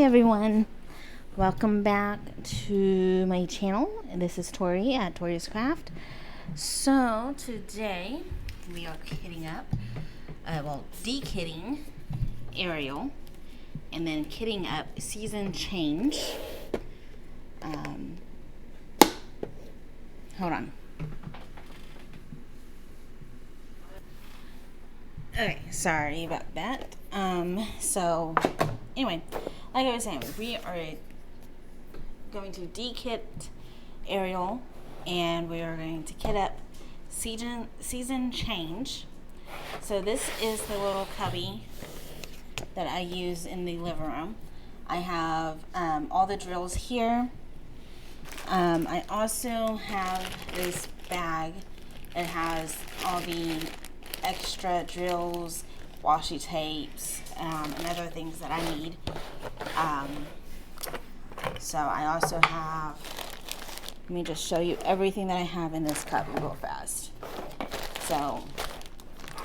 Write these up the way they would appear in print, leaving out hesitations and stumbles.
everyone, welcome back to my channel. This is Tori at Tori's Craft. So today we are kitting up, de-kitting Ariel and then kitting up Season Change. Hold on. Okay, sorry about that. So anyway, like I was saying, we are going to de-kit Ariel and we are going to kit up Season Change. So this is the little cubby that I use in the living room. I have all the drills here. I also have this bag that has all the extra drills, washi tapes, and other things that I need. So I also have, let me just show you everything that I have in this cup real fast. So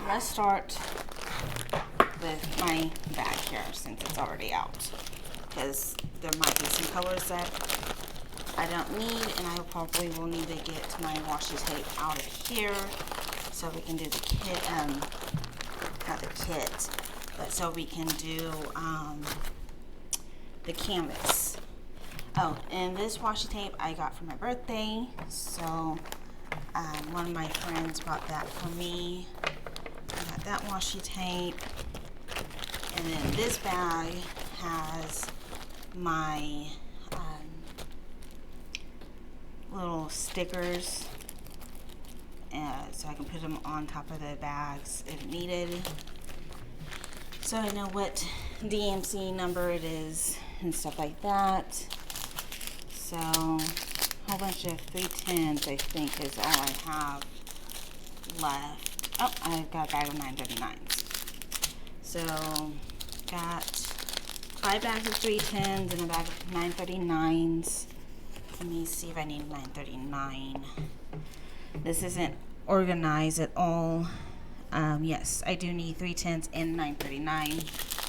let's start with my bag here since it's already out, because there might be some colors that I don't need, and I probably will need to get my washi tape out of here so we can do the kit, not the kit, but so we can do the canvas. Oh, and this washi tape I got for my birthday, so one of my friends brought that for me. I got that washi tape, and then this bag has my little stickers, so I can put them on top of the bags if needed, so I know what DMC number it is and stuff like that. So a whole bunch of 310s I think is all I have left. Oh, I've got a bag of 939s. So got 5 bags of 310s and a bag of 939s. Let me see if I need 939. This isn't organized at all. Yes, I do need 310s and 939.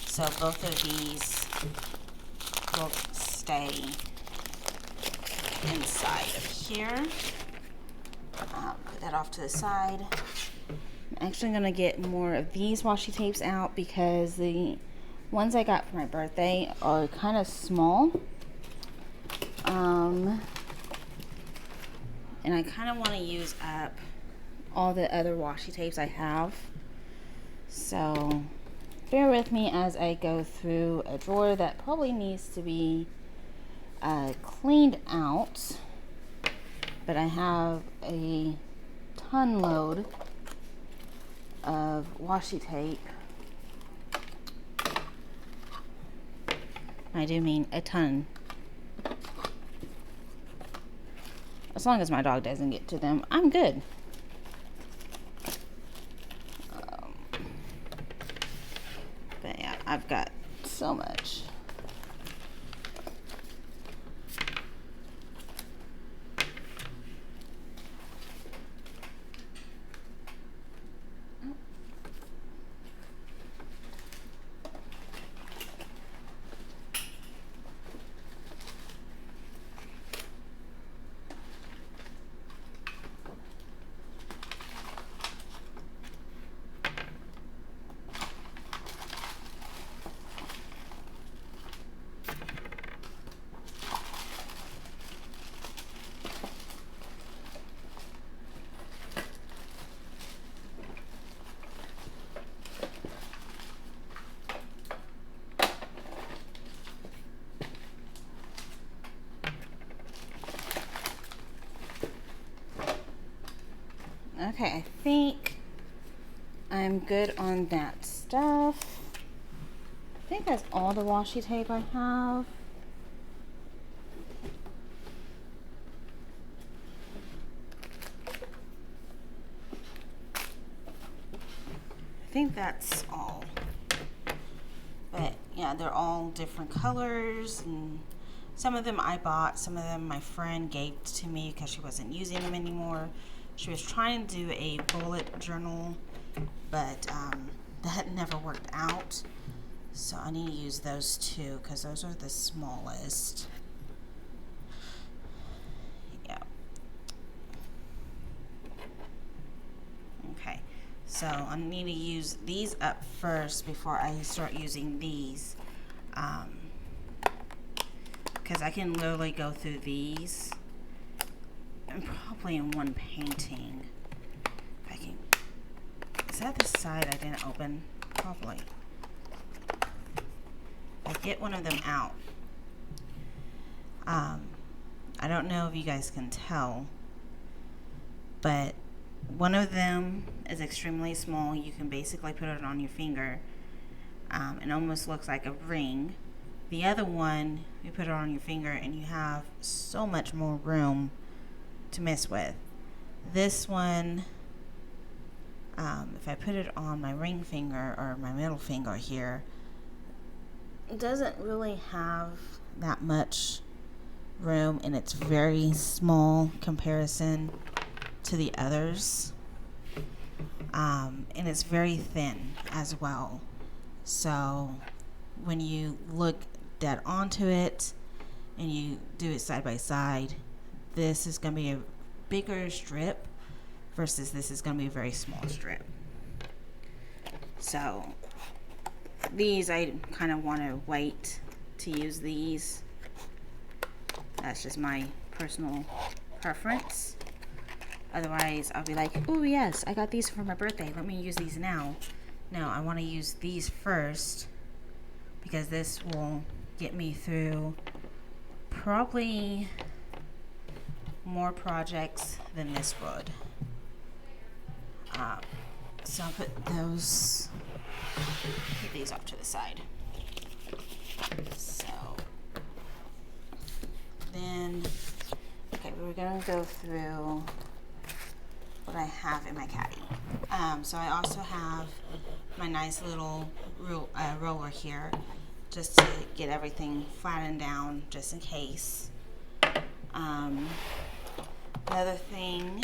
So both of these will stay inside of here. Put that off to the side. I'm actually going to get more of these washi tapes out because the ones I got for my birthday are kind of small. And I kind of want to use up all the other washi tapes I have. So bear with me as I go through a drawer that probably needs to be cleaned out. But I have a ton load of washi tape. I do mean a ton. As long as my dog doesn't get to them, I'm good. But yeah, I've got so much. Okay, I think I'm good on that stuff. I think that's all the washi tape I have. I think that's all. But yeah, they're all different colors, and some of them I bought, some of them my friend gave to me because she wasn't using them anymore. She was trying to do a bullet journal, but that never worked out. So I need to use those two because those are the smallest. Yeah. Okay. So I need to use these up first before I start using these. Because I can literally go through these and probably in one painting. If I can. Is that the side I didn't open? Probably. I get one of them out. I don't know if you guys can tell, but one of them is extremely small. You can basically put it on your finger. It almost looks like a ring. The other one, you put it on your finger and you have so much more room to mess with. This one, if I put it on my ring finger or my middle finger here, it doesn't really have that much room, and it's very small comparison to the others. And it's very thin as well. So when you look dead onto it and you do it side by side, this is going to be a bigger strip versus this is going to be a very small strip. So these, I kind of want to wait to use these. That's just my personal preference. Otherwise, I'll be like, oh yes, I got these for my birthday. Let me use these now. No, I want to use these first because this will get me through probably more projects than this would. So I'll put those, put these off to the side. So then, okay, we're gonna go through what I have in my caddy. So I also have my nice little roller here, just to get everything flattened down, just in case. Another thing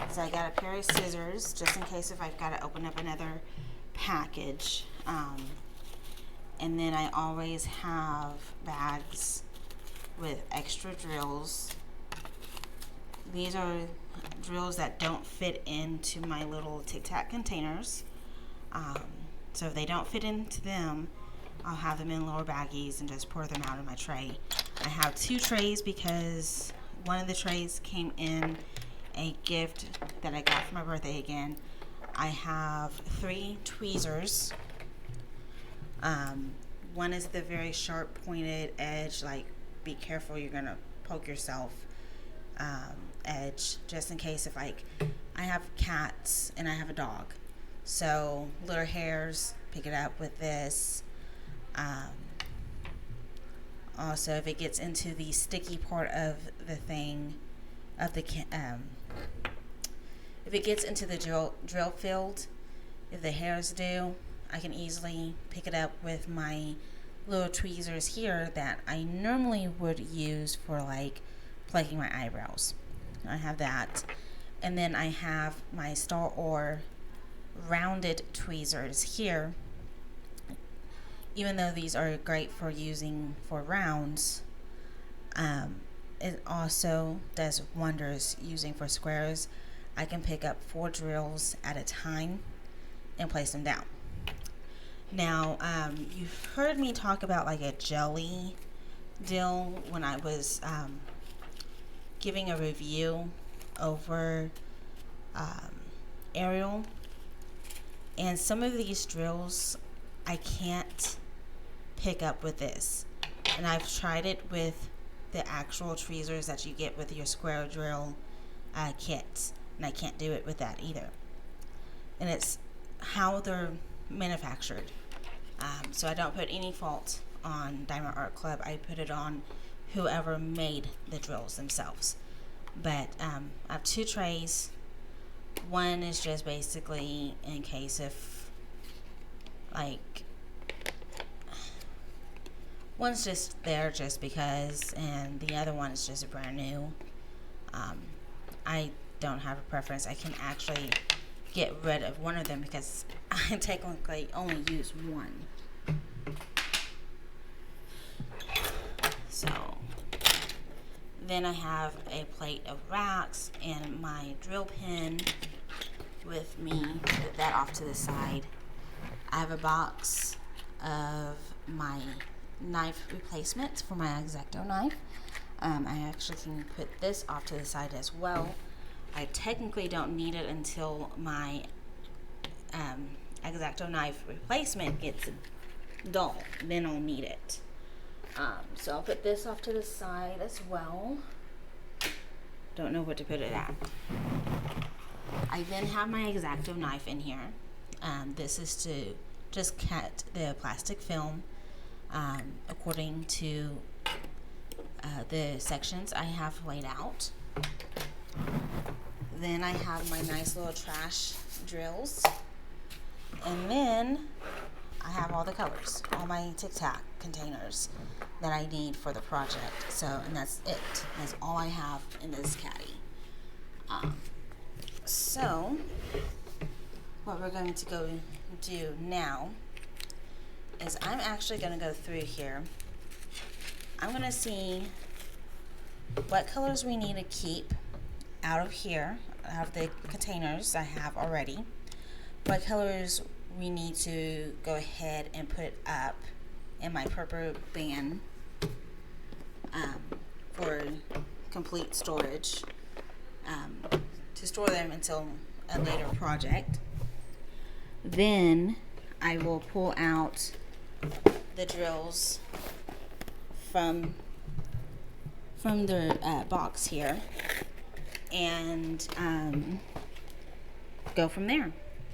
is I got a pair of scissors, just in case if I've got to open up another package. And then I always have bags with extra drills. These are drills that don't fit into my little Tic Tac containers. So if they don't fit into them, I'll have them in lower baggies and just pour them out in my tray. I have 2 trays because one of the trays came in a gift that I got for my birthday again. I have 3 tweezers. One is the very sharp pointed edge, like be careful, you're gonna poke yourself edge, just in case if like I have cats and I have a dog, so little hairs, pick it up with this. Also, if it gets into the sticky part of the thing, of the if it gets into the drill field, if the hairs do, I can easily pick it up with my little tweezers here that I normally would use for like plucking my eyebrows. I have that. And then I have my Star Or rounded tweezers here. Even though these are great for using for rounds, it also does wonders using for squares. I can pick up 4 drills at a time and place them down. Now, you've heard me talk about like a jelly deal when I was giving a review over Ariel. And some of these drills I can't pick up with this. And I've tried it with the actual tweezers that you get with your square drill kits. And I can't do it with that either. And it's how they're manufactured. So I don't put any fault on Diamond Art Club. I put it on whoever made the drills themselves. But I have 2 trays. One is just basically in case if, like, one's just there just because, and the other one is just brand new. I don't have a preference. I can actually get rid of one of them because I technically only use one. Then I have a plate of racks and my drill pen with me. Put that off to the side. I have a box of my knife replacements for my X-Acto knife. I actually can put this off to the side as well. I technically don't need it until my X-Acto knife replacement gets dull. Then I'll need it. So I'll put this off to the side as well. Don't know what to put it at. I then have my X-Acto knife in here. This is to just cut the plastic film according to the sections I have laid out. Then I have my nice little trash drills. And then I have all the colors, all my Tic Tac containers that I need for the project. So, and that's it. That's all I have in this caddy. So, what we're going to go do now is I'm actually going to go through here. I'm going to see what colors we need to keep out of here, out of the containers I have already. What colors we need to go ahead and put up in my purple bin for complete storage, to store them until a later project. Then I will pull out the drills from the box here and go from there.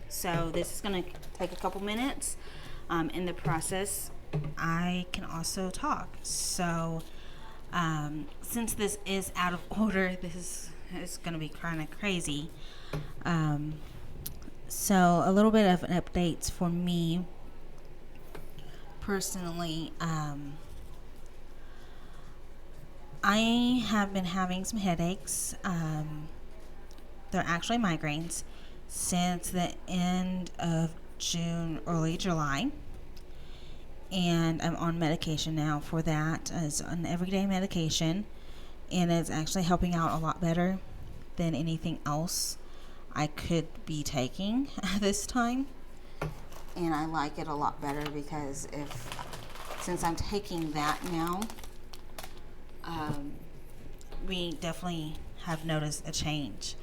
So this is going to take a couple minutes. In the process, I can also talk. So since this is out of order, this is going to be kind of crazy. So a little bit of an updates for me personally. I have been having some headaches. They're actually migraines since the end of June, early July. And I'm on medication now for that. It's an everyday medication. And it's actually helping out a lot better than anything else I could be taking at this time. And I like it a lot better because since I'm taking that now, we definitely have noticed a change.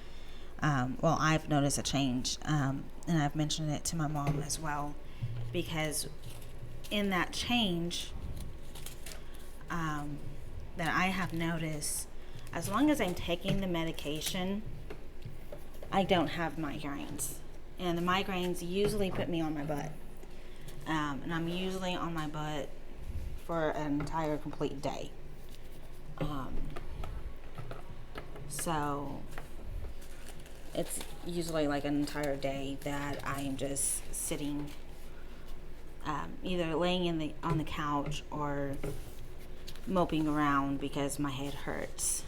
Well, I've noticed a change, and I've mentioned it to my mom as well, because in that change that I have noticed, as long as I'm taking the medication, I don't have migraines. And the migraines usually put me on my butt. And I'm usually on my butt for an entire complete day. So it's usually like an entire day that I am just sitting, either laying on the couch or moping around because my head hurts.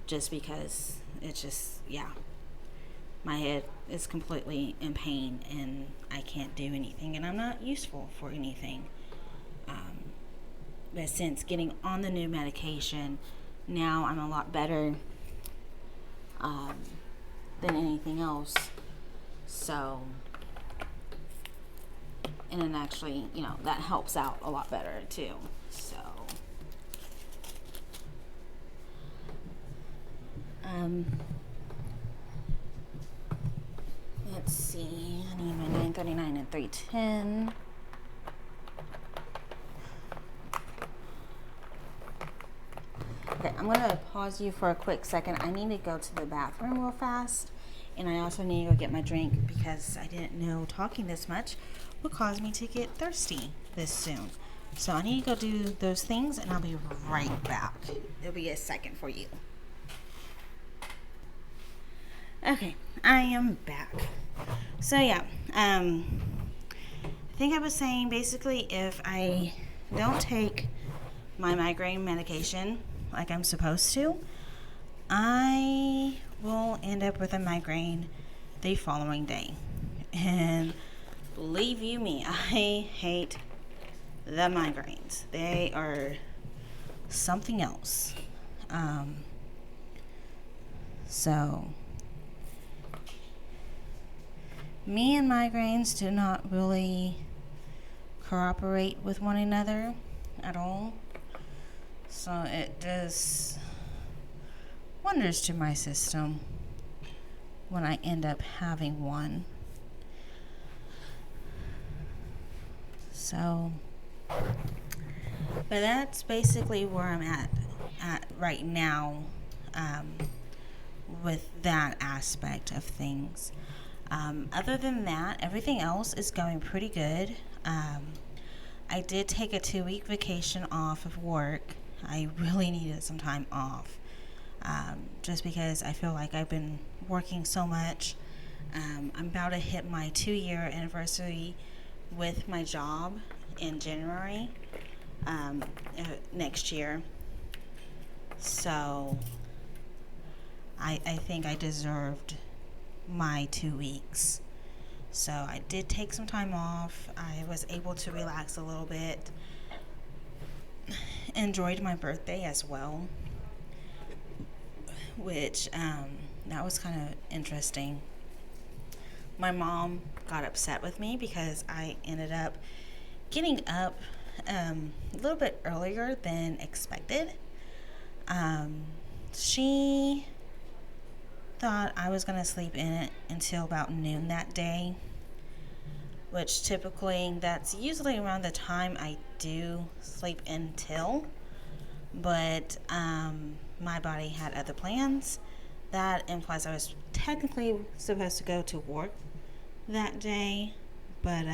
Just because it's just, my head is completely in pain and I can't do anything and I'm not useful for anything. But since getting on the new medication, now I'm a lot better than anything else. So, and then actually, that helps out a lot better too. So, let's see, I need my 939 and 310. Okay, I'm going to pause you for a quick second. I need to go to the bathroom real fast, and I also need to go get my drink because I didn't know talking this much would cause me to get thirsty this soon. So I need to go do those things, and I'll be right back. It'll be a second for you. Okay, I am back. So I think I was saying basically if I don't take my migraine medication like I'm supposed to, I will end up with a migraine the following day. And believe you me, I hate the migraines. They are something else. So me and migraines do not really cooperate with one another at all. So it does wonders to my system when I end up having one. So, but that's basically where I'm at right now with that aspect of things. Other than that, everything else is going pretty good. I did take a 2-week vacation off of work. I really needed some time off. Just because I feel like I've been working so much. I'm about to hit my 2-year anniversary with my job in January next year. So I think I deserved my 2 weeks. So I did take some time off. I was able to relax a little bit. Enjoyed my birthday as well, which that was kind of interesting. My mom got upset with me because I ended up getting up a little bit earlier than expected. She thought I was going to sleep in it until about noon that day, which typically that's usually around the time I do sleep in till, but my body had other plans. That implies I was technically supposed to go to work that day, but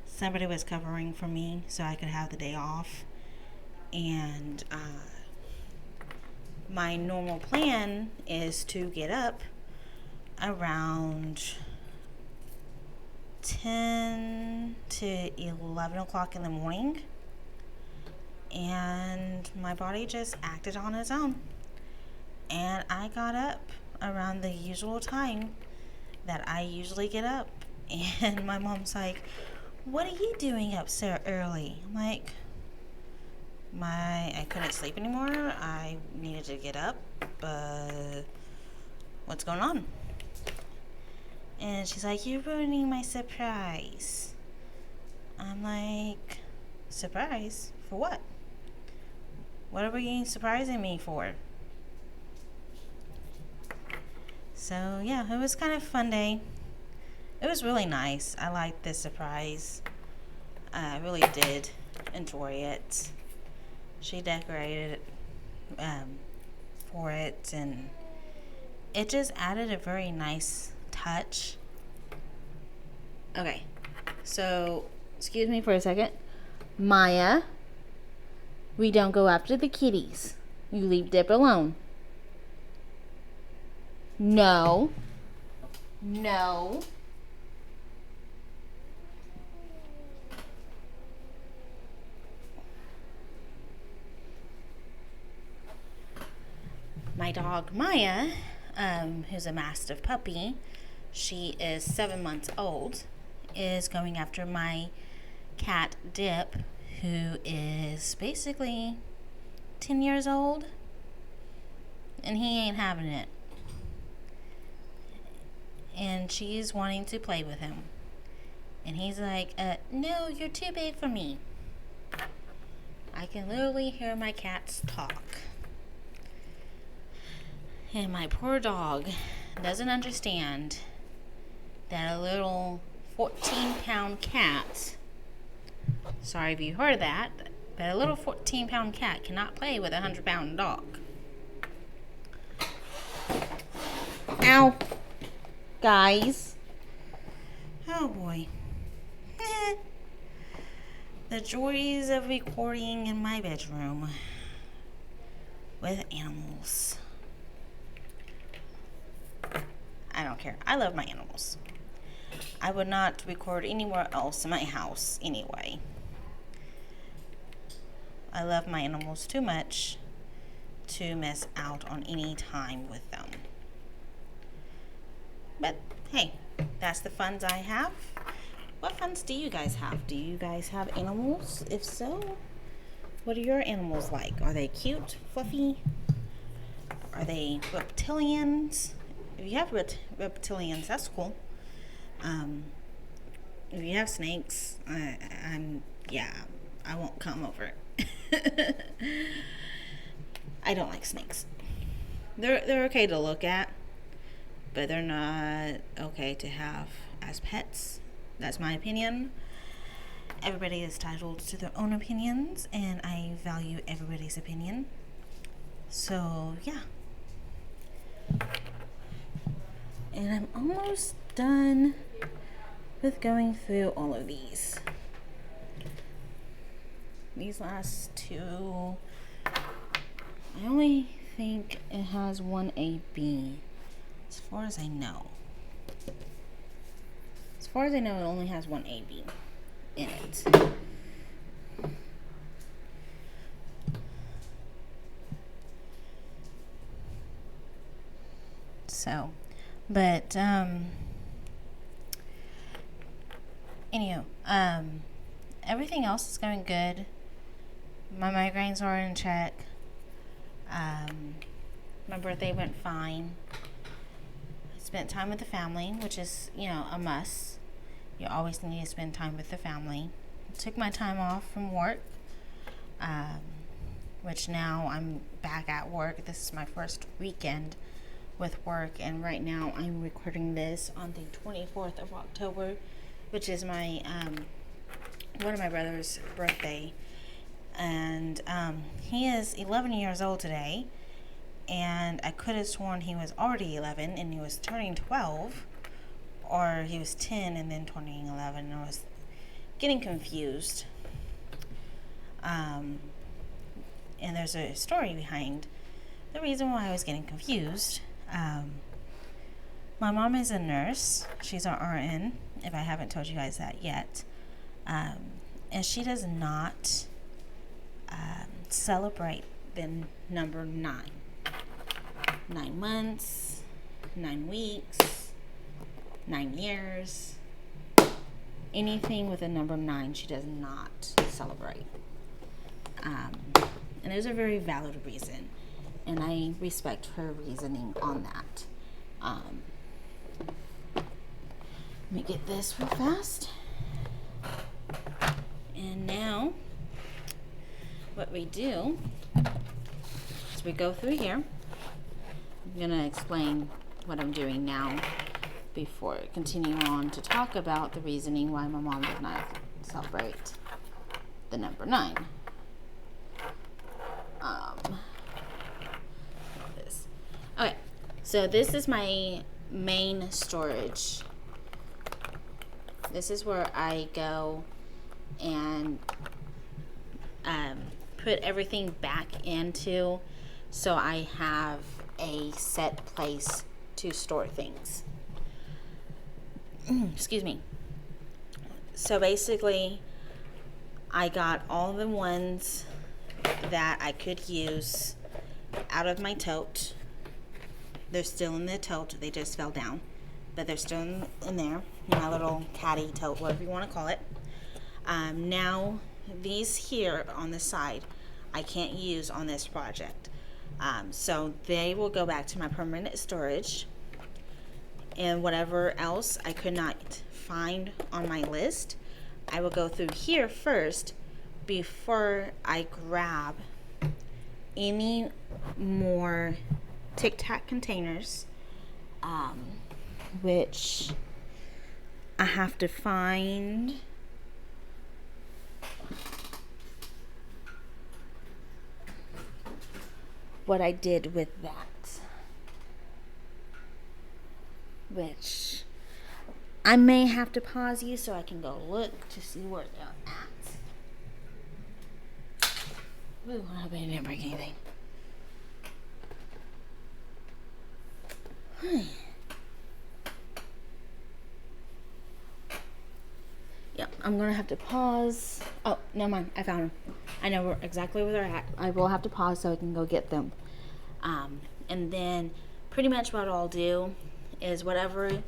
somebody was covering for me so I could have the day off. And my normal plan is to get up around 10 to 11 o'clock in the morning, and my body just acted on its own. And I got up around the usual time that I usually get up. And my mom's like, "What are you doing up so early?" I'm like, I couldn't sleep anymore. I needed to get up. What's going on? And she's like, "You're ruining my surprise." I'm like, "Surprise? For what? What are you surprising me for?" So yeah, it was kind of a fun day. It was really nice. I liked this surprise. I really did enjoy it. She decorated for it, and it just added a very nice touch. Okay, so excuse me for a second. Maya, we don't go after the kitties. You leave Dip alone. No. No. My dog Maya, who's a Mastiff puppy, she is 7 months old, is going after my cat Dip, who is basically 10 years old, and he ain't having it. And she's wanting to play with him. And he's like, "No, you're too big for me." I can literally hear my cats talk. And my poor dog doesn't understand that a little 14-pound cat, sorry if you heard that, but a little 14-pound cat cannot play with a 100-pound dog. Ow. Guys. Oh boy. The joys of recording in my bedroom with animals. I don't care. I love my animals. I would not record anywhere else in my house anyway. I love my animals too much to miss out on any time with them. But hey, that's the funs I have. What funs do you guys have? Do you guys have animals? If so, What are your animals like? Are they cute, fluffy? Are they reptilians? If you have reptilians, that's cool. If you have snakes, I won't come over. I don't like snakes. They're okay to look at, but they're not okay to have as pets. That's my opinion. Everybody is entitled to their own opinions, and I value everybody's opinion. So, yeah. And I'm almost done with going through all of these. These last two, I only think it has one AB, as far as I know. As far as I know, it only has one AB in it. So, but, anyhow, everything else is going good. My migraines are in check. My birthday went fine. I spent time with the family, which is, a must. You always need to spend time with the family. I took my time off from work, which now I'm back at work. This is my first weekend with work, and right now I'm recording this on the 24th of October, which is my one of my brother's birthday, and he is 11 years old today, and I could have sworn he was already 11 and he was turning 12, or he was 10 and then turning 11, and I was getting confused. And there's a story behind the reason why I was getting confused. My mom is a nurse. She's an RN, if I haven't told you guys that yet. And she does not celebrate the number 9. 9 months, 9 weeks, 9 years. Anything with a number 9, she does not celebrate. And there's a very valid reason, and I respect her reasoning on that. Let me get this real fast. And now, what we do is we go through here. I'm going to explain what I'm doing now before continuing on to talk about the reasoning why my mom did not celebrate the number 9. This. Okay, so this is my main storage. This is where I go and put everything back into, so I have a set place to store things. Excuse me. So basically, I got all the ones that I could use out of my tote. They're still in the tote. They just fell down, but they're still in there. My little caddy tote, whatever you want to call it. Now, these here on the side, I can't use on this project. So they will go back to my permanent storage. And whatever else I could not find on my list, I will go through here first before I grab any more Tic Tac containers, which I have to find what I did with that, which I may have to pause you so I can go look to see where they're at. Ooh, I hope I didn't break anything. Yep, I'm gonna have to pause. Oh, never mind, I found them. I know exactly where they're at. I will have to pause so I can go get them. And then pretty much what I'll do is whatever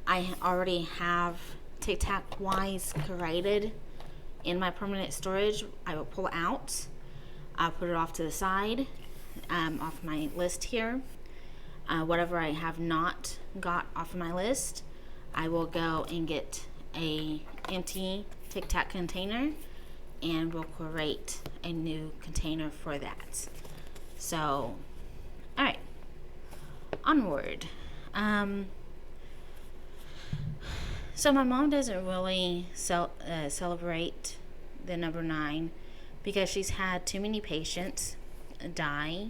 I already have Tic Tac wise created in my permanent storage, I will pull out. I'll put it off to the side, off my list here. Whatever I have not got off of my list, I will go and get a empty Tic Tac container, and we'll create a new container for that. So, all right, onward. So my mom doesn't really celebrate the number 9 because she's had too many patients die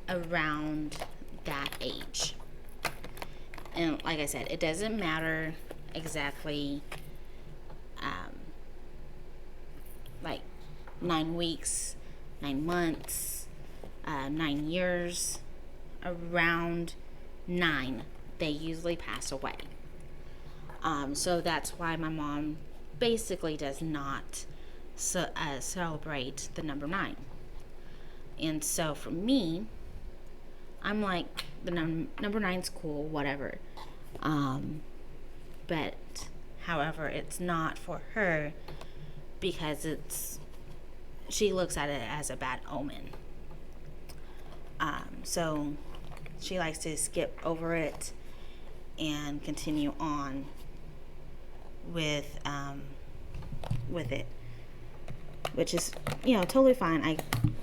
around that age. And like I said, it doesn't matter exactly like 9 weeks, 9 months, 9 years. Around 9 they usually pass away. So that's why my mom basically does not celebrate the number 9. And so for me, I'm like, the number 9's cool, whatever. But however, it's not for her because she looks at it as a bad omen. So she likes to skip over it and continue on with it, which is, totally fine. I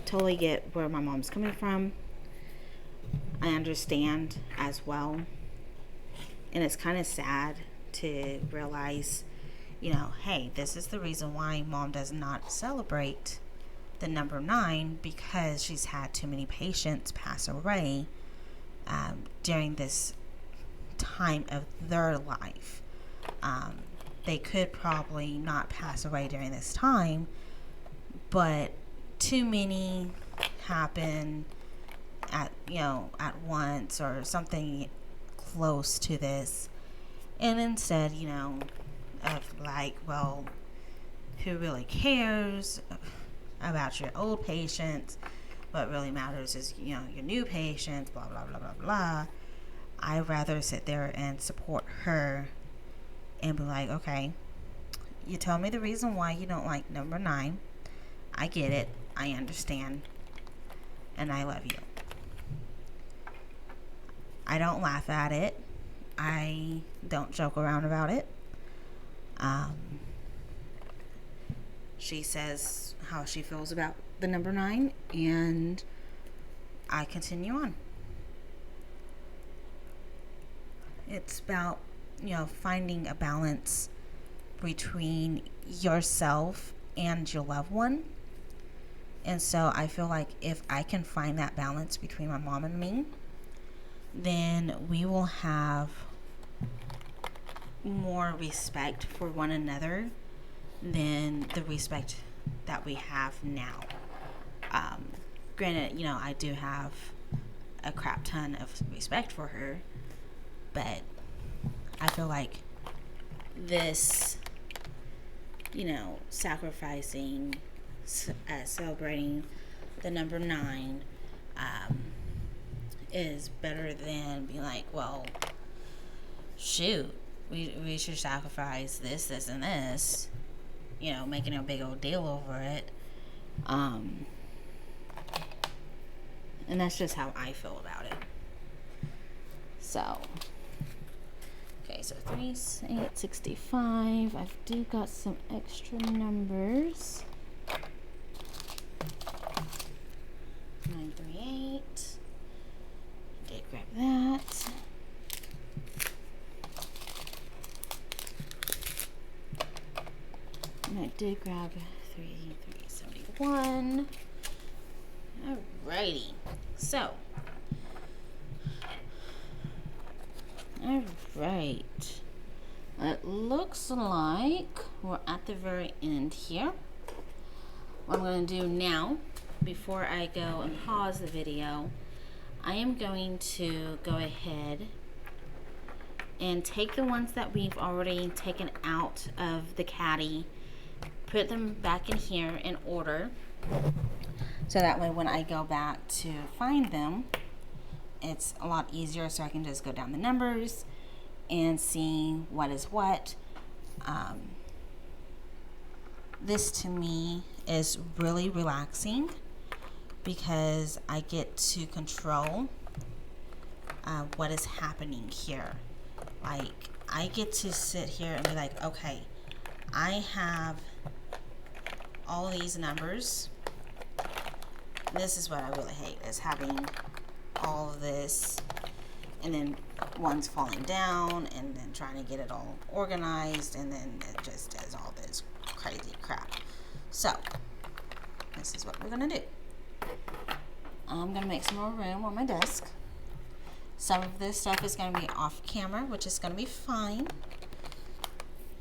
totally get where my mom's coming from. I understand as well, and it's kind of sad to realize, hey, this is the reason why mom does not celebrate the number 9, because she's had too many patients pass away during this time of their life. They could probably not pass away during this time, but too many happen at once or something close to this. And instead, of like, well, who really cares about your old patients? What really matters is, your new patients, blah, blah, blah, blah, blah. I'd rather sit there and support her and be like, okay, you tell me the reason why you don't like number 9. I get it. I understand. And I love you. I don't laugh at it. I don't joke around about it. She says how she feels about the number 9, and I continue on. It's about, finding a balance between yourself and your loved one. And so I feel like if I can find that balance between my mom and me, then we will have more respect for one another than the respect that we have now. Granted, I do have a crap ton of respect for her, but I feel like this, sacrificing, celebrating the number 9 is better than being like, well, shoot, we should sacrifice this, and this, making a big old deal over it. And that's just how I feel about it. So, okay, so 3, 8, 65. I do got some extra numbers. 938. Did grab that. And I did grab 371. Alrighty. So, alright. It looks like we're at the very end here. What I'm going to do now, before I go and pause the video, I am going to go ahead and take the ones that we've already taken out of the caddy, put them back in here in order, so that way when I go back to find them, it's a lot easier, so I can just go down the numbers and see what is what. this to me is really relaxing because I get to control what is happening here. Like, I get to sit here and be like, okay, I have all these numbers. This is what I really hate, is having all of this and then one's falling down and then trying to get it all organized, and then it just does all this crazy crap. So this is what we're gonna do. I'm gonna make some more room on my desk. Some of this stuff is gonna be off camera, which is gonna be fine.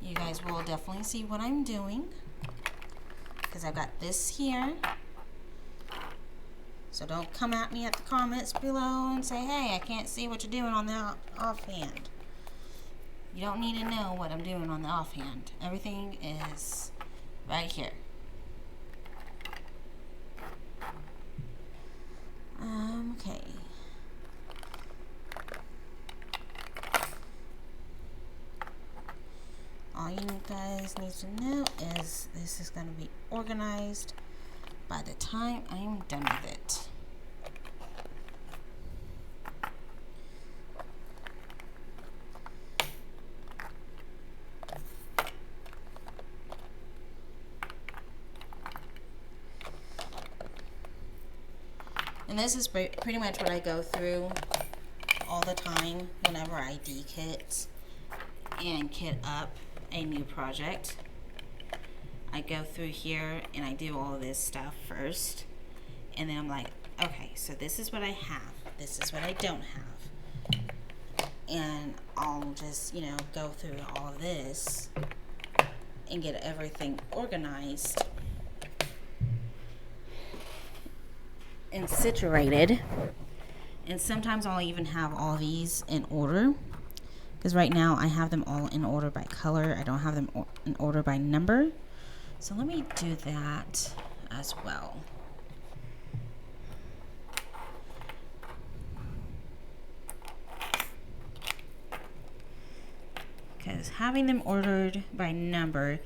You guys will definitely see what I'm doing because I've got this here. So don't come at me at the comments below and say, hey, I can't see what you're doing on the offhand. You don't need to know what I'm doing on the offhand. Everything is right here. Okay. All you guys need to know is this is going to be organized by the time I'm done with it. And this is pretty much what I go through all the time whenever I dekit and kit up a new project. I go through here and I do all of this stuff first, and then I'm like, okay, so this is what I have, this is what I don't have, and I'll just, you know, go through all of this and get everything organized and situated. And sometimes I'll even have all these in order, because right now I have them all in order by color. I don't have them in order by number. So let me do that as well. Because having them ordered by number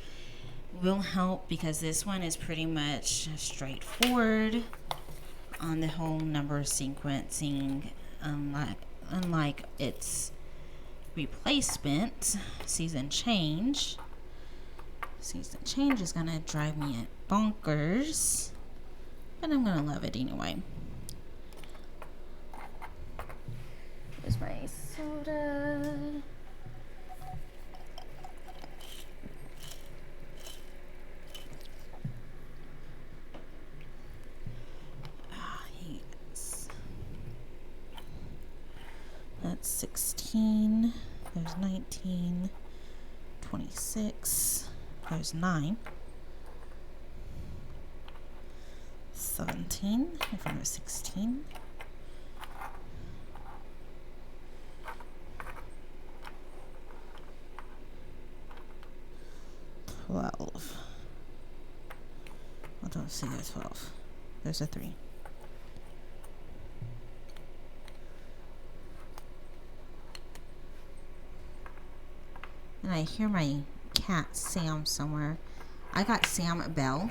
will help, because this one is pretty much straightforward on the whole number sequencing, unlike its replacement, Season Change. Season Change is gonna drive me at bonkers, but I'm gonna love it anyway. Here's my soda. Yes. That's 16. There's 19. 26. There's 9. 17 in front of 16. 12. I don't see a 12. There's a 3. And I hear my cat Sam somewhere. I got Sam Bell,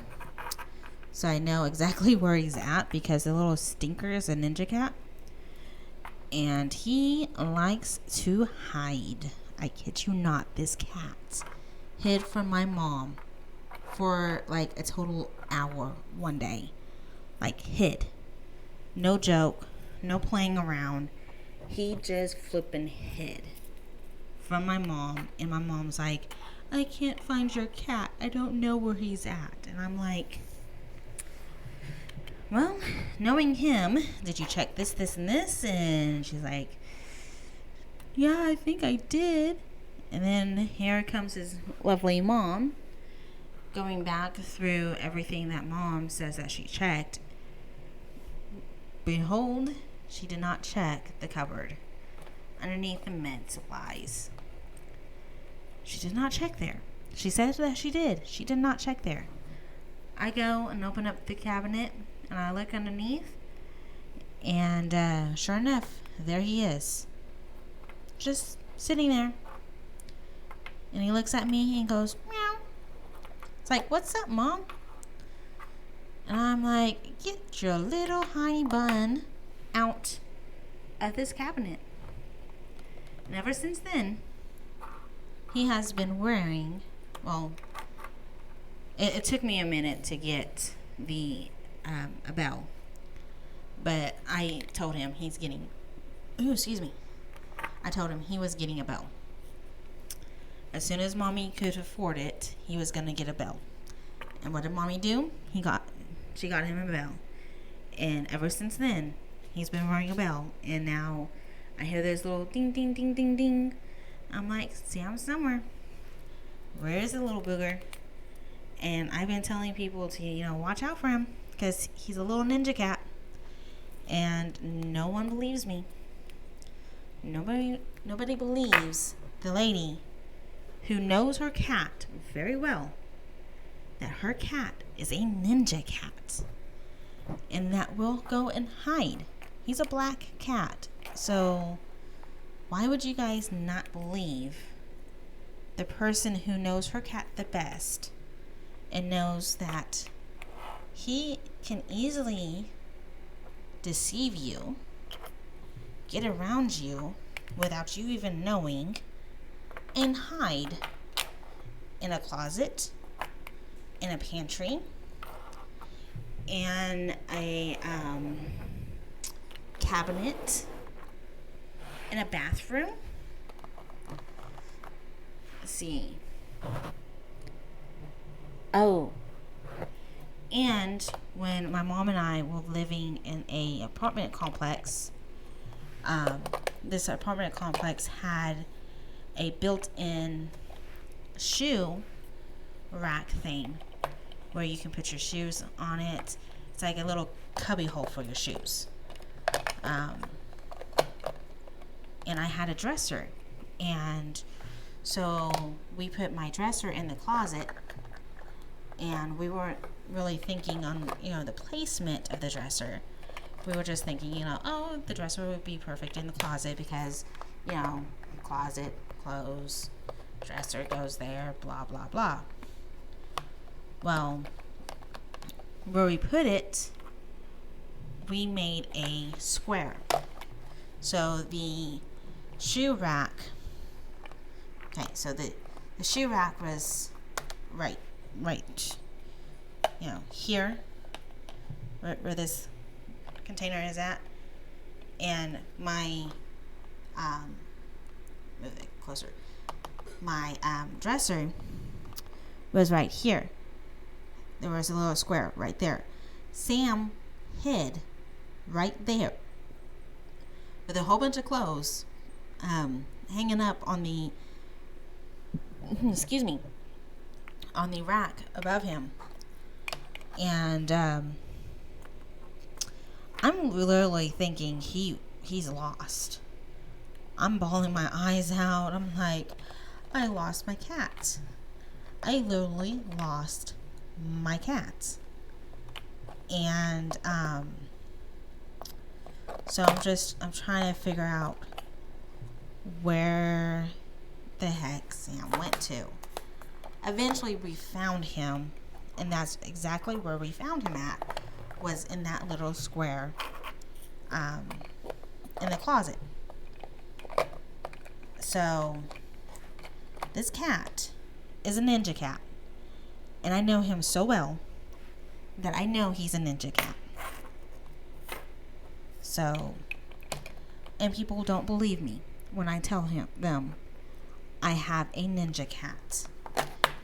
so I know exactly where he's at, because the little stinker is a ninja cat, and he likes to hide. I kid you not, this cat hid from my mom for like a total hour one day. Like, hid. No joke, no playing around. He just flippin' hid from my mom, and my mom's like, I can't find your cat. I don't know where he's at. And I'm like, well, knowing him, did you check this, this, and this? And she's like, yeah, I think I did. And then here comes his lovely mom, going back through everything that mom says that she checked. Behold, she did not check the cupboard underneath the med supplies. She did not check there. She said that she did. She did not check there. I go and open up the cabinet, and I look underneath, and sure enough, there he is, just sitting there. And he looks at me and goes, meow. It's like, what's up, Mom? And I'm like, get your little honey bun out of this cabinet. And ever since then, he has been wearing, well, it took me a minute to get a bell. But I told him he's getting, I told him he was getting a bell. As soon as Mommy could afford it, he was going to get a bell. And what did Mommy do? She got him a bell. And ever since then, he's been wearing a bell. And now I hear this little ding, ding, ding, ding, ding. I'm like, Sam somewhere. Where is the little booger? And I've been telling people to, watch out for him. Because he's a little ninja cat. And no one believes me. Nobody believes the lady who knows her cat very well, that her cat is a ninja cat and that will go and hide. He's a black cat. So why would you guys not believe the person who knows her cat the best and knows that he can easily deceive you, get around you without you even knowing, and hide in a closet, in a pantry, in a cabinet, in a bathroom? Let's see. Oh, and when my mom and I were living in a apartment complex, this apartment complex had a built-in shoe rack thing where you can put your shoes on it. It's like a little cubby hole for your shoes. And I had a dresser, and so we put my dresser in the closet, and we weren't really thinking on the placement of the dresser. We were just thinking, the dresser would be perfect in the closet because closet, clothes, dresser goes there, blah blah blah. Well, where we put it, we made a square. So the shoe rack, so the shoe rack was right here where this container is at, and my move it closer, my dresser was right here. There was a little square right there. Sam hid right there with a whole bunch of clothes hanging up on the on the rack above him. And I'm literally thinking he's lost. I'm bawling my eyes out. I'm like, I lost my cat. I literally lost my cat. And so I'm trying to figure out where the heck Sam went to. Eventually we found him, and that's exactly where we found him at, was in that little square in the closet. So this cat is a ninja cat, and I know him so well that I know he's a ninja cat. So, and people don't believe me when I tell them I have a ninja cat,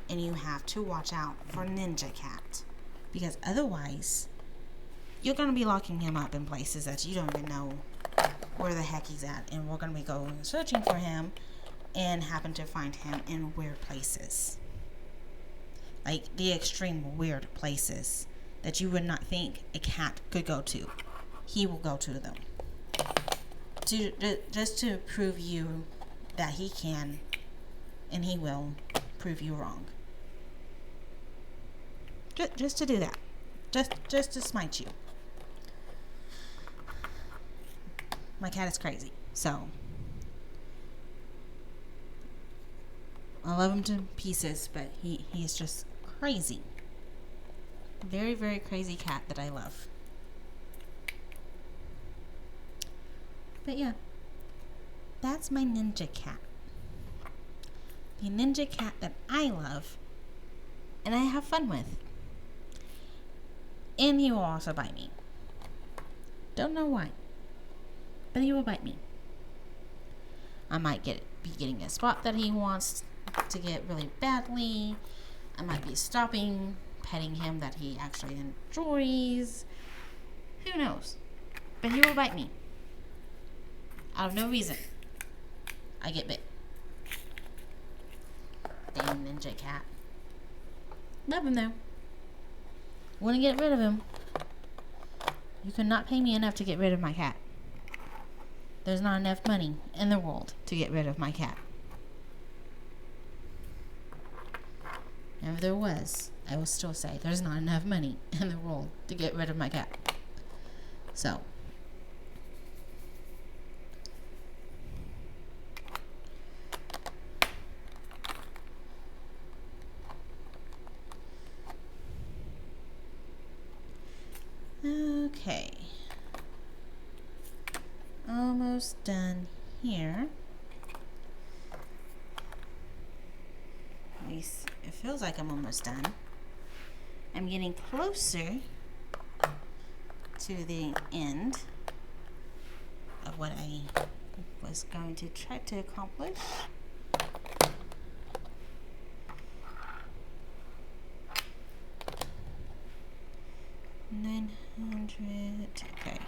and you have to watch out for ninja cat, because otherwise you're going to be locking him up in places that you don't even know where the heck he's at, and we're going to be going searching for him and happen to find him in weird places, like the extreme weird places that you would not think a cat could go to. He will go to them just to prove you that he can, and he will prove you wrong. Just to do that, just to smite you. My cat is crazy, so I love him to pieces, but he is just crazy. Very, very crazy cat that I love. But yeah, that's my ninja cat. The ninja cat that I love and I have fun with. And he will also bite me. Don't know why, but he will bite me. I might be getting a spot that he wants to get really badly. I might be stopping, petting him that he actually enjoys. Who knows? But he will bite me. Out of no reason. I get bit. Dang ninja cat. Love him though. Want to get rid of him. You cannot pay me enough to get rid of my cat. There's not enough money in the world to get rid of my cat. And if there was, I will still say there's not enough money in the world to get rid of my cat. So. Okay. Almost done here. At least it feels like I'm almost done. I'm getting closer to the end of what I was going to try to accomplish. Okay.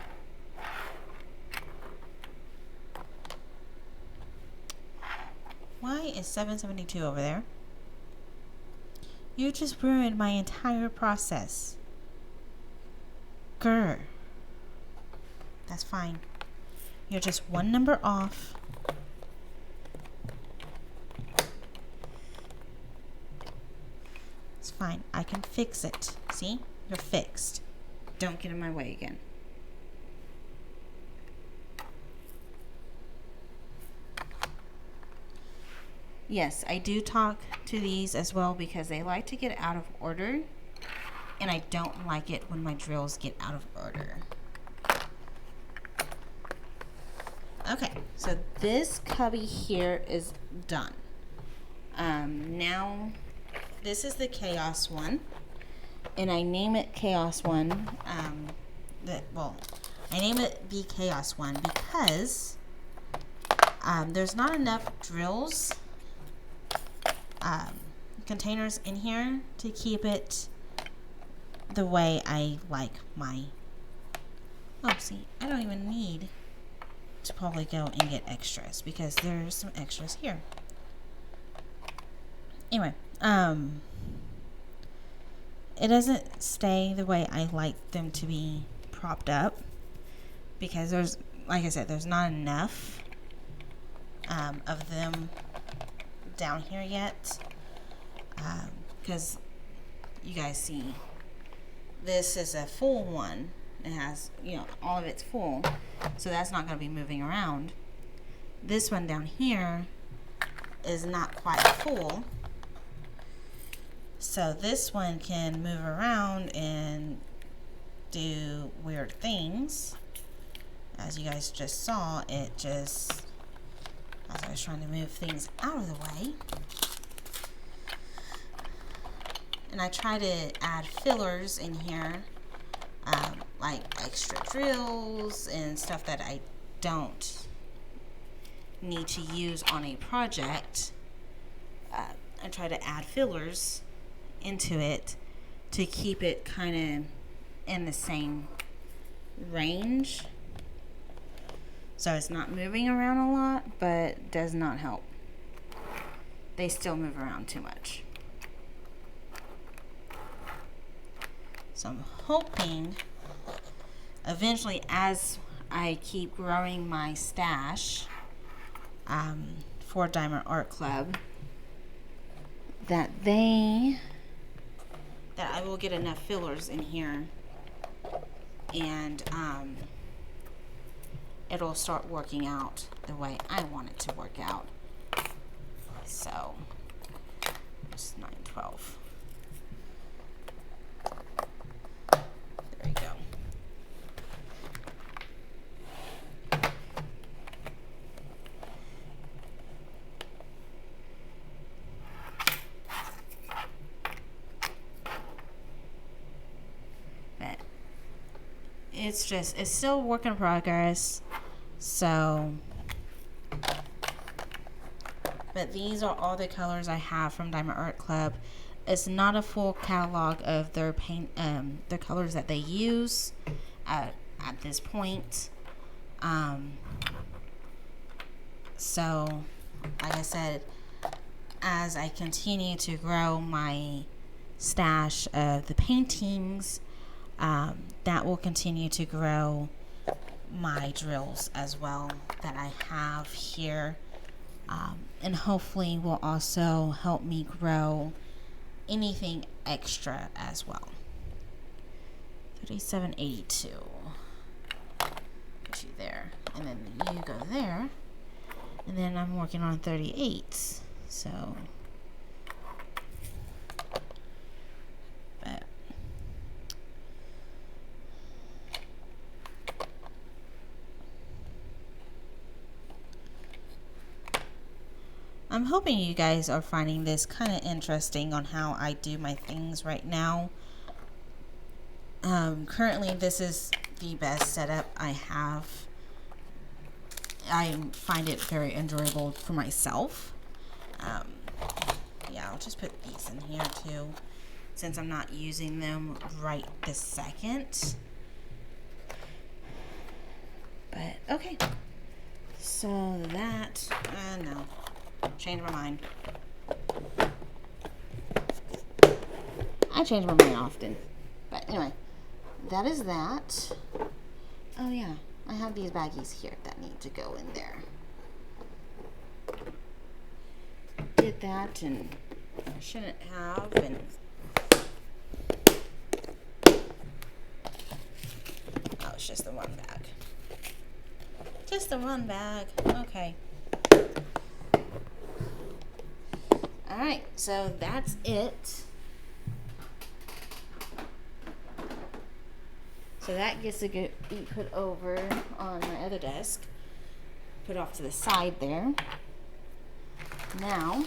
Why is 772 over there? You just ruined my entire process. Grr. That's fine. You're just one number off. It's fine. I can fix it. See? You're fixed. Don't get in my way again. Yes, I do talk to these as well because they like to get out of order, and I don't like it when my drills get out of order. Okay, so this cubby here is done. Now, this is the Chaos one. And I name it Chaos 1, I name it the Chaos 1 because there's not enough drills, containers in here to keep it the way I like my, see, I don't even need to probably go and get extras because there's some extras here. Anyway, it doesn't stay the way I like them to be propped up because there's, like I said, there's not enough of them down here yet. Because you guys see, this is a full one. It has, all of it's full. So that's not going to be moving around. This one down here is not quite full. So this one can move around and do weird things. As you guys just saw, as I was trying to move things out of the way. And I try to add fillers in here, like extra drills and stuff that I don't need to use on a project. I try to add fillers into it to keep it kind of in the same range, so it's not moving around a lot, but does not help. They still move around too much. So I'm hoping eventually, as I keep growing my stash for Diamond Art Club, that I will get enough fillers in here, and it'll start working out the way I want it to work out. So, it's 912. it's still a work in progress. So, but these are all the colors I have from Diamond Art Club. It's not a full catalog of their paint, their colors that they use at this point. So, like I said, as I continue to grow my stash of the paintings, that will continue to grow my drills as well that I have here, and hopefully will also help me grow anything extra as well. 3782. Put you there, and then you go there, and then I'm working on 38. So, but I'm hoping you guys are finding this kind of interesting on how I do my things right now. Currently, this is the best setup I have. I find it very enjoyable for myself. Yeah, I'll just put these in here too, since I'm not using them right this second. But, okay. So that, no. Change my mind. I change my mind often. But anyway, that is that. Oh yeah, I have these baggies here that need to go in there. Did that and I shouldn't have, and oh, it's just the one bag. Just the one bag. Okay. Alright, so that's it. So that gets to be put over on my other desk. Put off to the side there. Now,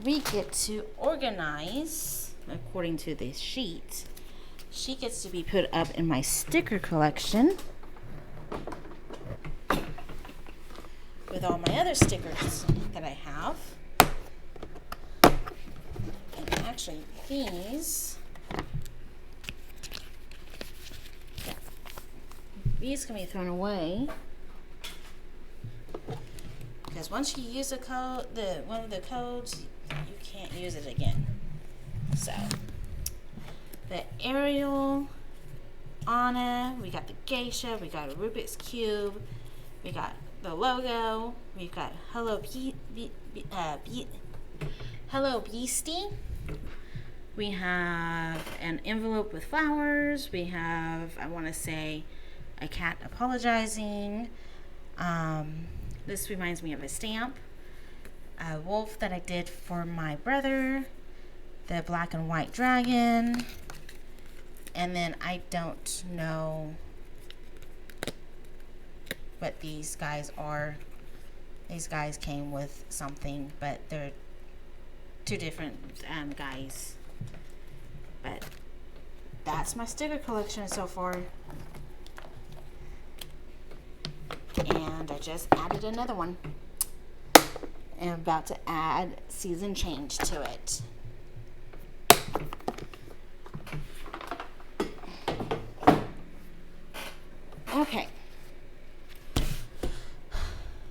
we get to organize according to this sheet. She gets to be put up in my sticker collection with all my other stickers that I have. And actually, these can be thrown away, because once you use one of the codes, you can't use it again. So, the Ariel, Anna, we got the Geisha, we got a Rubik's Cube, we got the logo, we've got Hello Beastie. We have an envelope with flowers. We have, I want to say, a cat apologizing. This reminds me of a stamp. A wolf that I did for my brother. The black and white dragon. And then I don't know what these guys are. These guys came with something, but they're two different guys. But that's my sticker collection so far. And I just added another one. And I'm about to add season change to it. Okay.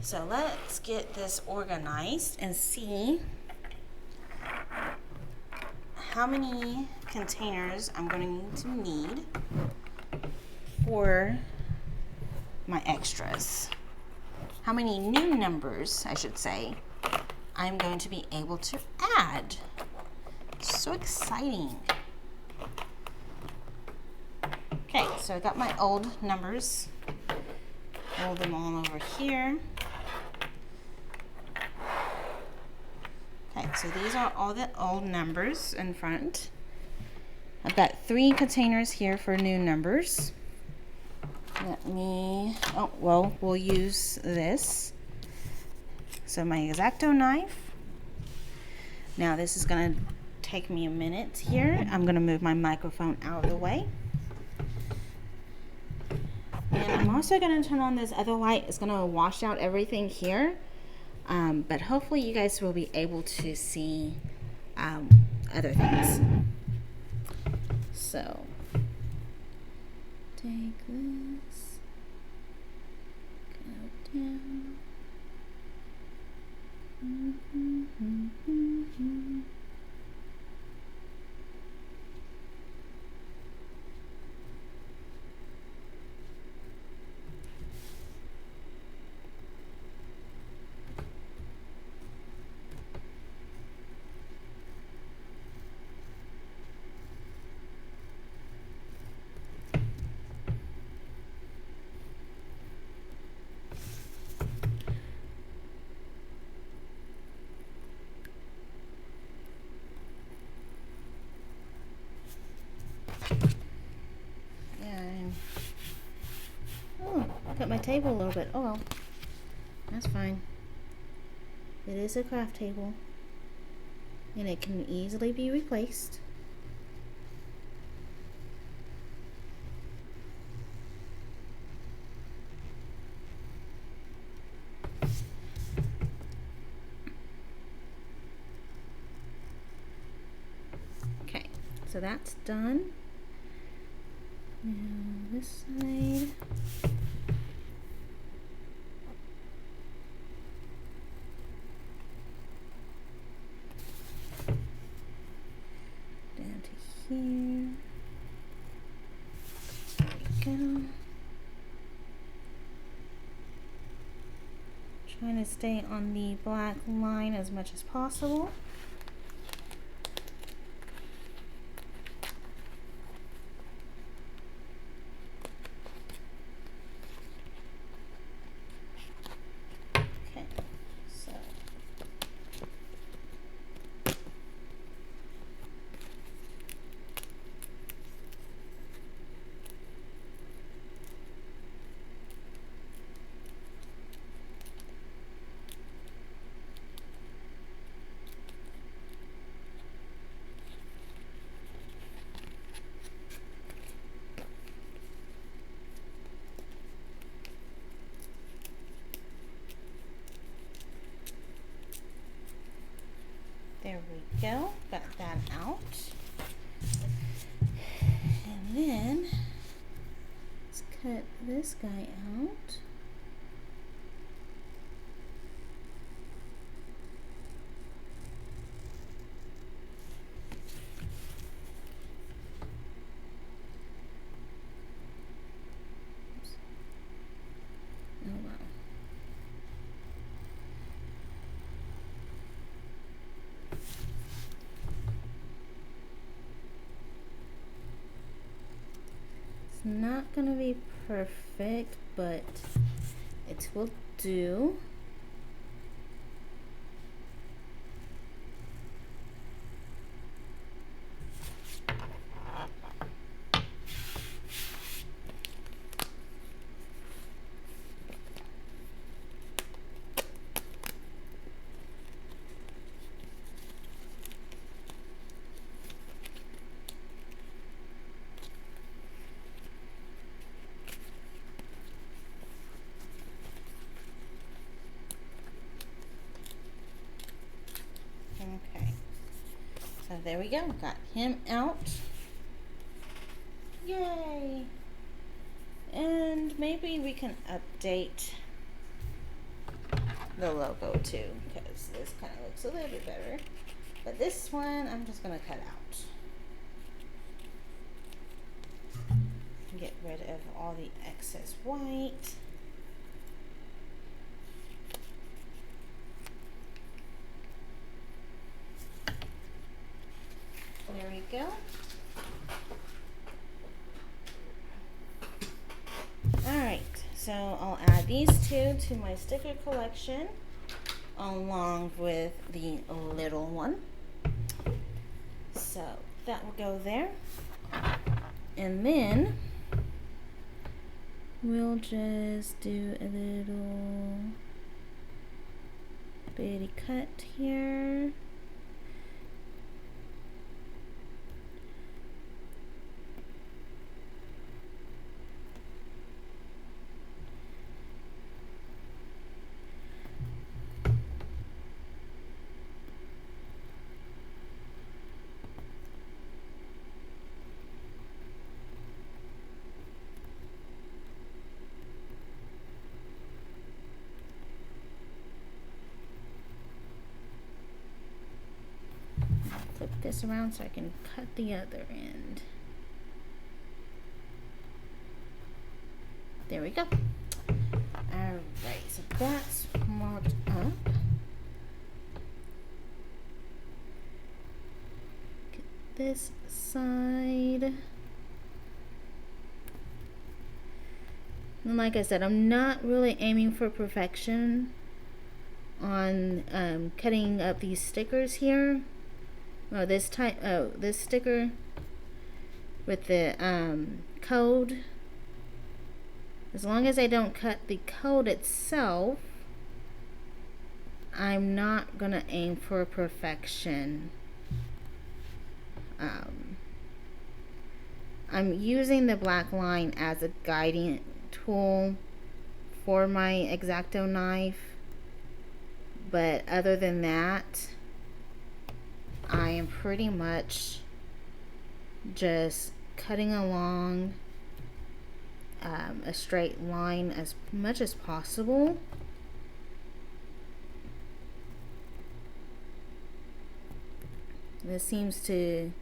So let's get this organized and see how many containers I'm going to need for my extras. How many new numbers, I should say, I'm going to be able to add. So exciting. Okay, so I got my old numbers. Hold them all over here. Okay, so these are all the old numbers in front. I've got 3 containers here for new numbers. We'll use this. So my X-Acto knife. Now this is going to take me a minute here. I'm going to move my microphone out of the way. And I'm also going to turn on this other light. It's going to wash out everything here. But hopefully you guys will be able to see other things. So, take this, go down. Cut my table a little bit. Oh well, that's fine. It is a craft table and it can easily be replaced. Okay, so that's done. Now this side. Down to here. There we go. Trying to stay on the black line as much as possible. There we go, got that out. And then let's cut this guy out. Oops. Oh wow. Not gonna be perfect, but it will do. Okay, so there we go, got him out. Yay! And maybe we can update the logo too, because this kind of looks a little bit better. But this one, I'm just gonna cut out. Get rid of all the excess white. There we go. Alright, so I'll add these two to my sticker collection along with the little one. So that will go there. And then we'll just do a little bitty cut here. this around so I can cut the other end. There we go. Alright, so that's marked up. Get this side. And like I said, I'm not really aiming for perfection on cutting up these stickers here. Oh, this sticker with the code. As long as I don't cut the code itself, I'm not gonna aim for perfection. I'm using the black line as a guiding tool for my X-Acto knife, but other than that, I am pretty much just cutting along a straight line as much as possible. This seems to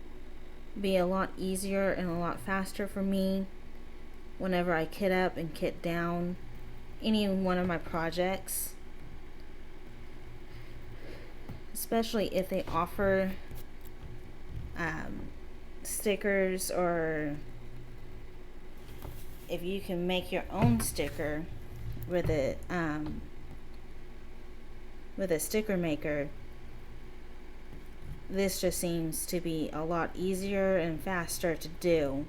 be a lot easier and a lot faster for me whenever I kit up and kit down any one of my projects, especially if they offer stickers, or if you can make your own sticker with a sticker maker. This just seems to be a lot easier and faster to do.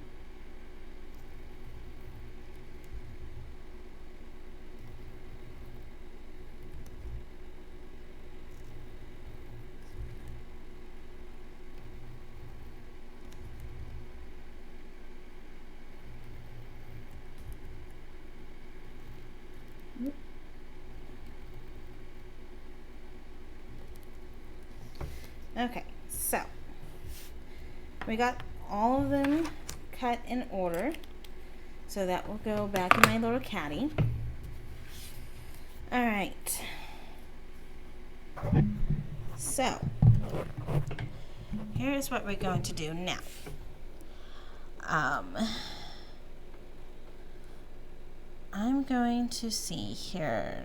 Okay, so we got all of them cut in order, so that will go back in my little caddy. All right, so here's what we're going to do now. I'm going to see here,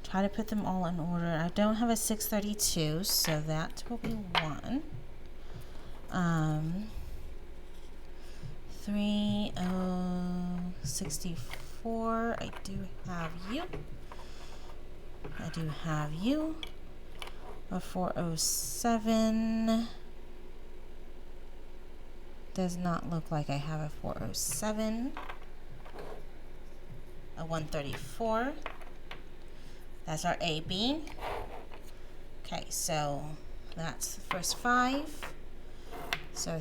try to put them all in order. I don't have a 632, so that will be one. 3064, I do have you. I do have you. A 407. Does not look like I have a 407. A 134. That's our A bean. Okay, so that's the first 5. So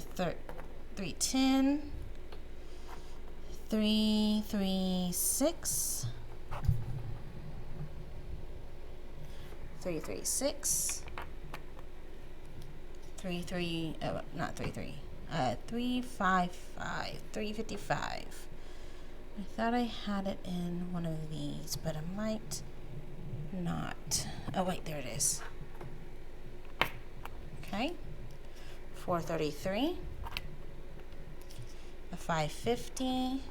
310, 336, 336, 355, 355. I thought I had it in one of these, but I might not. Oh wait, there it is. Okay. 433, a 550,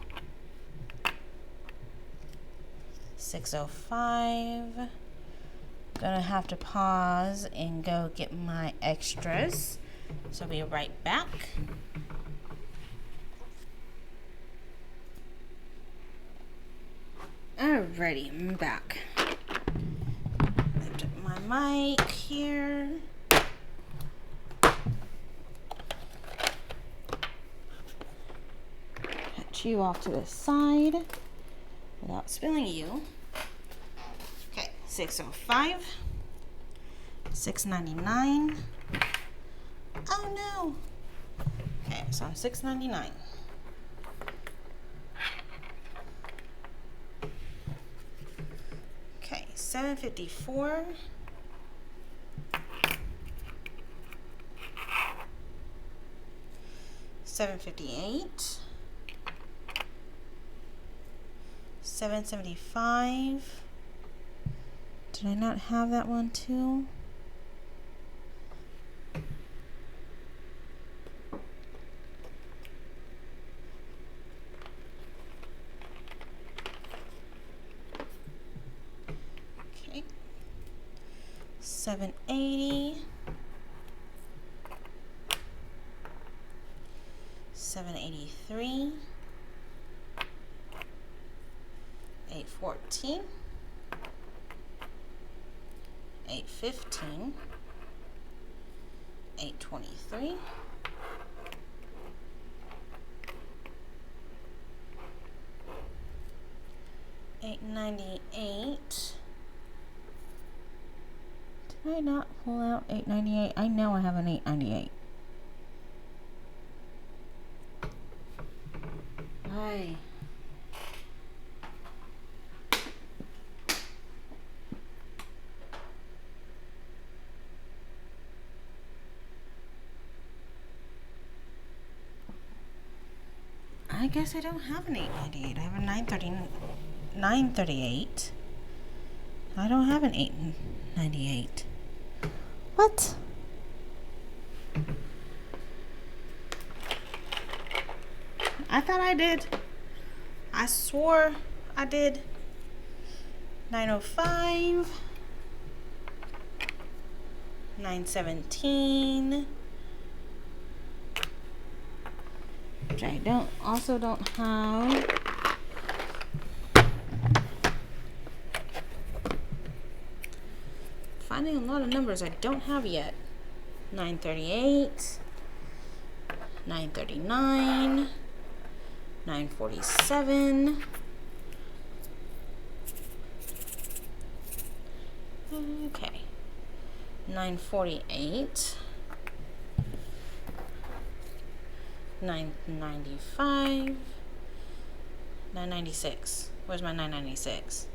605. Gonna have to pause and go get my extras, so I'll be right back. Alrighty, I'm back. Lift up my mic here. Put you off to the side without spilling you. Okay, 605, 699. Oh no. Okay, so I'm 699. Okay, 754. 758. 775. Did I not have that one too? 780, 783, 814, 815, 823, 898. Did I not pull out 898? I know I have an 898. Hi. I guess I don't have an 898. I have a 938. I don't have an 898. What? I thought I did. I swore I did. 905. 917. Which I also don't have. Finding a lot of numbers I don't have yet. 938, 939, 947. Okay. 948. 995. 996. Where's my 996?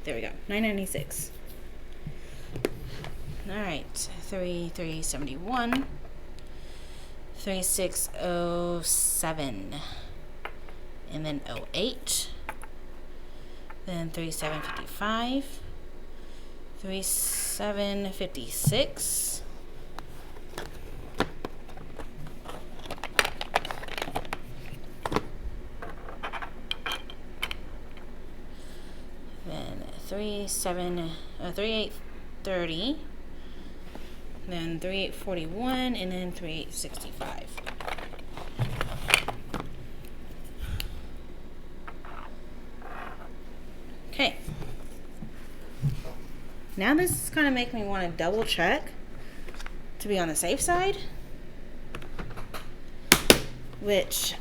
There we go. 996. Alright. 371. 3607. And then 08. Then 3755. 3756. Then 3830, then 3841, and then 3865. Okay. Now this is kind of making me want to double check to be on the safe side, which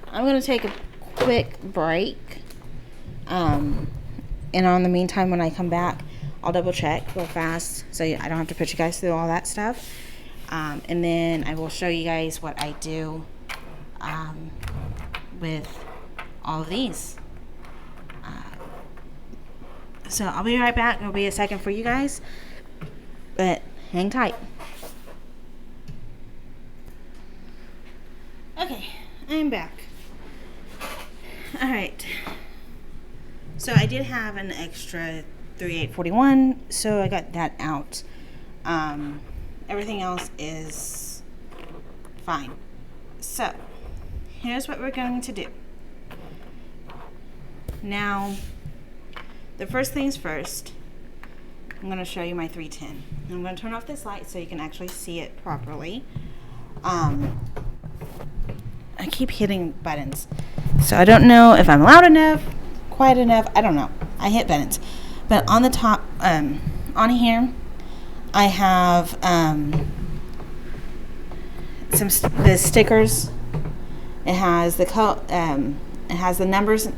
I'm going to take a quick break. And in the meantime, when I come back, I'll double check real fast so I don't have to put you guys through all that stuff. And then I will show you guys what I do with all of these. So I'll be right back. It'll be a second for you guys, but hang tight. Okay, I'm back. All right. So I did have an extra 3841, so I got that out. Everything else is fine. So here's what we're going to do. Now, the first things first, I'm going to show you my 310. I'm going to turn off this light so you can actually see it properly. I keep hitting buttons, so I don't know if I'm loud enough, quiet enough. I don't know. I hit buttons. But on the top, on here, I have the stickers. It has the numbers.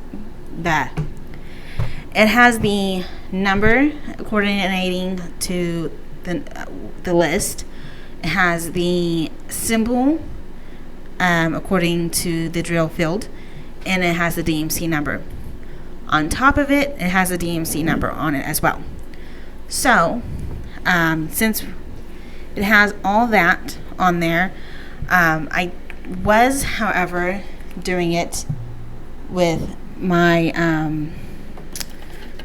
It has the number coordinating to the list. It has the symbol according to the drill field, and it has the DMC number. On top of it, it has a DMC number on it as well. So, since it has all that on there, I was, however, doing it with my,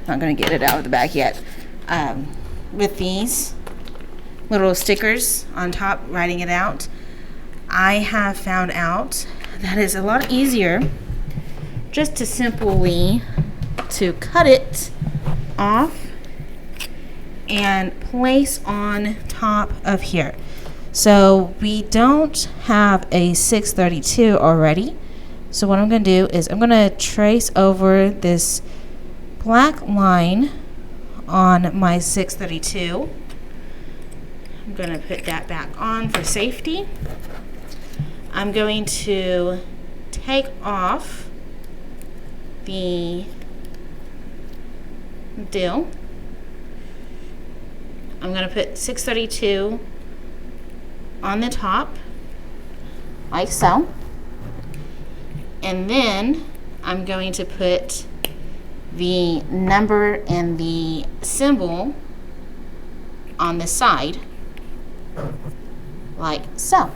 not going to get it out of the bag yet, with these little stickers on top, writing it out. I have found out that it's a lot easier just to simply to cut it off and place on top of here. So we don't have a 632 already. So what I'm going to do is I'm going to trace over this black line on my 632. I'm going to put that back on for safety. I'm going to take off the dill. I'm going to put 632 on the top, like so. And then I'm going to put the number and the symbol on the side, like so.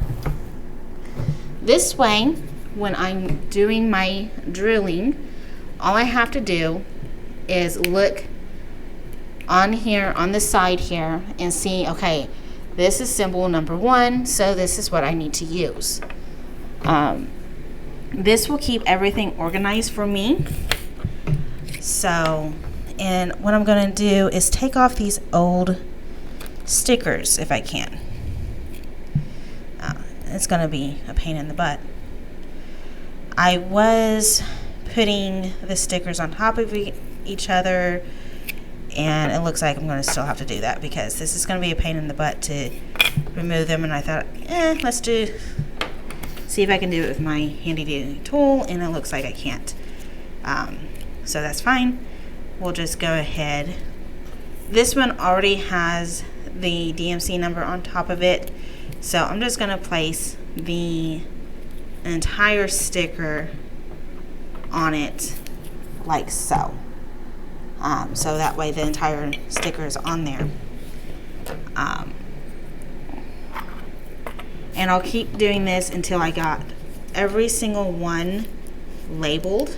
This way, when I'm doing my drilling, all I have to do is look on here, on the side here, and see, okay, this is symbol number 1, so this is what I need to use. This will keep everything organized for me. So, and what I'm going to do is take off these old stickers if I can. It's going to be a pain in the butt. I was putting the stickers on top of each other, and it looks like I'm going to still have to do that because this is going to be a pain in the butt to remove them. And I thought, let's see if I can do it with my handy dandy tool, and it looks like I can't. So that's fine. We'll just go ahead. This one already has the DMC number on top of it, so I'm just going to place the entire sticker on it like so. So that way the entire sticker is on there. And I'll keep doing this until I got every single one labeled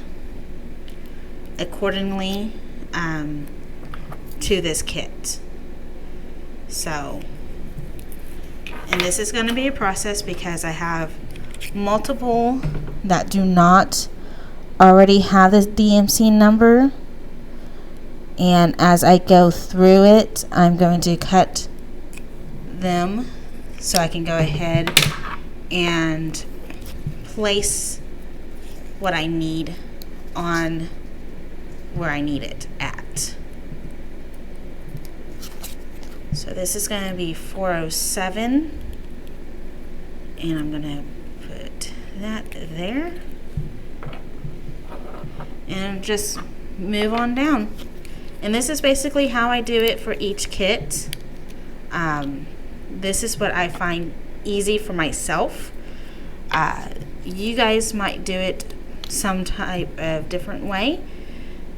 accordingly to this kit. So, and this is going to be a process because I have multiple that do not already have the DMC number, and as I go through it, I'm going to cut them so I can go ahead and place what I need on where I need it at. So this is going to be 407, and I'm going to put that there and just move on down. And this is basically how I do it for each kit. This is what I find easy for myself. You guys might do it some type of different way.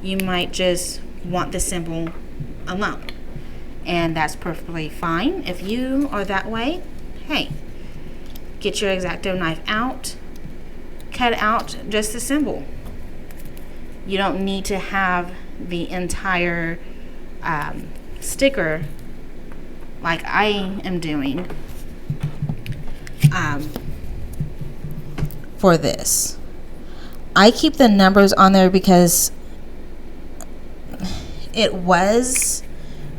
You might just want the symbol alone, and that's perfectly fine. If you are that way, hey, get your X-Acto knife out, cut out just the symbol. You don't need to have the entire sticker like I am doing for this. I keep the numbers on there because it was,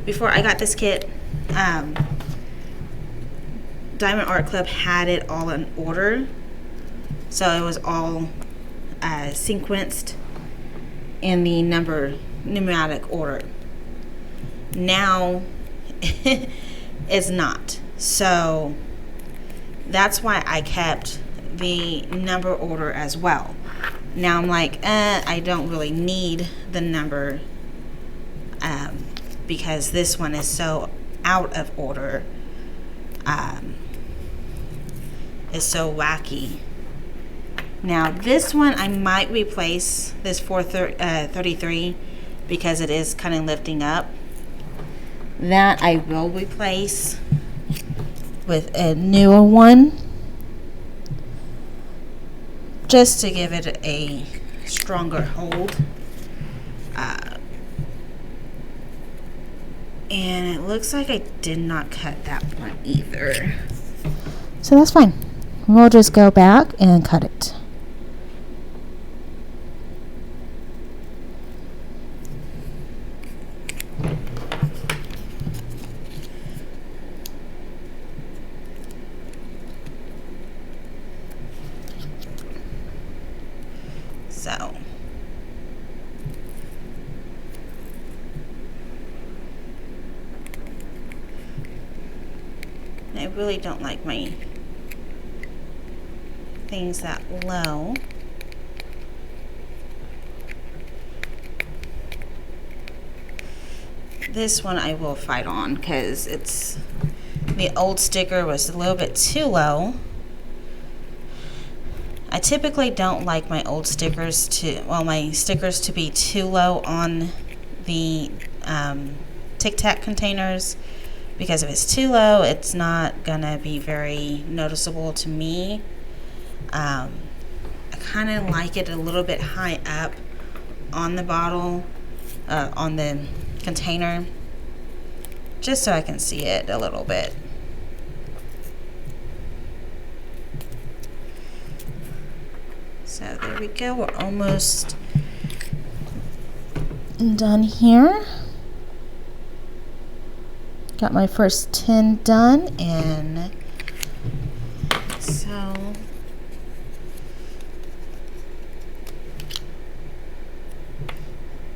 before I got this kit, Diamond Art Club had it all in order, so it was all sequenced in the numeric order. Now it's not, so that's why I kept the number order as well. Now I'm like, I don't really need the number because this one is so out of order. It's so wacky. Now this one I might replace this 433 because it is kind of lifting up. That I will replace with a newer one. just to give it a stronger hold. And it looks like I did not cut that one either. So that's fine. We'll just go back and cut it. So I really don't like my things that low. This one I will fight on because it's the old sticker was a little bit too low. I typically don't like my old stickers my stickers to be too low on the Tic Tac containers, because if it's too low, it's not gonna be very noticeable to me. I kind of like it a little bit high up on the bottle, on the container, just so I can see it a little bit. So there we go, we're almost Done here. Got my first 10 done, and so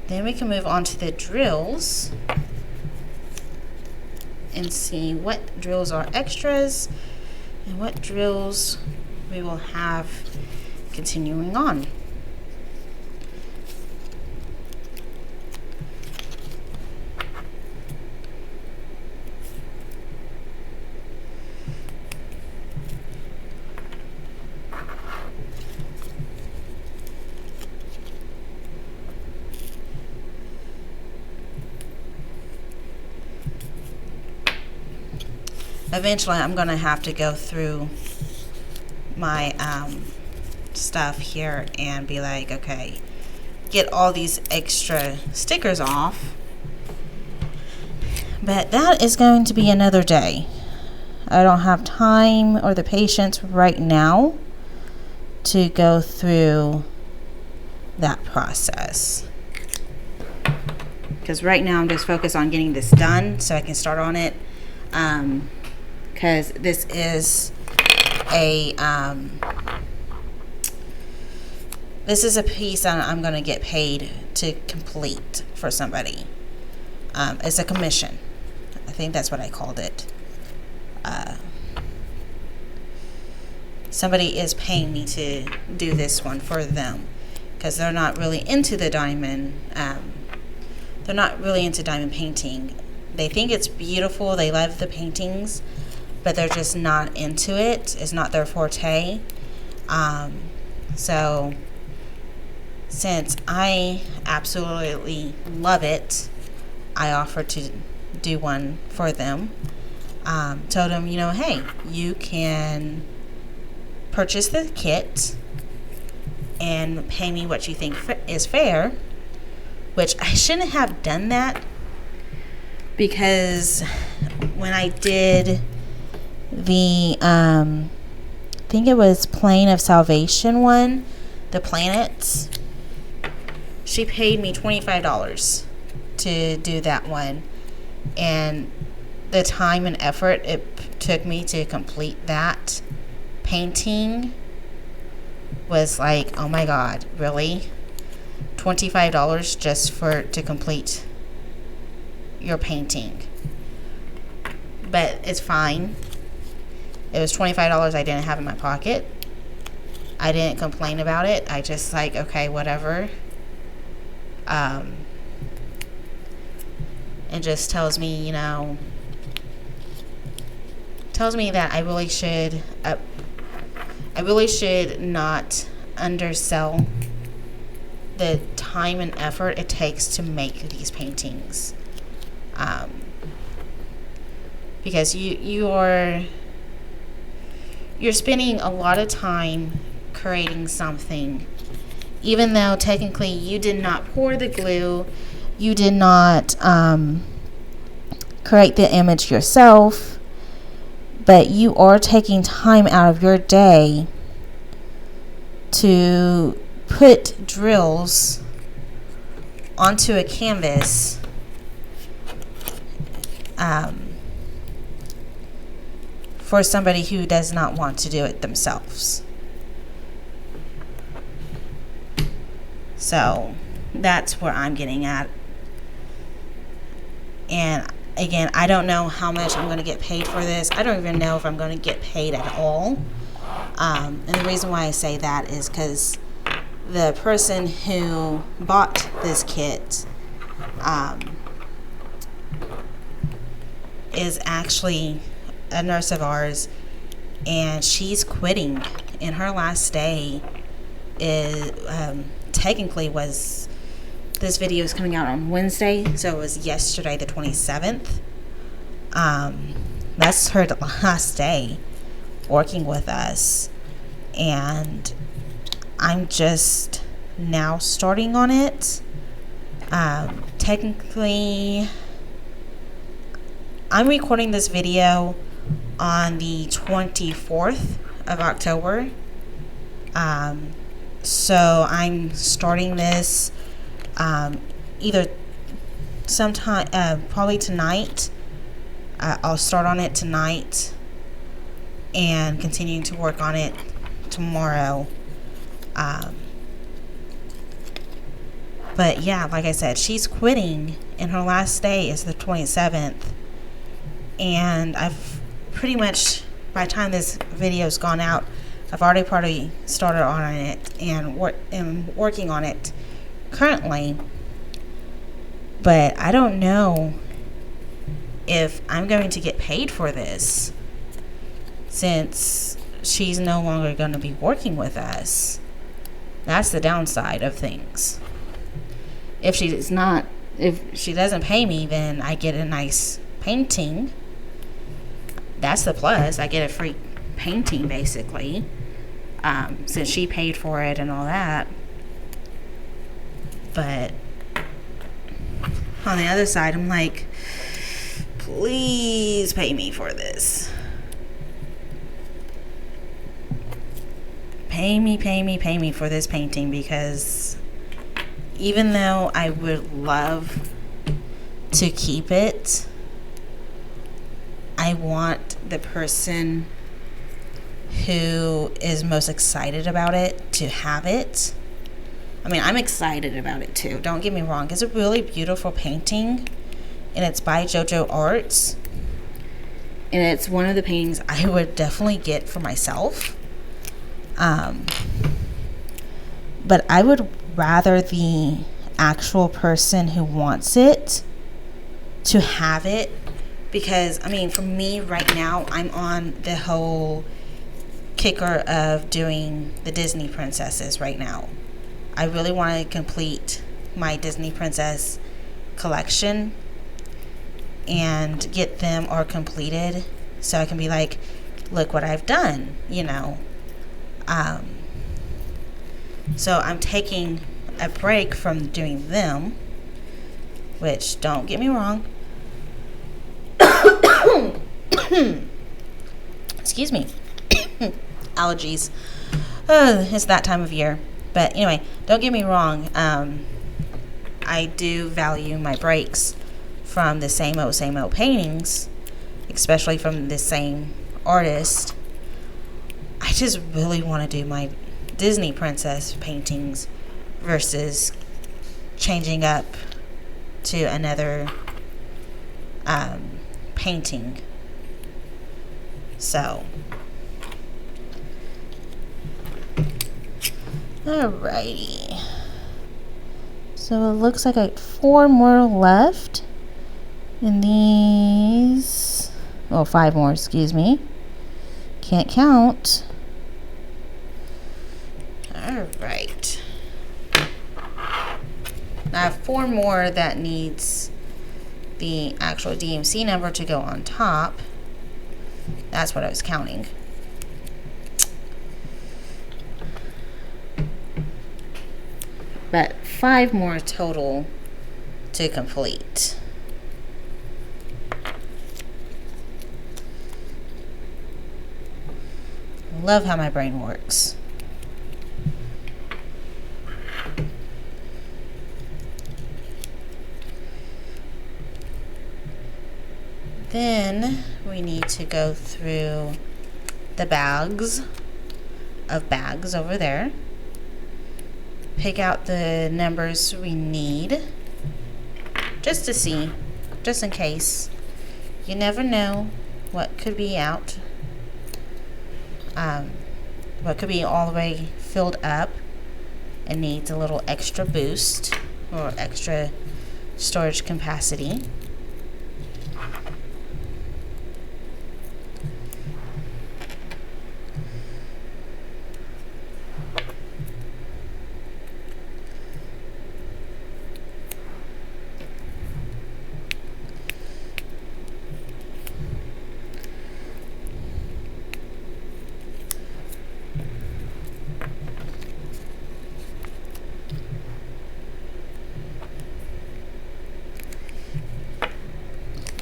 then we can move on to the drills and see what drills are extras and what drills we will have continuing on. Eventually, I'm going to have to go through my stuff here and be like, okay, get all these extra stickers off. But that is going to be another day. I don't have time or the patience right now to go through that process. Because right now I'm just focused on getting this done so I can start on it. Because this is a piece that I'm going to get paid to complete for somebody. It's a commission. I think that's what I called it. Somebody is paying me to do this one for them because they're not really into the diamond. They're not really into diamond painting. They think it's beautiful. They love the paintings, but they're just not into it. It's not their forte. So since I absolutely love it, I offered to do one for them. Told them, hey, you can purchase the kit and pay me what you think is fair, which I shouldn't have done that, because when I did the I think it was Plane of Salvation one, the planets, she paid me $25 to do that one, and the time and effort it took me to complete that painting was like, oh my god, really? $25 just to complete your painting? But it's fine. It was $25 I didn't have in my pocket. I didn't complain about it. I just like, okay, whatever. It just tells me, that I really should not undersell the time and effort it takes to make these paintings. Because you're spending a lot of time creating something, even though technically you did not pour the glue, you did not create the image yourself, but you are taking time out of your day to put drills onto a canvas for somebody who does not want to do it themselves. So that's where I'm getting at. And again, I don't know how much I'm going to get paid for this. I don't even know if I'm going to get paid at all. And the reason why I say that is because the person who bought this kit is actually a nurse of ours, and she's quitting. And her last day is technically was, this video is coming out on Wednesday, so it was yesterday the 27th. That's her last day working with us, and I'm just now starting on it. Technically, I'm recording this video on the 24th of October. So I'm starting this either sometime, probably tonight. I'll start on it tonight and continue to work on it tomorrow. But yeah, like I said, she's quitting, and her last day is the 27th. And I've pretty much, by the time this video's gone out, I've already started on it and working on it currently. But I don't know if I'm going to get paid for this, since she's no longer going to be working with us. That's the downside of things. If she doesn't pay me, then I get a nice painting. That's the plus. I get a free painting, basically, since she paid for it and all that. But on the other side, I'm like, please pay me for this. Pay me for this painting, because even though I would love to keep it, I want the person who is most excited about it to have it. I mean, I'm excited about it too, don't get me wrong. It's a really beautiful painting, and it's by JoJo Arts, and it's one of the paintings I would definitely get for myself. But I would rather the actual person who wants it to have it, because I mean, for me right now, I'm on the whole kicker of doing the Disney princesses right now. I really want to complete my Disney princess collection and get them all completed, so I can be like, look what I've done, you know. So I'm taking a break from doing them, which, don't get me wrong, excuse me, allergies, it's that time of year. But anyway, don't get me wrong, I do value my breaks from the same old paintings, especially from the same artist. I just really want to do my Disney princess paintings versus changing up to another painting. So, alrighty. So it looks like I got 4 more left in these. Oh, 5 more, excuse me. Can't count. Alright. I have 4 more that needs the actual DMC number to go on top. That's what I was counting. but 5 more total to complete. Love how my brain works. Then we need to go through the bags of bags over there. Pick out the numbers we need just to see, just in case. You never know what could be out. What could be all the way filled up and needs a little extra boost or extra storage capacity.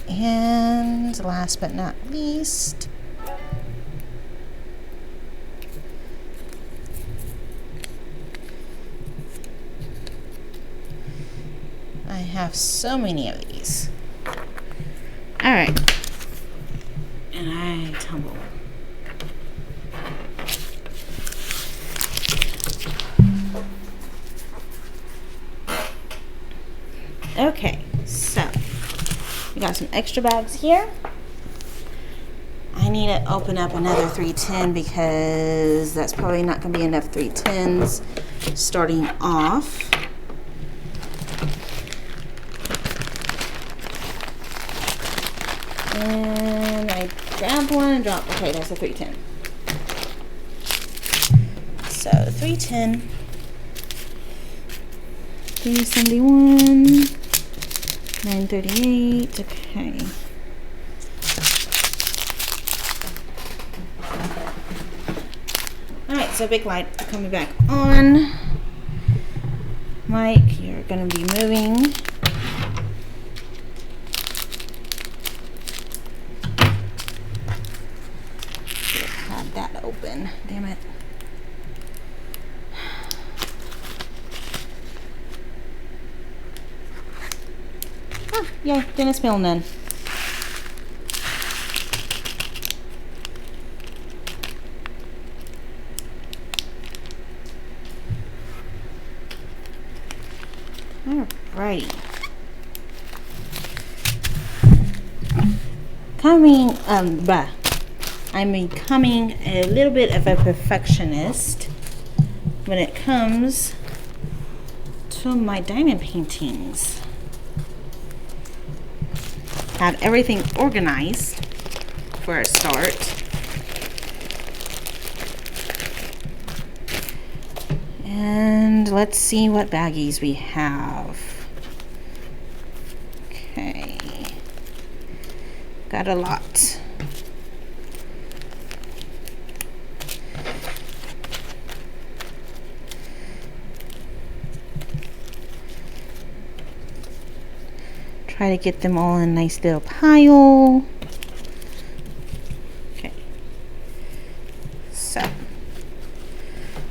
And last but not least, I have so many of these. All right, and I tumble. Okay, so we got some extra bags here. I need to open up another 310 because that's probably not going to be enough 310s starting off. And I grabbed one and dropped. Okay, that's a 310. So 310, 371. 938, okay. Alright, so big light coming back on. Mike, you're going to be moving. Have that open, damn it. Oh, yeah, didn't spill none. Alrighty. I'm becoming a little bit of a perfectionist when it comes to my diamond paintings. Have everything organized for a start. And let's see what baggies we have. Okay. Got a lot. Try to get them all in a nice little pile. Okay. So,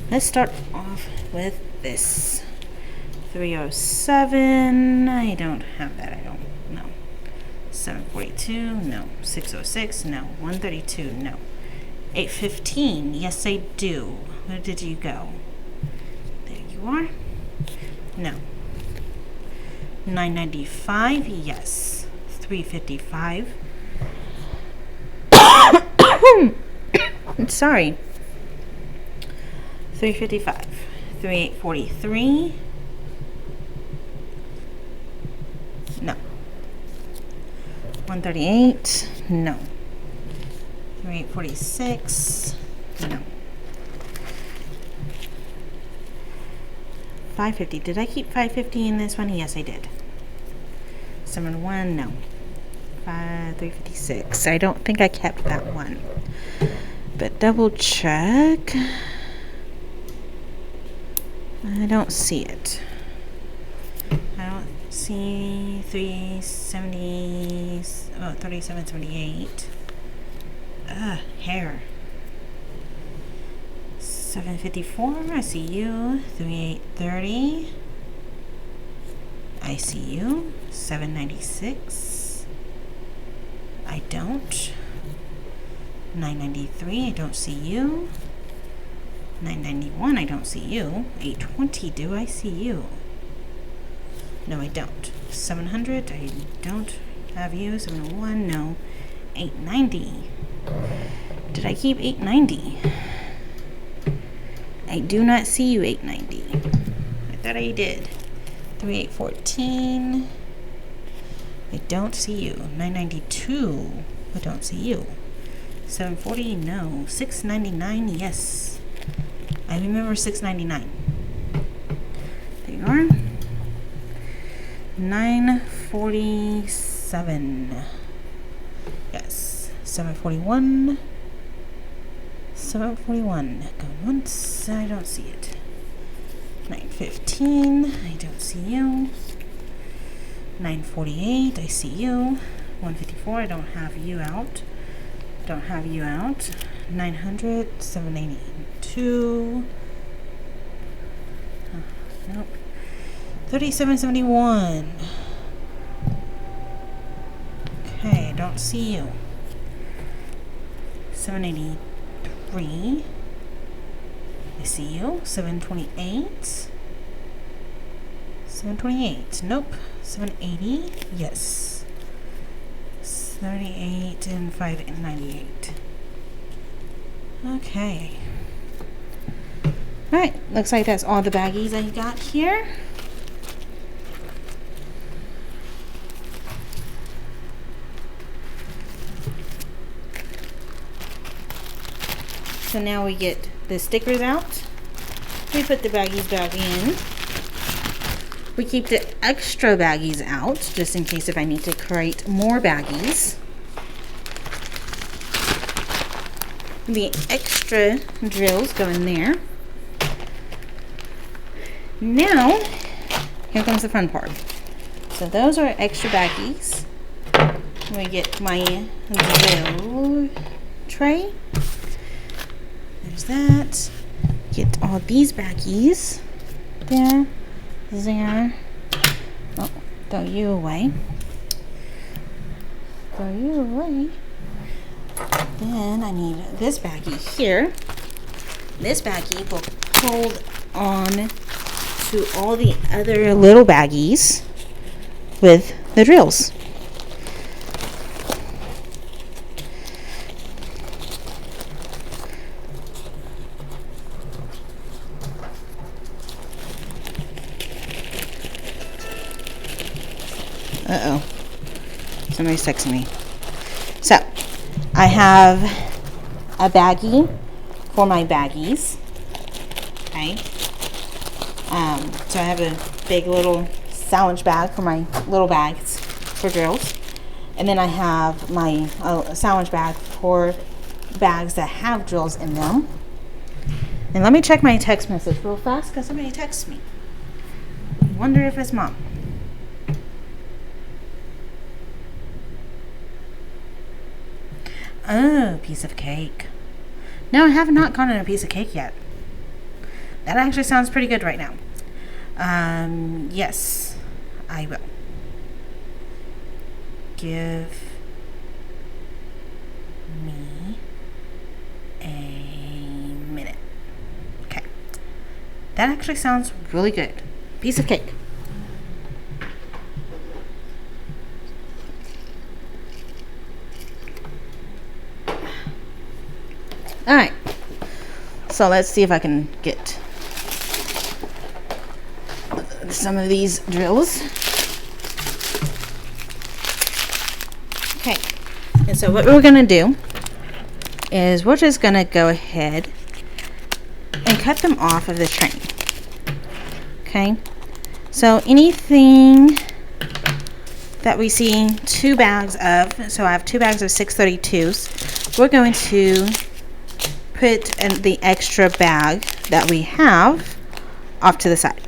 let's start off with this. 307. I don't have that. I don't know. 742. No. 606. No. 132. No. 815. Yes, I do. Where did you go? There you are. No. 995, yes. 355. Sorry. 355. 3843. No. 138. No. 3846. No. 550. Did I keep 550 in this one? Yes, I did. 701. No. 356. I don't think I kept that one. But double check. I don't see it. C370, oh, 3778. Hair. 754, I see you. 3830. I see you. 796. I don't. 993, I don't see you. 991, I don't see you. 820, do I see you? No, I don't. 700, I don't have you. 701, no. 890. Did I keep 890? I do not see you, 890. I thought I did. 3814. I don't see you. 992. I don't see you. 740. No. 699. Yes. I remember 699. There you are. 947. Yes. 741. 741. Going once. I don't see it. 915. I don't see you. 948. I see you. 154. I don't have you out. Don't have you out. 900. 782. Nope. 3771. Okay, I don't see you. 783. I see you. 728. 728. Nope. 780. Yes. 38 and 598. Okay. Alright. Looks like that's all the baggies I got here. So now we get the stickers out. We put the baggies back in. We keep the extra baggies out just in case if I need to create more baggies. The extra drills go in there. Now, here comes the fun part. So those are extra baggies. We get my drill tray. There's that. Get all these baggies. There. There. Oh, throw you away. Throw you away. Then I need this baggie here. This baggie will hold on to all the other little baggies with the drills. Uh-oh. Somebody's texting me. So, I have a baggie for my baggies. Okay. So I have a big little sandwich bag for my little bags for drills. And then I have my sandwich bag for bags that have drills in them. And let me check my text message real fast because somebody texts me. Wonder if it's Mom. Oh, piece of cake. No, I have not gotten a piece of cake yet. That actually sounds pretty good right now. Yes, I will. Give me a minute. Okay. That actually sounds really good. Piece of cake. Alright, so let's see if I can get some of these drills. Okay, and so what we're going to do is we're just going to go ahead and cut them off of the train. Okay, so anything that we see 2 bags of, so I have 2 bags of 632s, we're going to put the extra bag that we have off to the side.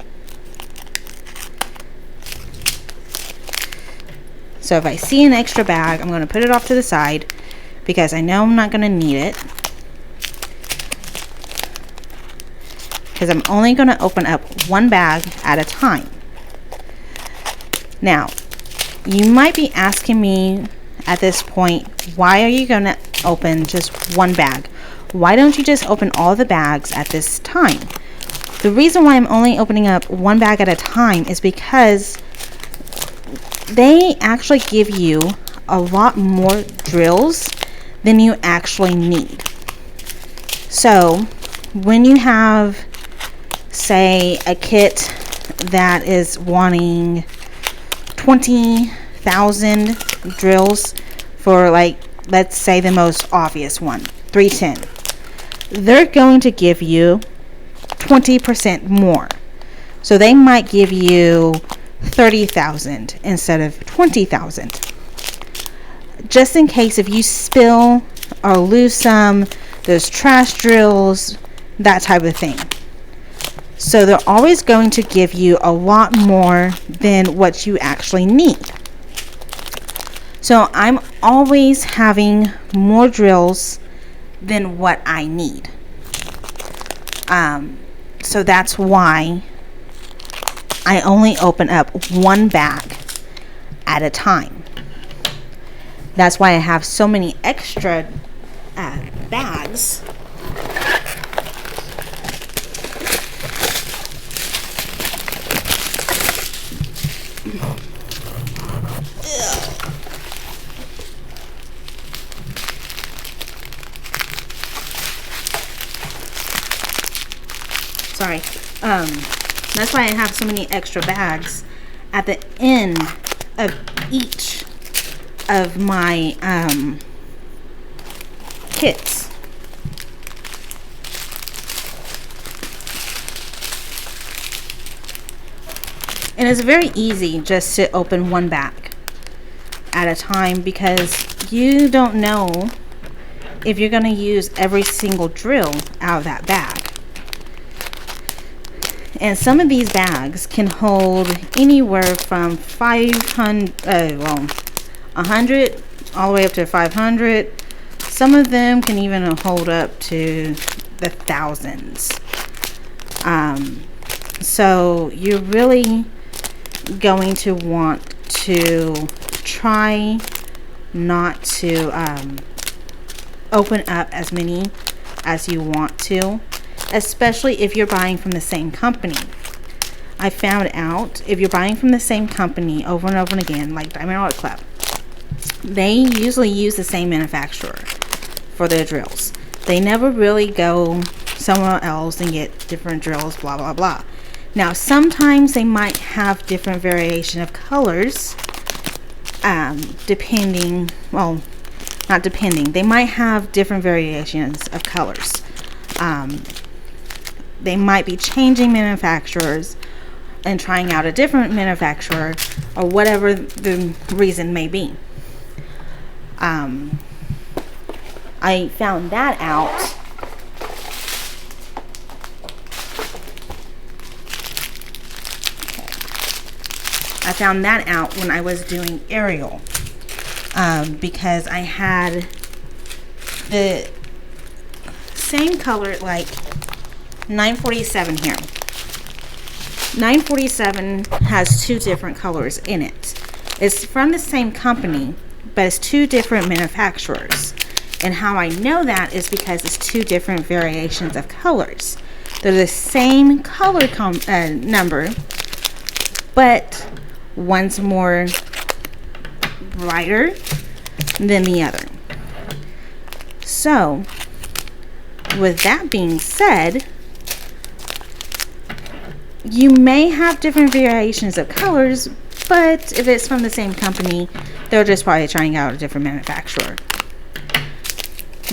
So if I see an extra bag, I'm going to put it off to the side because I know I'm not going to need it. Because I'm only going to open up one bag at a time. Now, you might be asking me at this point, why are you going to open just one bag? Why don't you just open all the bags at this time? The reason why I'm only opening up one bag at a time is because they actually give you a lot more drills than you actually need. So when you have, say, a kit that is wanting 20,000 drills for, like, let's say the most obvious one, 310, they're going to give you 20% more. So they might give you 30,000 instead of 20,000. Just in case if you spill or lose some, those trash drills, that type of thing. So they're always going to give you a lot more than what you actually need. So I'm always having more drills than what I need. So that's why I only open up one bag at a time. That's why I have so many extra bags. Sorry. That's why I have so many extra bags at the end of each of my kits. And it's very easy just to open one bag at a time because you don't know if you're going to use every single drill out of that bag. And some of these bags can hold anywhere from 100 all the way up to 500. Some of them can even hold up to the thousands. So you're really going to want to try not to open up as many as you want to, especially if you're buying from the same company. I found out if you're buying from the same company over and over and again, like Diamond Art Club, they usually use the same manufacturer for their drills. They never really go somewhere else and get different drills, blah blah blah. Now sometimes they might have different variation of colors, depending, well, not depending, they might have different variations of colors. They might be changing manufacturers and trying out a different manufacturer, or whatever the reason may be. I found that out when I was doing Ariel, because I had the same color, like 947 here. 947 has two different colors in it. It's from the same company, but it's two different manufacturers. And how I know that is because it's two different variations of colors. They're the same color number, but one's more brighter than the other. So, with that being said, you may have different variations of colors, but if it's from the same company, they're just probably trying out a different manufacturer.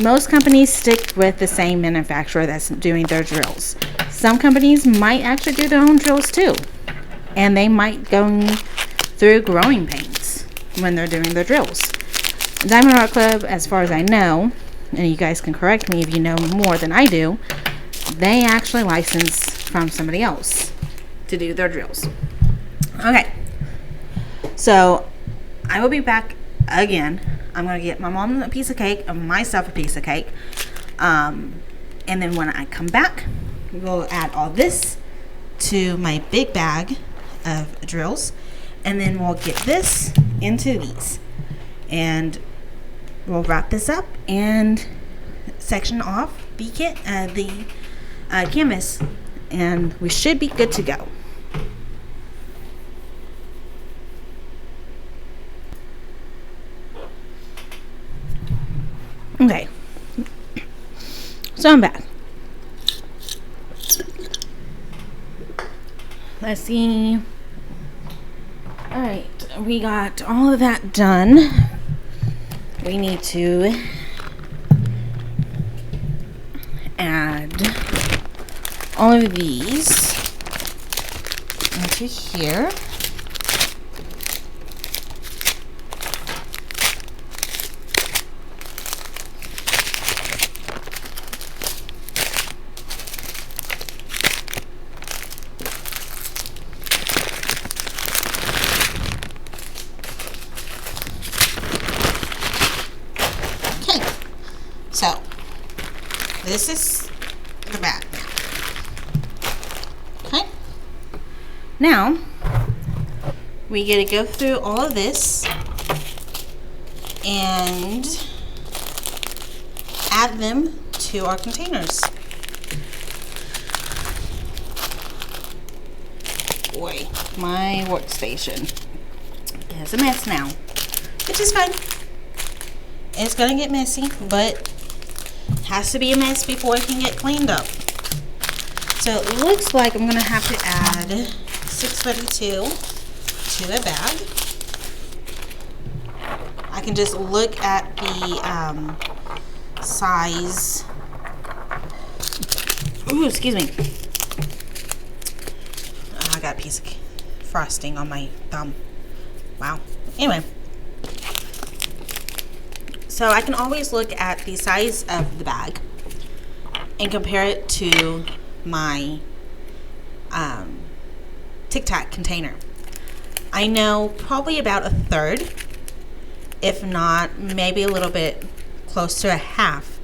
Most companies stick with the same manufacturer that's doing their drills. Some companies might actually do their own drills too, and they might go through growing pains when they're doing their drills. Diamond Art Club, as far as I know, and you guys can correct me if you know more than I do, they actually license from somebody else to do their drills. Okay, so I will be back again. I'm going to get my mom a piece of cake and myself a piece of cake. And then when I come back, we'll add all this to my big bag of drills. And then we'll get this into these. And we'll wrap this up and section off the canvas. And we should be good to go. Okay, so I'm back. Let's see. All right, we got all of that done. We need to add all of these into here. So, this is the bag now. Okay. Now, we get to go through all of this and add them to our containers. Boy, my workstation is a mess now, which is fine. It's gonna get messy, but has to be a mess before it can get cleaned up. So it looks like I'm gonna have to add 632 to a bag. I can just look at the size. Ooh, excuse me. Oh, I got a piece of frosting on my thumb. Wow. Anyway. So I can always look at the size of the bag and compare it to my Tic Tac container. I know probably about a third, if not maybe a little bit close to a half,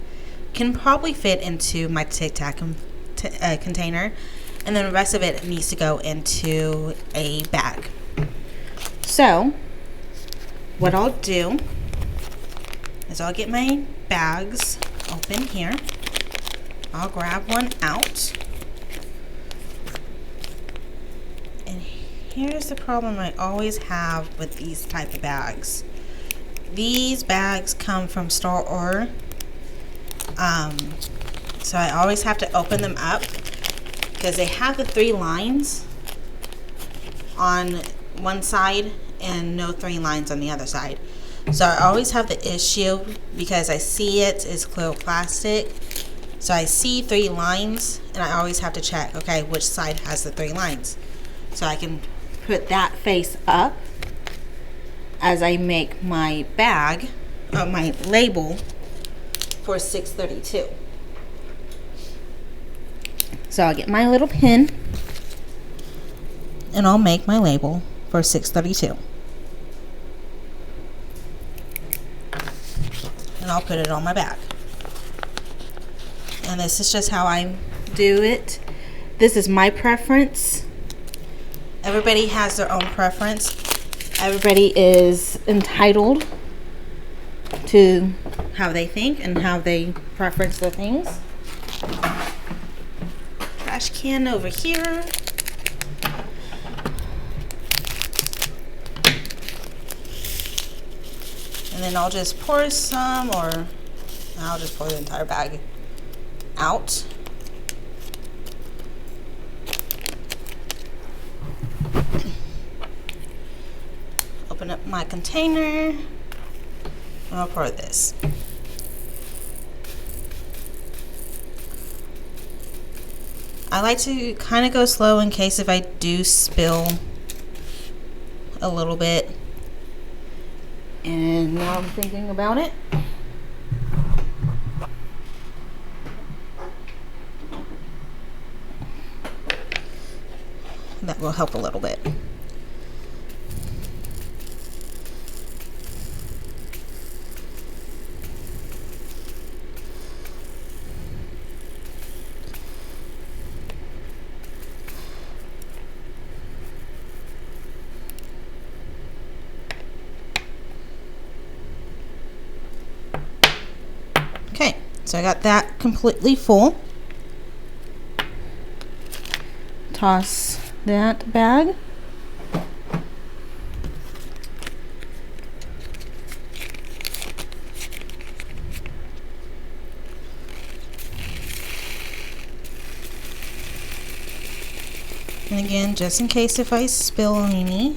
can probably fit into my Tic Tac container, and then the rest of it needs to go into a bag. So what I'll do is I'll get my bags open here. I'll grab one out. And here's the problem I always have with these type of bags. These bags come from Star Order. So I always have to open them up because they have the 3 lines on one side and no 3 lines on the other side. So I always have the issue because I see it is clear plastic. So I see 3 lines and I always have to check, okay, which side has the 3 lines. So I can put that face up as I make my bag, my label for 632. So I'll get my little pin and I'll make my label for 632. And I'll put it on my bag. And this is just how I do it. This is my preference. Everybody has their own preference. Everybody is entitled to how they think and how they preference their things. Trash can over here. And then I'll just pour some, or I'll just pour the entire bag out. Open up my container, and I'll pour this. I like to kind of go slow in case if I do spill a little bit. And now I'm thinking about it. That will help a little bit. So I got that completely full. Toss that bag. And again, just in case if I spill any.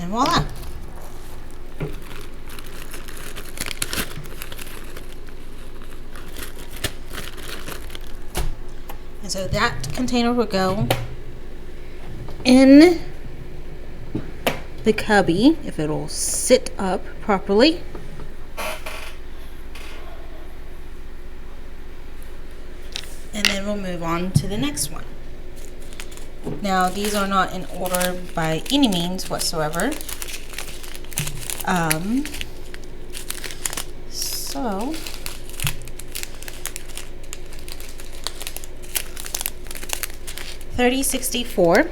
And voila. And so that container will go in the cubby if it'll sit up properly. And then we'll move on to the next one. Now these are not in order by any means whatsoever. So 3064.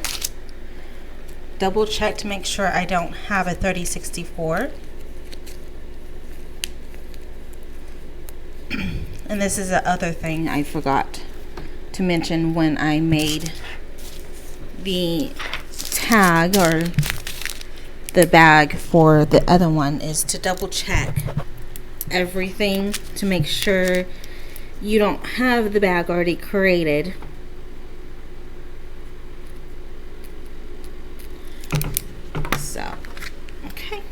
Double check to make sure I don't have a 3064. And this is the other thing I forgot to mention when I made the tag or the bag for the other one, is to double check everything to make sure you don't have the bag already created. So, okay.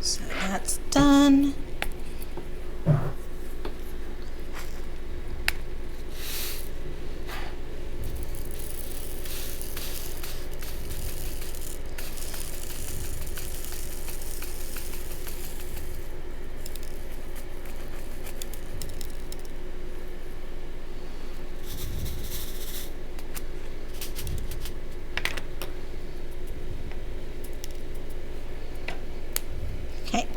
So that's done. Okay.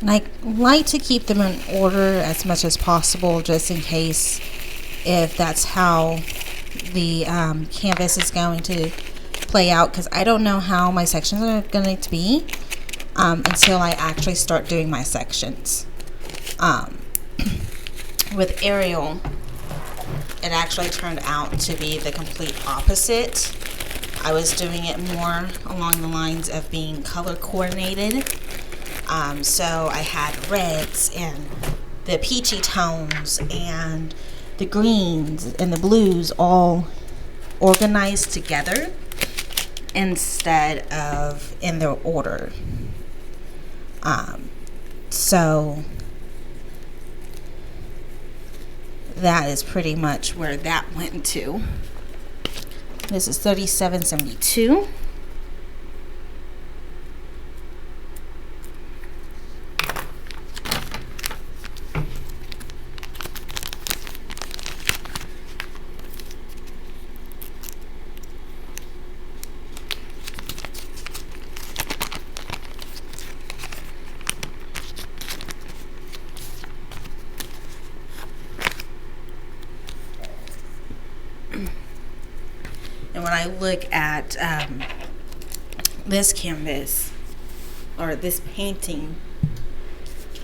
And I like to keep them in order as much as possible, just in case if that's how the canvas is going to play out, because I don't know how my sections are going to be until I actually start doing my sections. With Ariel, it actually turned out to be the complete opposite. I was doing it more along the lines of being color coordinated. So I had reds and the peachy tones and the greens and the blues all organized together instead of in their order. So that is pretty much where that went to. This is 3772. And when I look at this canvas or this painting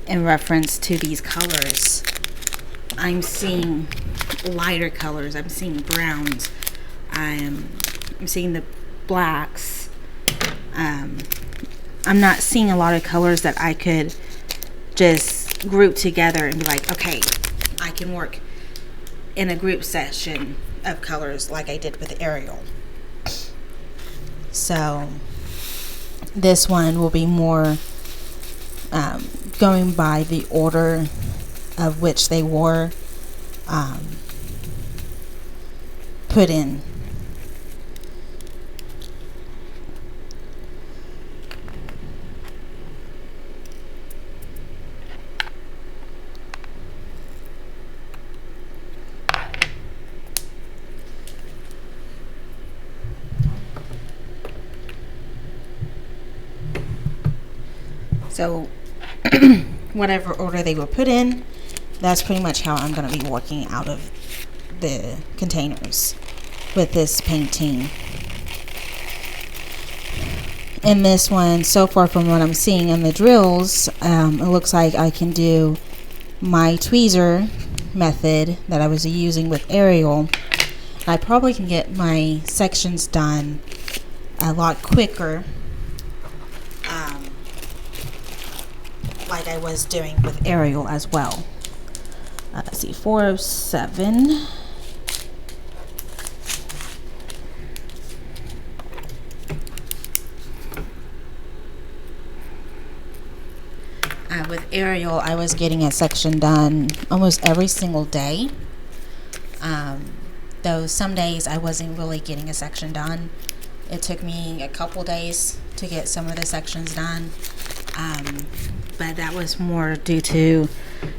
in reference to these colors, I'm seeing lighter colors. I'm seeing browns. I'm seeing the blacks. I'm not seeing a lot of colors that I could just group together and be like, okay, I can work in a group session of colors like I did with Ariel. So this one will be more going by the order of which they were put in. So whatever order they were put in, that's pretty much how I'm going to be working out of the containers with this painting. In this one, so far from what I'm seeing in the drills, it looks like I can do my tweezer method that I was using with Arial. I probably can get my sections done a lot quicker, like I was doing with Arial as well. Let's see, 407. With Arial, I was getting a section done almost every single day. Though some days I wasn't really getting a section done. It took me a couple days to get some of the sections done. But that was more due to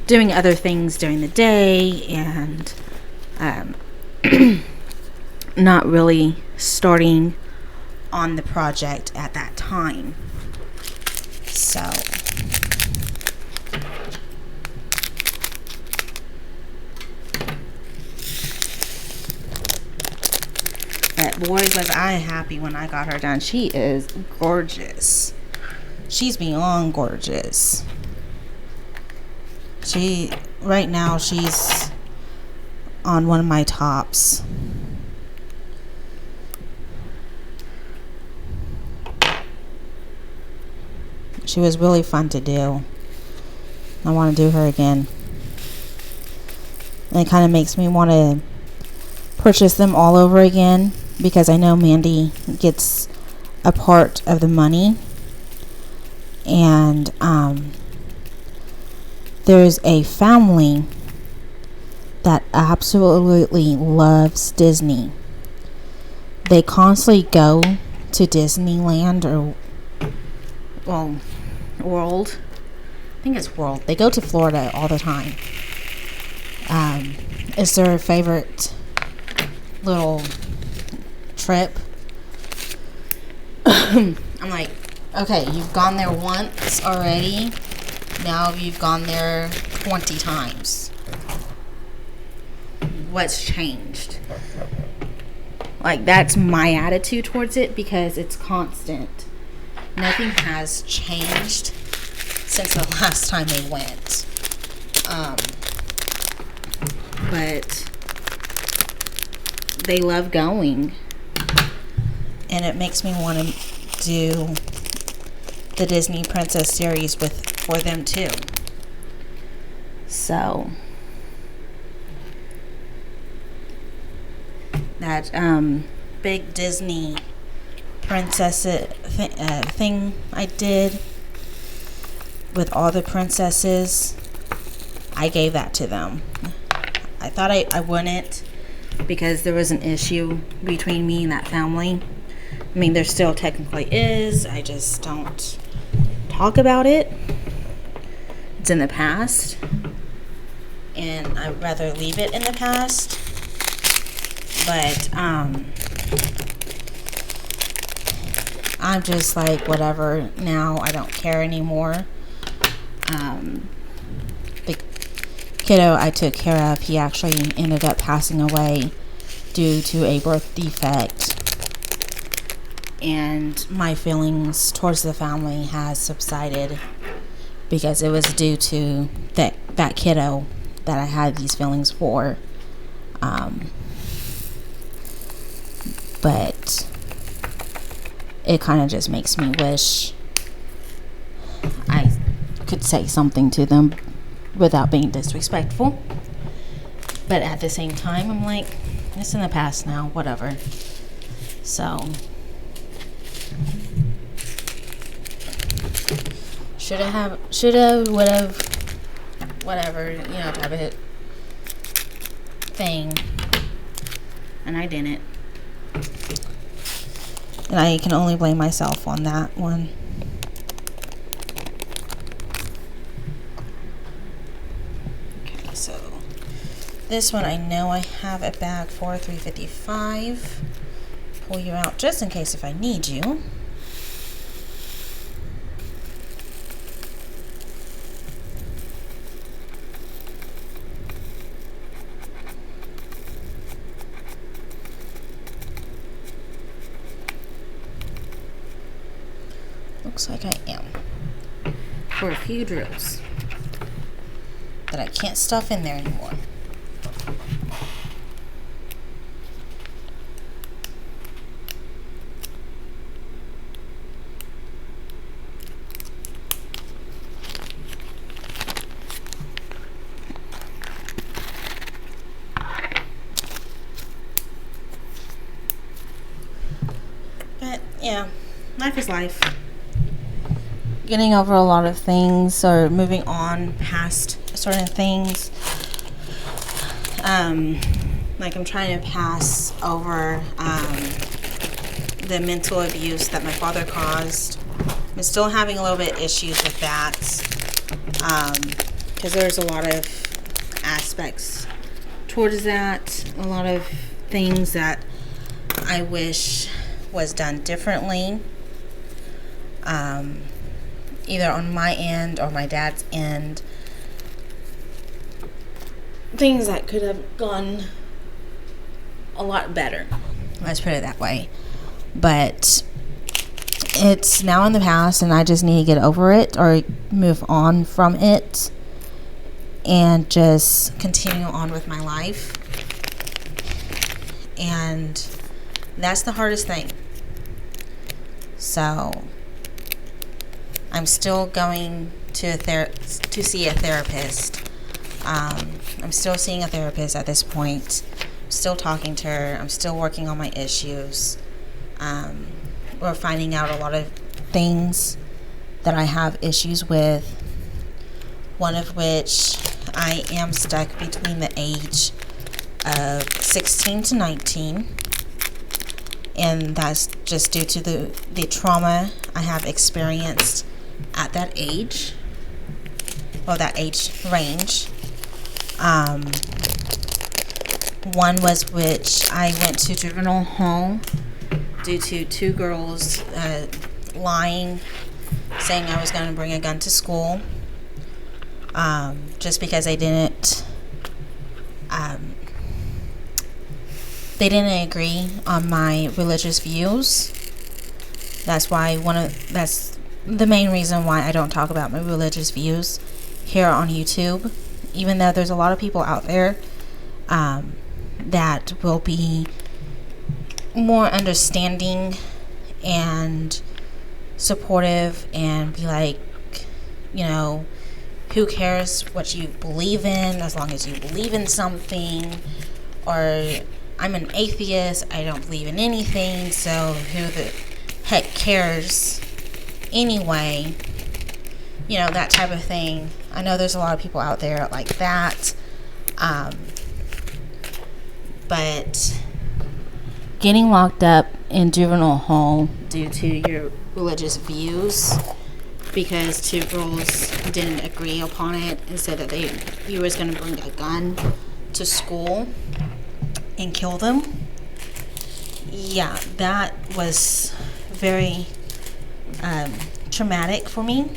doing other things during the day and not really starting on the project at that time. So but boy, was I happy when I got her done. She is gorgeous. She's beyond gorgeous. Right now she's on one of my tops. She was really fun to do. I want to do her again. And it kind of makes me want to purchase them all over again, because I know Mandy gets a part of the money. And there's a family that absolutely loves Disney. They constantly go to Disneyland World. I think it's World. They go to Florida all the time. It's their favorite little trip. I'm like, okay, you've gone there once already. Now you've gone there 20 times. What's changed? Like, that's my attitude towards it, because it's constant. Nothing has changed since the last time they went. But they love going. And it makes me want to do the Disney Princess series for them too. So that big Disney princess thing I did with all the princesses, I gave that to them. I thought I wouldn't, because there was an issue between me and that family. I mean, there still technically is. I just don't talk about it. It's in the past, and I'd rather leave it in the past. But I'm just like, whatever now. I don't care anymore. The kiddo I took care of, he actually ended up passing away due to a birth defect. And my feelings towards the family has subsided, because it was due to that kiddo that I had these feelings for. But it kind of just makes me wish I could say something to them without being disrespectful. But at the same time, I'm like, it's in the past now, whatever. So shoulda, would've, whatever, type of thing. And I didn't. And I can only blame myself on that one. Okay, so this one I know I have a bag for $3.55. Pull you out just in case if I need you. Looks like I am. For a few drills that I can't stuff in there anymore. But yeah, life is life. Getting over a lot of things or moving on past certain things. Like I'm trying to pass over the mental abuse that my father caused. I'm still having a little bit issues with that because there's a lot of aspects towards that, a lot of things that I wish was done differently. Either on my end or my dad's end. Things that could have gone a lot better. Let's put it that way. But it's now in the past and I just need to get over it or move on from it and just continue on with my life. And that's the hardest thing. So I'm still going to see a therapist. I'm still seeing a therapist at this point. I'm still talking to her. I'm still working on my issues. We're finding out a lot of things that I have issues with. One of which I am stuck between the age of 16 to 19. And that's just due to the trauma I have experienced at that age, or that age range. One was which I went to juvenile hall due to two girls lying, saying I was going to bring a gun to school, just because they didn't agree on my religious views. That's the main reason why I don't talk about my religious views here on YouTube, even though there's a lot of people out there that will be more understanding and supportive and be like, who cares what you believe in as long as you believe in something, or I'm an atheist, I don't believe in anything, so who the heck cares anyway, that type of thing. I know there's a lot of people out there like that, but getting locked up in juvenile hall due to your religious views because two girls didn't agree upon it and said that you was going to bring a gun to school and kill them. Yeah, that was very traumatic for me,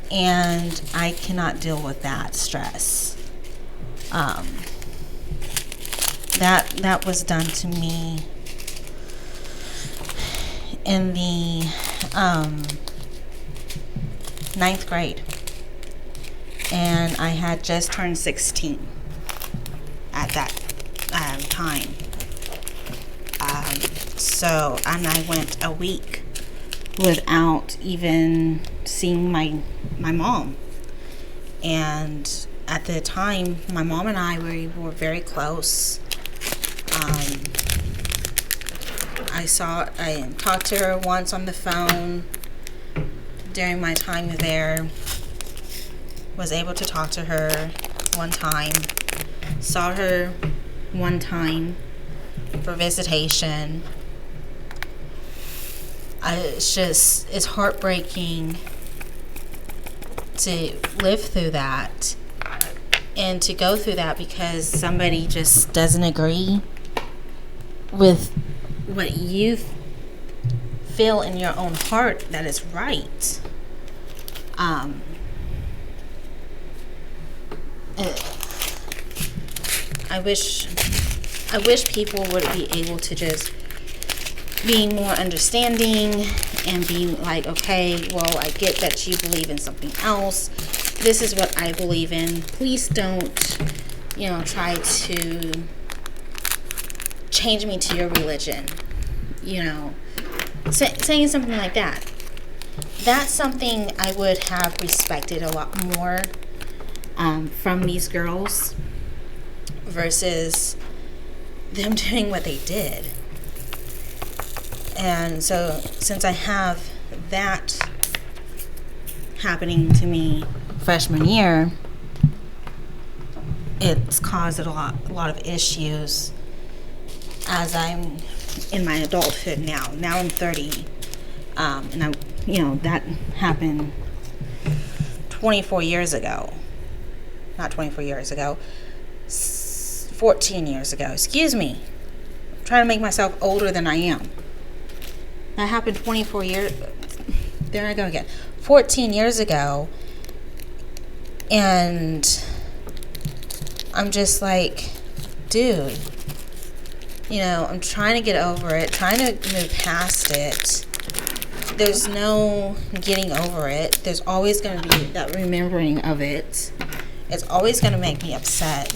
and I cannot deal with that stress. That was done to me in the 9th grade, and I had just turned 16 at that time. And I went a week without even seeing my mom. And at the time, my mom and I were very close. I talked to her once on the phone, during my time there, was able to talk to her one time, saw her one time for visitation. It's heartbreaking to live through that and to go through that because somebody just doesn't agree with what you feel in your own heart that is right. I wish people would be able to just be more understanding and be like, okay, well, I get that you believe in something else. This is what I believe in. Please don't, try to change me to your religion. Saying something like that. That's something I would have respected a lot more from these girls versus them doing what they did. And so since I have that happening to me freshman year, it's caused a lot of issues as I'm in my adulthood now. Now I'm 30, and that happened 24 years ago. Not 24 years ago, 14 years ago. Excuse me. I'm trying to make myself older than I am. That happened 24 years. There I go again. 14 years ago. And I'm just like, dude, I'm trying to get over it, trying to move past it. There's no getting over it. There's always going to be that remembering of it. It's always going to make me upset.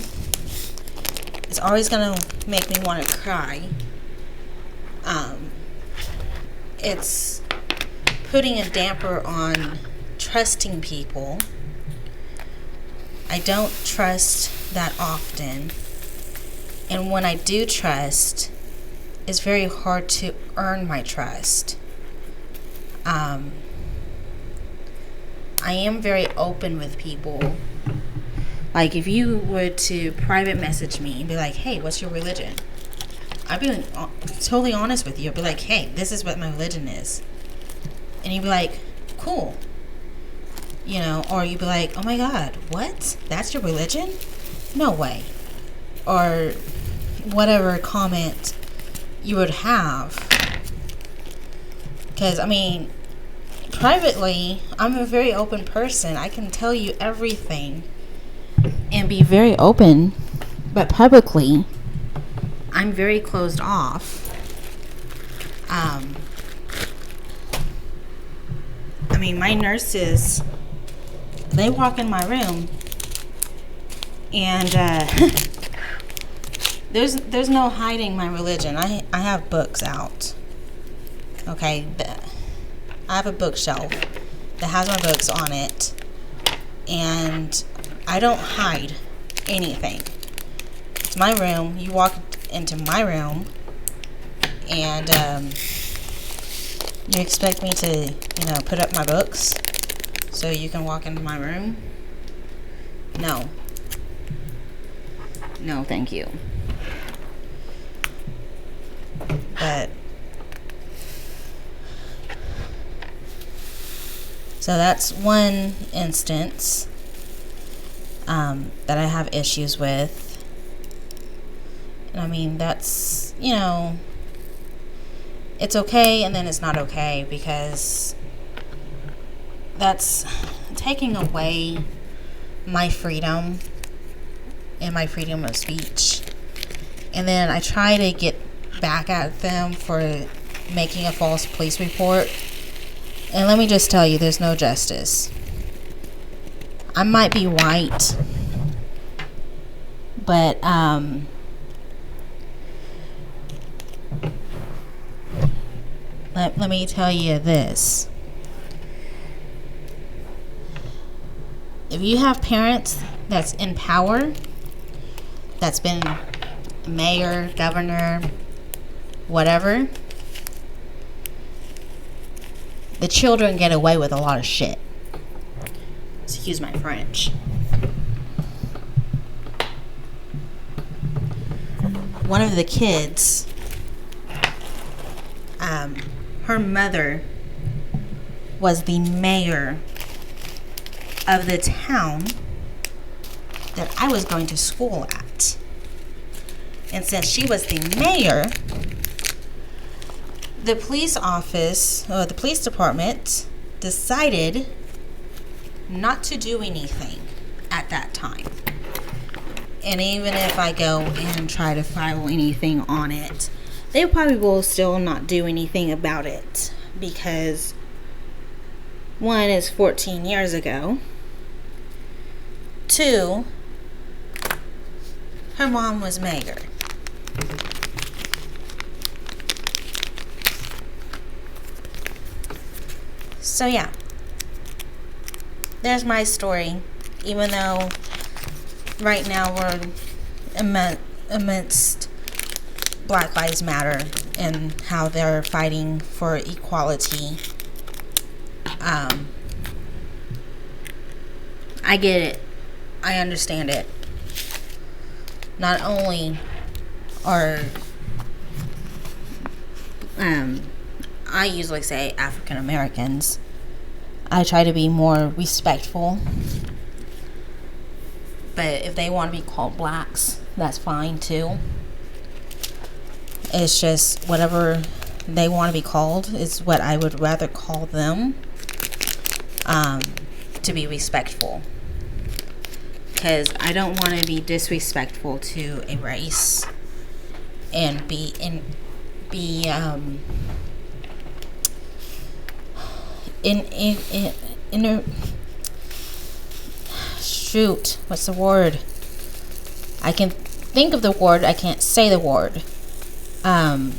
It's always going to make me want to cry. It's putting a damper on trusting people. I don't trust that often. And when I do trust, it's very hard to earn my trust. I am very open with people. Like, if you were to private message me and be like, hey, what's your religion? I'd be totally honest with you. I'd be like, hey, this is what my religion is. And you'd be like, cool. Or you'd be like, oh my God, what? That's your religion? No way. Or whatever comment you would have. Because, privately, I'm a very open person. I can tell you everything and be very open. But publicly, I'm very closed off. My nurses, they walk in my room and there's no hiding my religion. I have books out. Okay, I have a bookshelf that has my books on it, and I don't hide anything. It's my room. You walk into my room, and you expect me to, put up my books so you can walk into my room? No. No, thank you. But so that's one instance that I have issues with. And that's, it's okay and then it's not okay, because that's taking away my freedom and my freedom of speech. And then I try to get back at them for making a false police report. And let me just tell you, there's no justice. I might be white, but let me tell you this. If you have parents that's in power, that's been mayor, governor, whatever, the children get away with a lot of shit. Excuse my French. One of the kids, her mother was the mayor of the town that I was going to school at. And since she was the mayor, the police office, or the police department, decided not to do anything at that time. And even if I go and try to file anything on it, they probably will still not do anything about it, because one is 14 years ago. Two, her mom was mayor. So yeah, there's my story. Even though right now we're amidst Black Lives Matter and how they're fighting for equality, I get it. I understand it. Not only are I usually say African Americans, I try to be more respectful. But if they want to be called blacks, that's fine too. It's just whatever they want to be called is what I would rather call them, to be respectful. Because I don't want to be disrespectful to a race and shoot, what's the word? I can think of the word, I can't say the word. I'm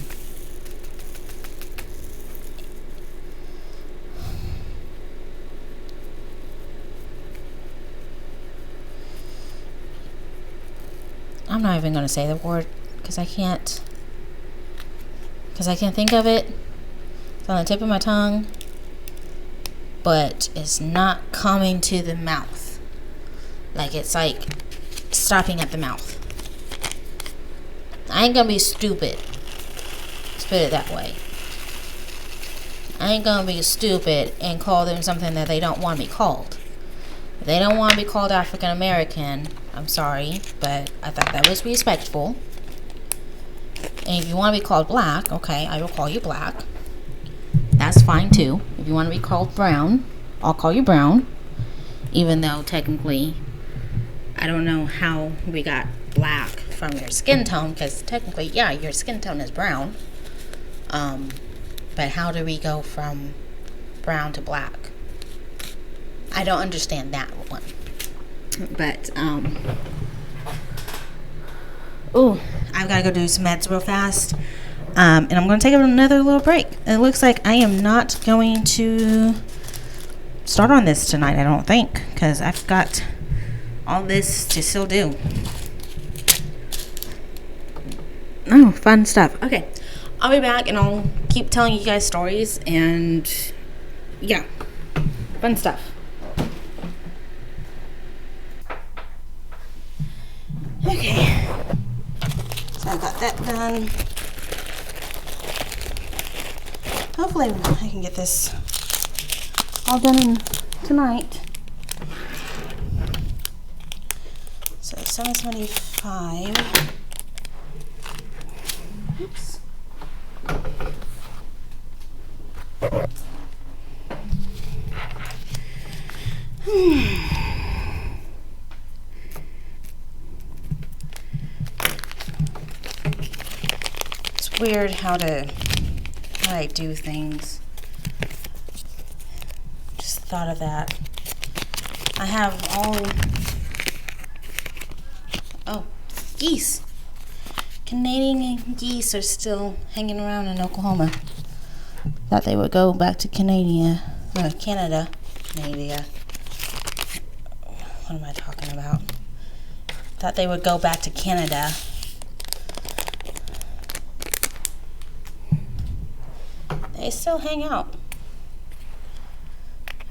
not even going to say the word because I can't think of it. It's on the tip of my tongue, but it's not coming to the mouth. Like, it's like stopping at the mouth. I ain't gonna be stupid. Let's put it that way. I ain't gonna be stupid and call them something that they don't want to be called. If they don't want to be called African American, I'm sorry, but I thought that was respectful. And if you want to be called black, okay, I will call you black. That's fine too. If you want to be called brown, I'll call you brown. Even though technically, I don't know how we got black from your skin tone, because technically, yeah, your skin tone is brown. But how do we go from brown to black? I don't understand that one. But, ooh, I've got to go do some meds real fast. And I'm going to take another little break. It looks like I am not going to start on this tonight, I don't think, because I've got all this to still do. Oh, fun stuff. Okay, I'll be back and I'll keep telling you guys stories and yeah, fun stuff. Okay, so I got that done. Hopefully I can get this all done tonight. So 775. Oops. It's weird how I do things. Just thought of that. I have all... Oh, geese. Canadian geese are still hanging around in Oklahoma. Thought they would go back to Canada. What am I talking about? Thought they would go back to Canada. They still hang out.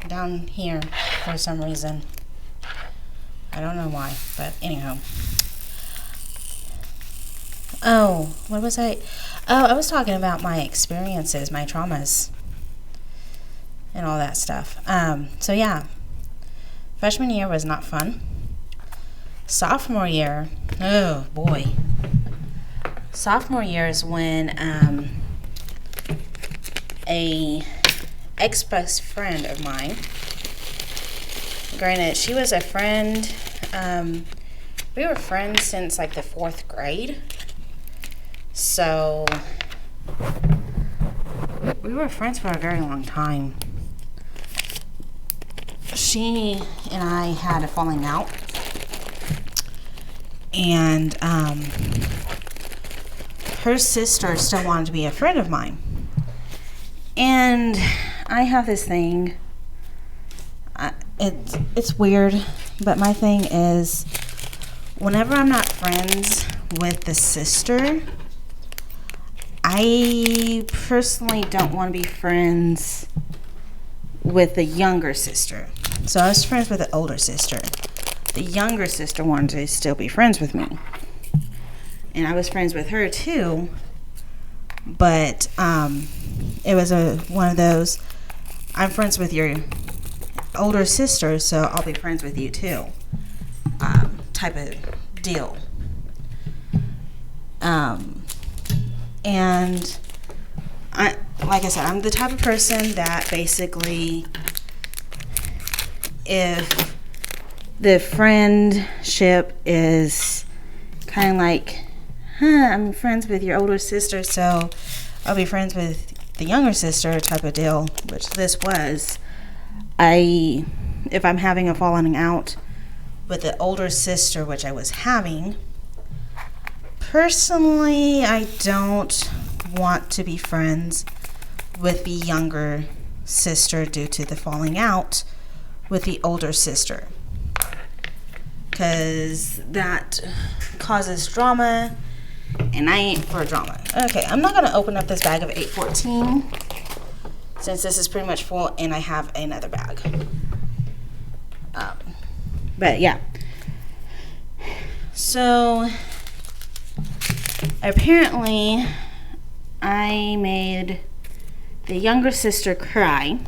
down here for some reason. I don't know why, but anyhow. Oh, what was I? Oh, I was talking about my experiences, my traumas, and all that stuff. So yeah, freshman year was not fun. Sophomore year, oh boy. Sophomore year is when a ex-best friend of mine, granted, she was a friend, we were friends since like the 4th grade. So we were friends for a very long time. She and I had a falling out. And her sister still wanted to be a friend of mine. And I have this thing. It's weird, but my thing is, whenever I'm not friends with the sister, I personally don't want to be friends with the younger sister. So I was friends with the older sister. The younger sister wanted to still be friends with me. And I was friends with her too. But it was one of those, I'm friends with your older sister, so I'll be friends with you too, type of deal. And like I said, I'm the type of person that basically, if the friendship is kind of like, I'm friends with your older sister, so I'll be friends with the younger sister type of deal, which this was. If I'm having a falling out with the older sister, which I was having, personally, I don't want to be friends with the younger sister due to the falling out with the older sister. Because that causes drama, and I ain't for drama. Okay, I'm not going to open up this bag of 814 since this is pretty much full and I have another bag. But yeah. So apparently I made the younger sister cry.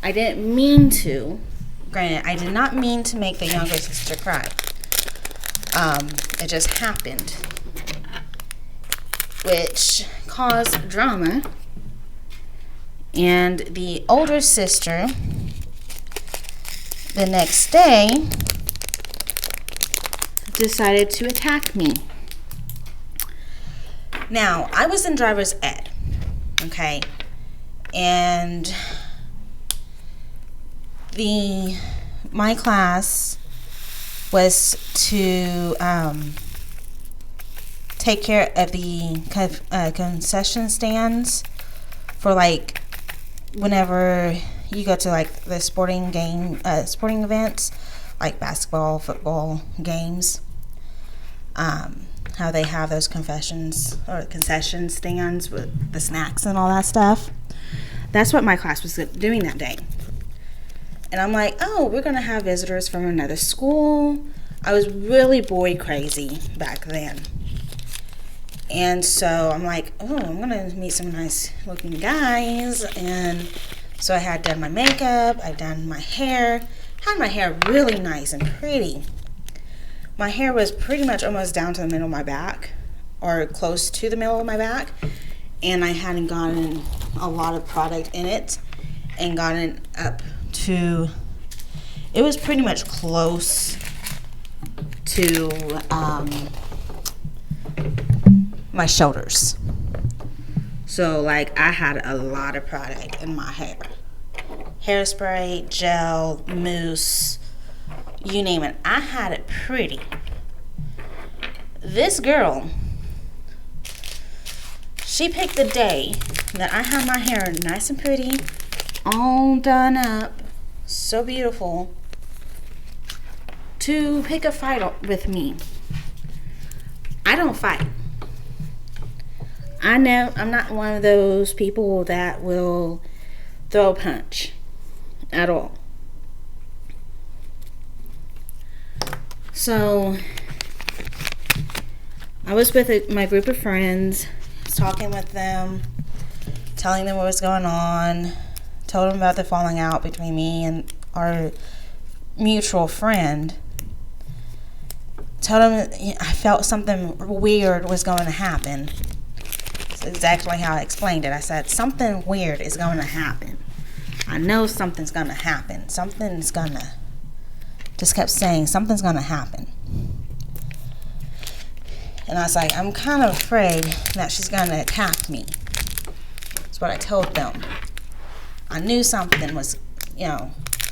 I didn't mean to. Granted, I did not mean to make the younger sister cry. It just happened, which caused drama. And the older sister, the next day, decided to attack me. Now, I was in driver's ed, okay? And my class was to take care of the concession stands for like whenever you go to like the sporting events like basketball, football games. How they have those concession stands with the snacks and all that stuff. That's what my class was doing that day. And I'm like, oh, we're going to have visitors from another school. I was really boy crazy back then. And so I'm like, oh, I'm going to meet some nice looking guys. And so I had done my makeup. I done my hair. Had my hair really nice and pretty. My hair was pretty much almost down to the middle of my back, or close to the middle of my back. And I hadn't gotten a lot of product in it and gotten up to, it was pretty much close to my shoulders. So like I had a lot of product in my hair. Hairspray, gel, mousse, you name it. I had it pretty. This girl, she picked the day that I had my hair nice and pretty, all done up, so beautiful, to pick a fight with me. I don't fight. I know I'm not one of those people that will throw a punch at all. So I was with my group of friends, talking with them, telling them what was going on, told them about the falling out between me and our mutual friend. Told them I felt something weird was going to happen. That's exactly how I explained it. I said, something weird is going to happen. I know something's going to happen. Just kept saying, something's going to happen. And I was like, I'm kind of afraid that she's going to attack me. That's what I told them. I knew something was, I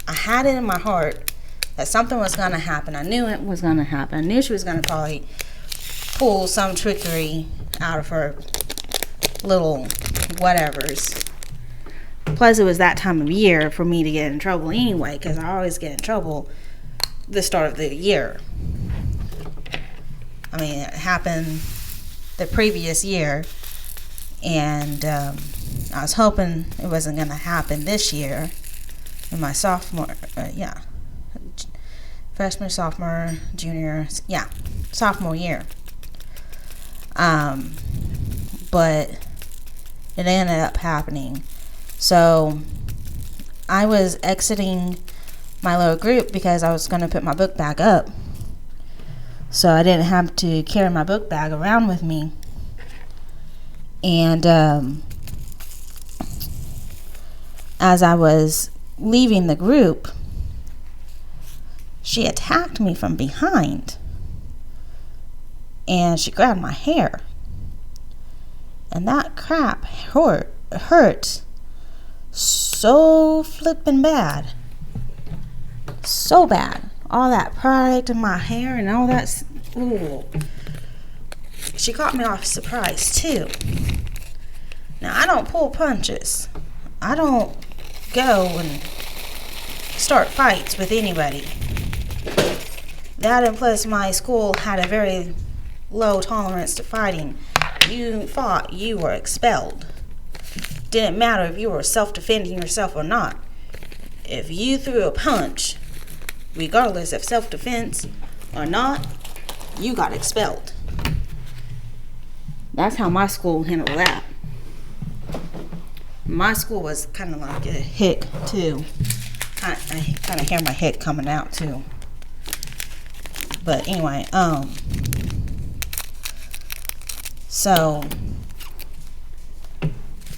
had it in my heart that something was going to happen. I knew it was going to happen. I knew she was going to probably pull some trickery out of her little whatevers. Plus, it was that time of year for me to get in trouble anyway, because I always get in trouble the start of the year. I mean, it happened the previous year, and I was hoping it wasn't going to happen this year in my sophomore year. But it ended up happening. So I was exiting my little group because I was going to put my book bag up. So I didn't have to carry my book bag around with me. And as I was leaving the group, she attacked me from behind. And she grabbed my hair. And that crap hurt so flippin' bad. So bad. All that product in my hair and all that. Ooh. She caught me off surprise too. Now, I don't pull punches. I don't go and start fights with anybody. That, and plus my school had a very low tolerance to fighting. You fought, you were expelled. Didn't matter if you were self-defending yourself or not. If you threw a punch, regardless of self-defense or not, you got expelled. That's how my school handled that. My school was kind of like a hick too. I kind of hear my hick coming out too. But anyway, so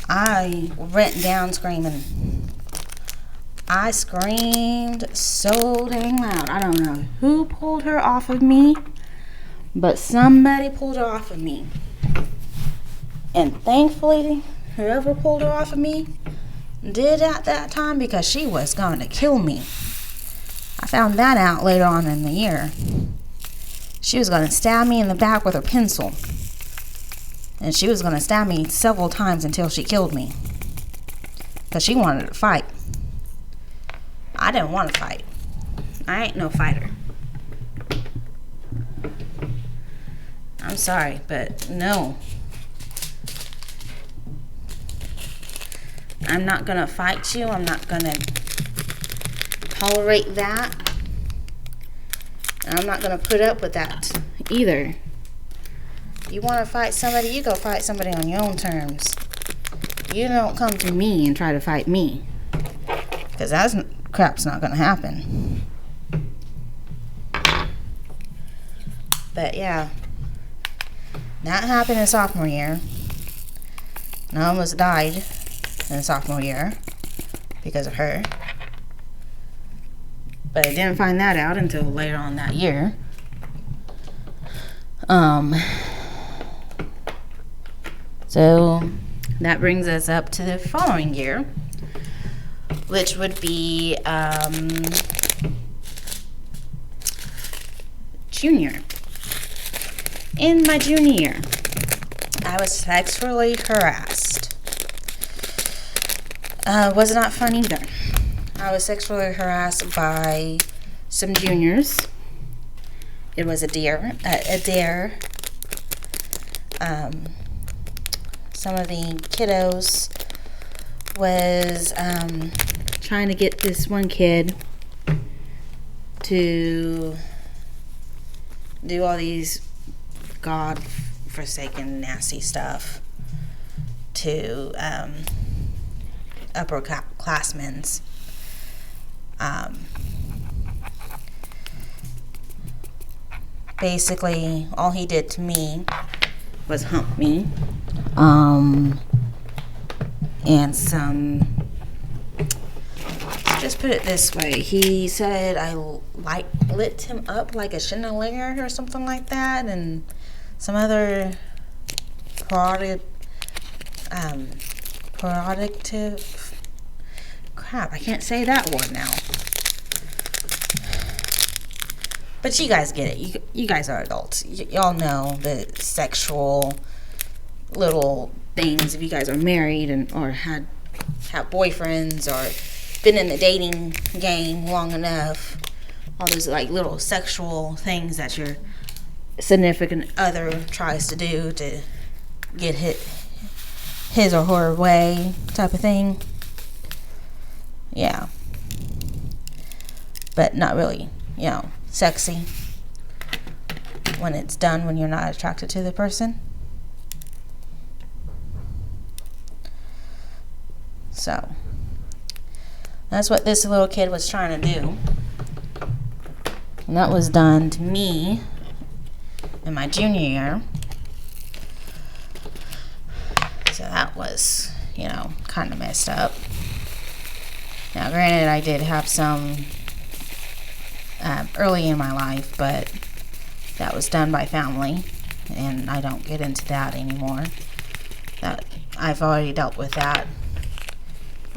I went down screaming. I screamed so dang loud. I don't know who pulled her off of me, but somebody pulled her off of me. And thankfully, whoever pulled her off of me did at that time, because she was going to kill me. I found that out later on in the year. She was going to stab me in the back with her pencil. And she was going to stab me several times until she killed me. Because she wanted to fight. I didn't want to fight. I ain't no fighter. I'm sorry, but no. I'm not going to fight you. I'm not going to tolerate that. And I'm not going to put up with that either. You want to fight somebody, you go fight somebody on your own terms. You don't come to me and try to fight me. Because that crap's not going to happen. But yeah. That happened in sophomore year. And I almost died in sophomore year because of her. But I didn't find that out until later on that year. So that brings us up to the following year, which would be junior. In my junior year, I was sexually harassed. Was not fun either. I was sexually harassed by some juniors. It was a dare. Some of the kiddos was trying to get this one kid to do all these God-forsaken nasty stuff to upperclassmen. Basically, all he did to me was hump me. And just put it this way, he said I lit him up like a chandelier or something like that, and some other prerogative crap, I can't say that word now. But you guys get it. You guys are adults. Y'all know the sexual little things. If you guys are married or have boyfriends or been in the dating game long enough, all those like little sexual things that your significant other tries to do to get his or her way type of thing. Yeah. But not really, sexy when it's done when you're not attracted to the person. So that's what this little kid was trying to do, and that was done to me in my junior year. So that was kind of messed up. Now granted, I did have some early in my life, but that was done by family, and I don't get into that anymore. That I've already dealt with that,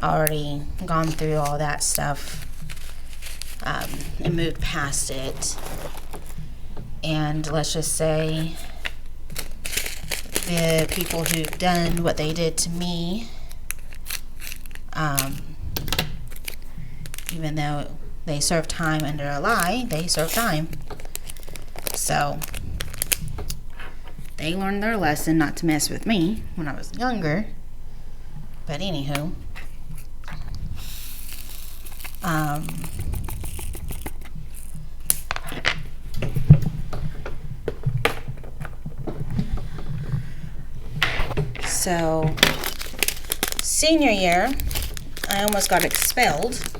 already gone through all that stuff, and moved past it. And let's just say the people who've done what they did to me, even though they served time under a lie, they served time. So they learned their lesson not to mess with me when I was younger. But anywho, so senior year, I almost got expelled.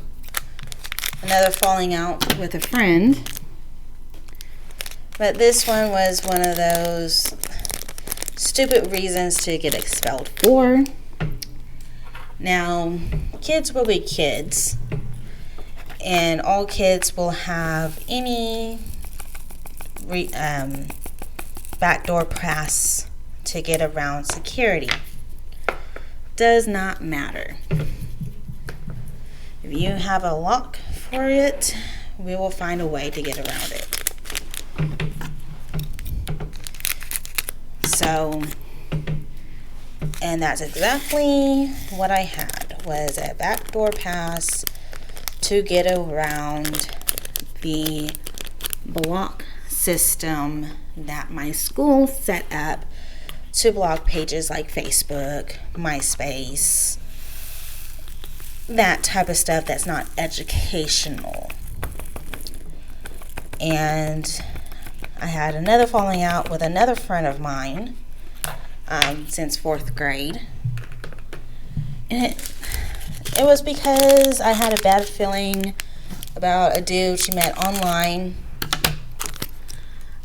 Another falling out with a friend. But this one was one of those stupid reasons to get expelled for. Now, kids will be kids, and all kids will have any backdoor pass to get around security. Does not matter. If you have a lock for it, we will find a way to get around it. So, and that's exactly what I had, was a backdoor pass to get around the block system that my school set up to block pages like Facebook, MySpace, that type of stuff that's not educational. And I had another falling out with another friend of mine since 4th grade. And it was because I had a bad feeling about a dude she met online.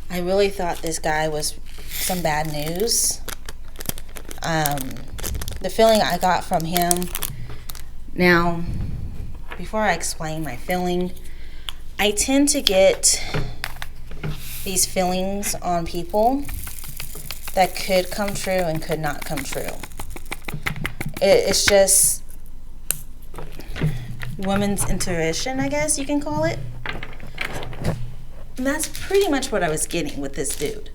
I really thought this guy was some bad news. The feeling I got from him. Now, before I explain my feeling, I tend to get these feelings on people that could come true and could not come true. It's just women's intuition, I guess you can call it. And that's pretty much what I was getting with this dude.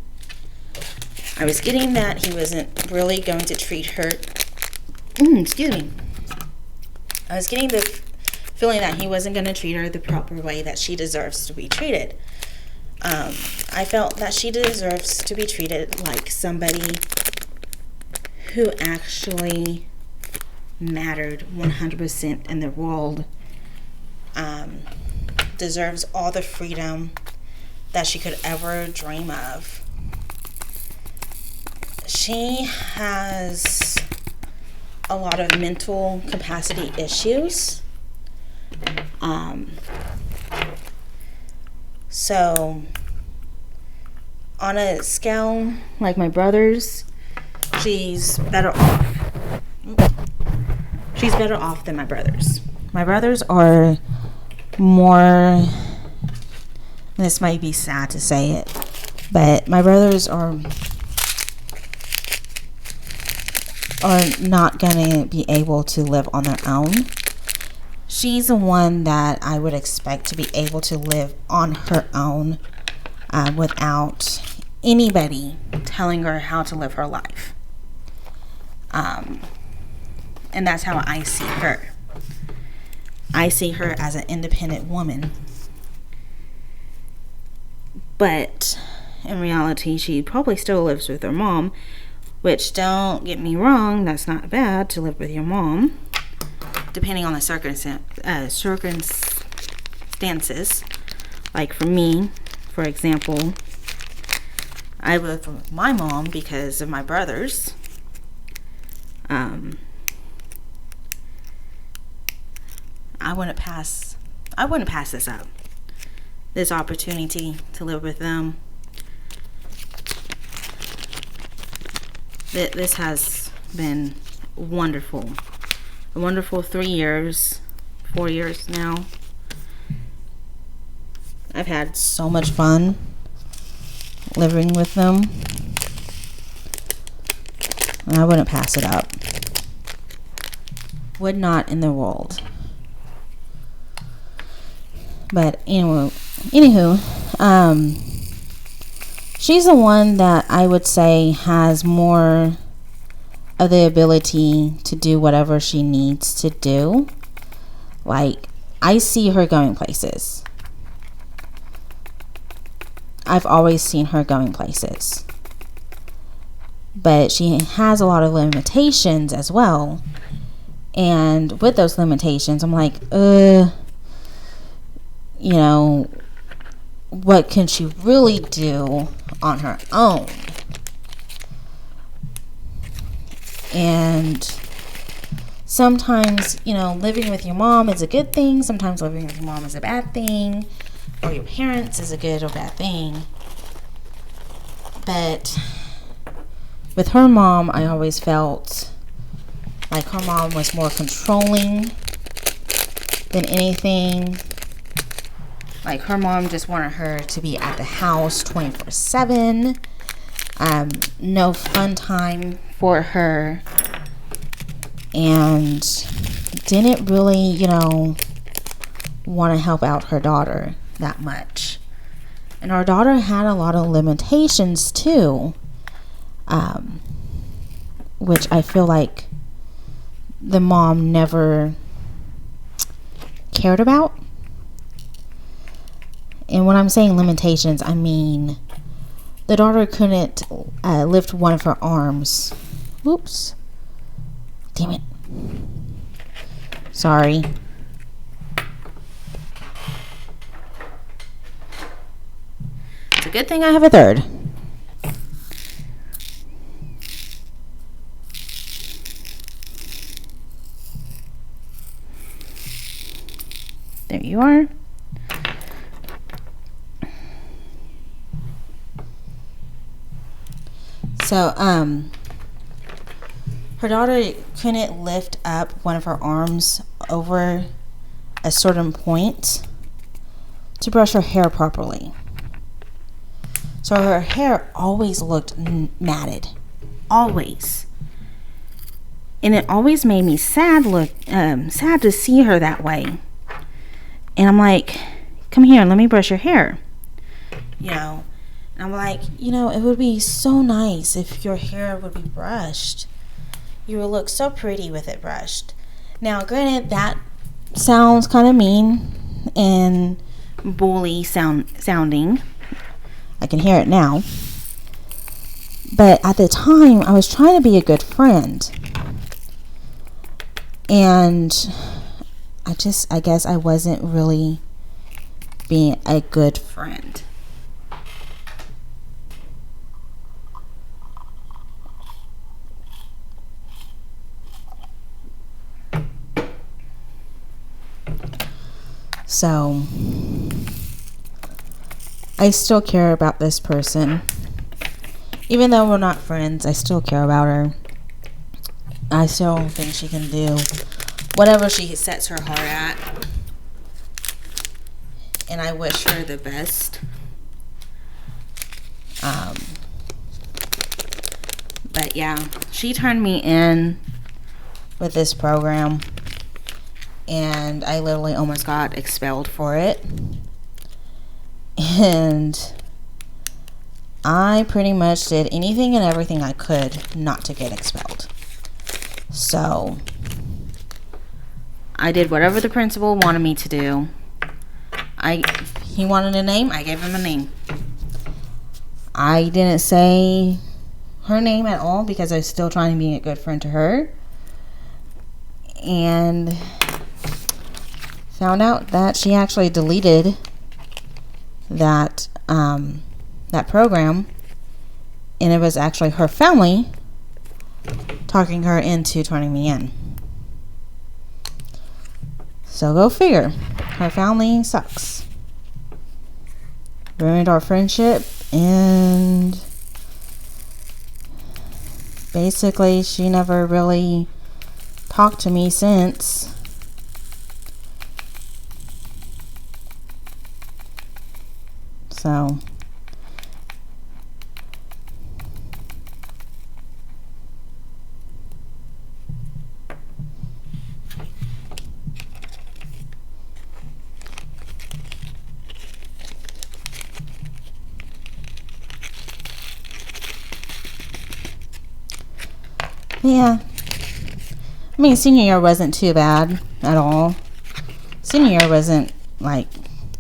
I was getting that he wasn't really going to treat her. Excuse me. I was getting the feeling that he wasn't going to treat her the proper way that she deserves to be treated. I felt that she deserves to be treated like somebody who actually mattered 100% in the world, deserves all the freedom that she could ever dream of. She has a lot of mental capacity issues. So on a scale like my brother's, she's better off. She's better off than my brothers. My brothers are more, this might be sad to say it, but my brothers are not going to be able to live on their own. She's the one that I would expect to be able to live on her own without anybody telling her how to live her life. And that's how I see her. I see her as an independent woman. But in reality, she probably still lives with her mom, which, don't get me wrong, that's not bad to live with your mom, depending on the circumstances. Like for me, for example, I live with my mom because of my brothers. I wouldn't pass this up. This opportunity to live with them. This has been wonderful. A wonderful 4 years now. I've had so much fun living with them. And I wouldn't pass it up. Would not in the world. But anywho, she's the one that I would say has more of the ability to do whatever she needs to do. Like, I see her going places. I've always seen her going places. But she has a lot of limitations as well. And with those limitations, I'm like, what can she really do on her own? And sometimes, living with your mom is a good thing. Sometimes living with your mom is a bad thing. Or your parents is a good or bad thing. But with her mom, I always felt like her mom was more controlling than anything. Like, her mom just wanted her to be at the house 24/7. No fun time for her. And didn't really, want to help out her daughter that much. And our daughter had a lot of limitations too. Which I feel like the mom never cared about. And when I'm saying limitations, I mean the daughter couldn't lift one of her arms. Whoops. Damn it. Sorry. It's a good thing I have a third. There you are. So, her daughter couldn't lift up one of her arms over a certain point to brush her hair properly. So her hair always looked matted. Always. And it always made me sad to see her that way. And I'm like, come here, let me brush your hair. And I'm like, it would be so nice if your hair would be brushed. You would look so pretty with it brushed. Now, granted, that sounds kind of mean and bully sounding. I can hear it now. But at the time, I was trying to be a good friend. And I guess I wasn't really being a good friend. So I still care about this person. Even though we're not friends, I still care about her. I still think she can do whatever she sets her heart at. And I wish her the best. But yeah, she turned me in with this program. And I literally almost got expelled for it. And I pretty much did anything and everything I could not to get expelled. So I did whatever the principal wanted me to do. He wanted a name, I gave him a name. I didn't say her name at all because I was still trying to be a good friend to her. And found out that she actually deleted that program, and it was actually her family talking her into turning me in. So go figure. Her family sucks. Ruined our friendship, and basically she never really talked to me since. So yeah, I mean, senior year wasn't too bad at all. Senior year wasn't like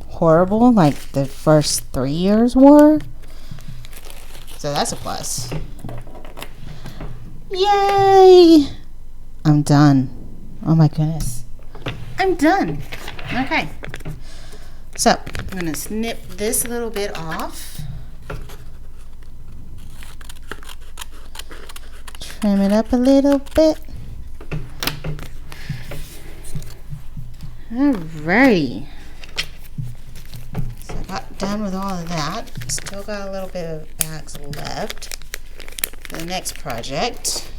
horrible like the first 3 years were. So that's a plus. Yay! I'm done. Oh my goodness. I'm done. Okay. So I'm going to snip this little bit off. Trim it up a little bit. Alrighty. So I got done with all of that. Still got a little bit of bags left for the next project.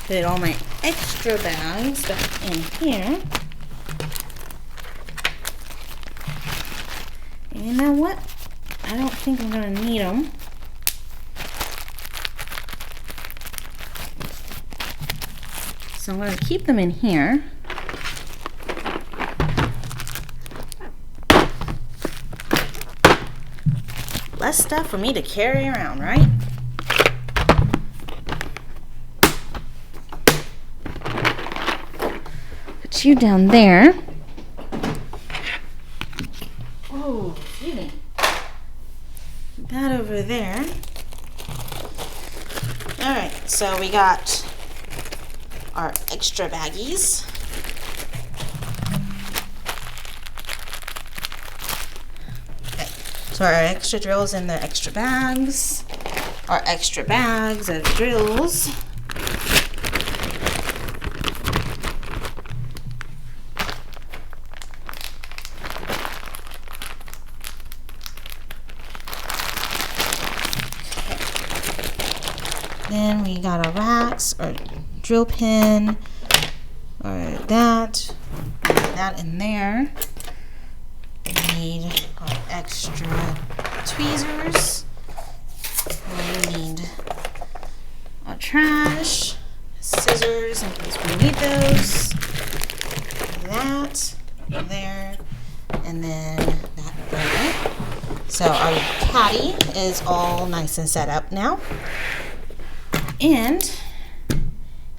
Put all my extra bags back in here. And you know what? I don't think I'm going to need them. So I'm going to keep them in here. Less stuff for me to carry around, right? Put you down there. Oh, excuse me. That over there. All right, so we got our extra baggies. Okay, so our extra drills in the extra bags. Our extra bags of drills. Then we got our racks, our drill pin, or that in there. We need our extra tweezers. We need our trash, scissors in case we need those. That there, and then that there. So our caddy is all nice and set up now. And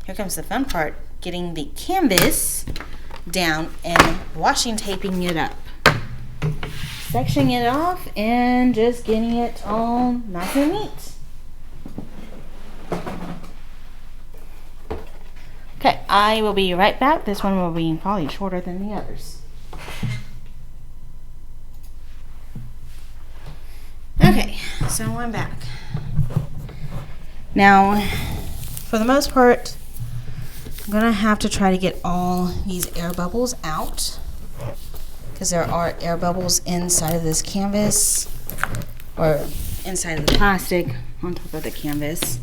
here comes the fun part, getting the canvas down and washing taping it up. Sectioning it off and just getting it all nice and neat. Okay, I will be right back. This one will be probably shorter than the others. Okay, so I'm back. Now, for the most part, I'm gonna have to try to get all these air bubbles out because there are air bubbles inside of this canvas or inside of the plastic on top of the canvas.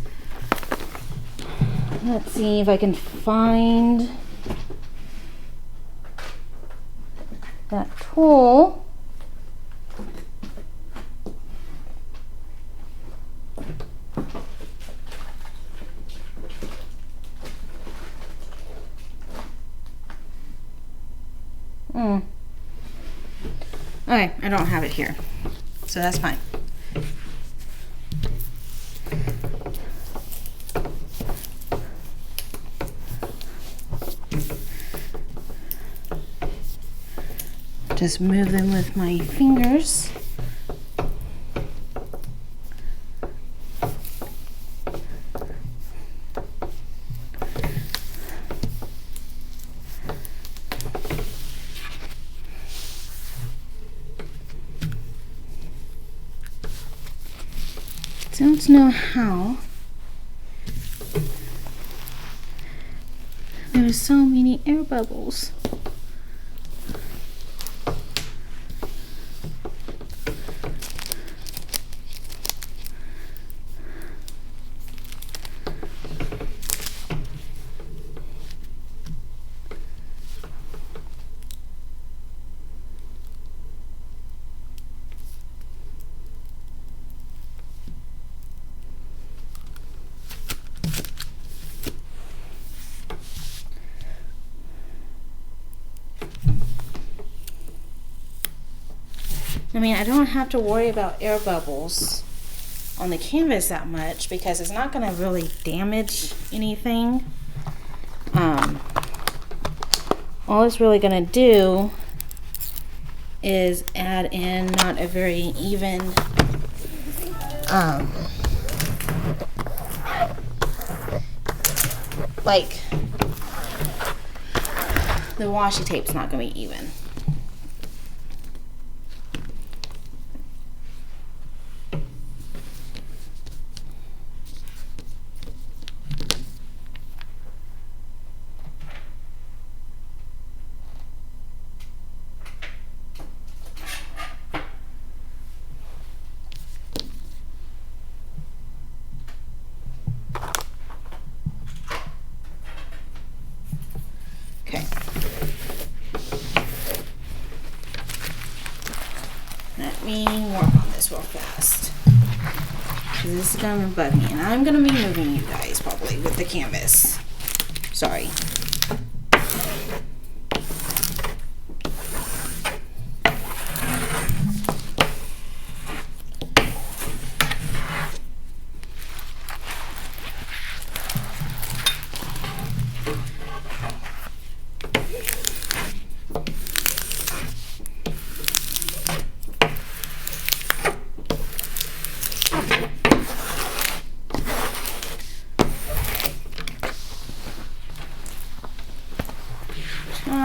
Let's see if I can find that tool. Okay, I don't have it here, so that's fine. Just move them with my fingers. Don't know how. There are so many air bubbles. I mean, I don't have to worry about air bubbles on the canvas that much because it's not going to really damage anything. All it's really going to do is add in not a very even like the washi tape's not going to be even. Okay. Let me work on this real fast. This is gonna bug me, and I'm gonna be moving you guys probably with the canvas. Sorry.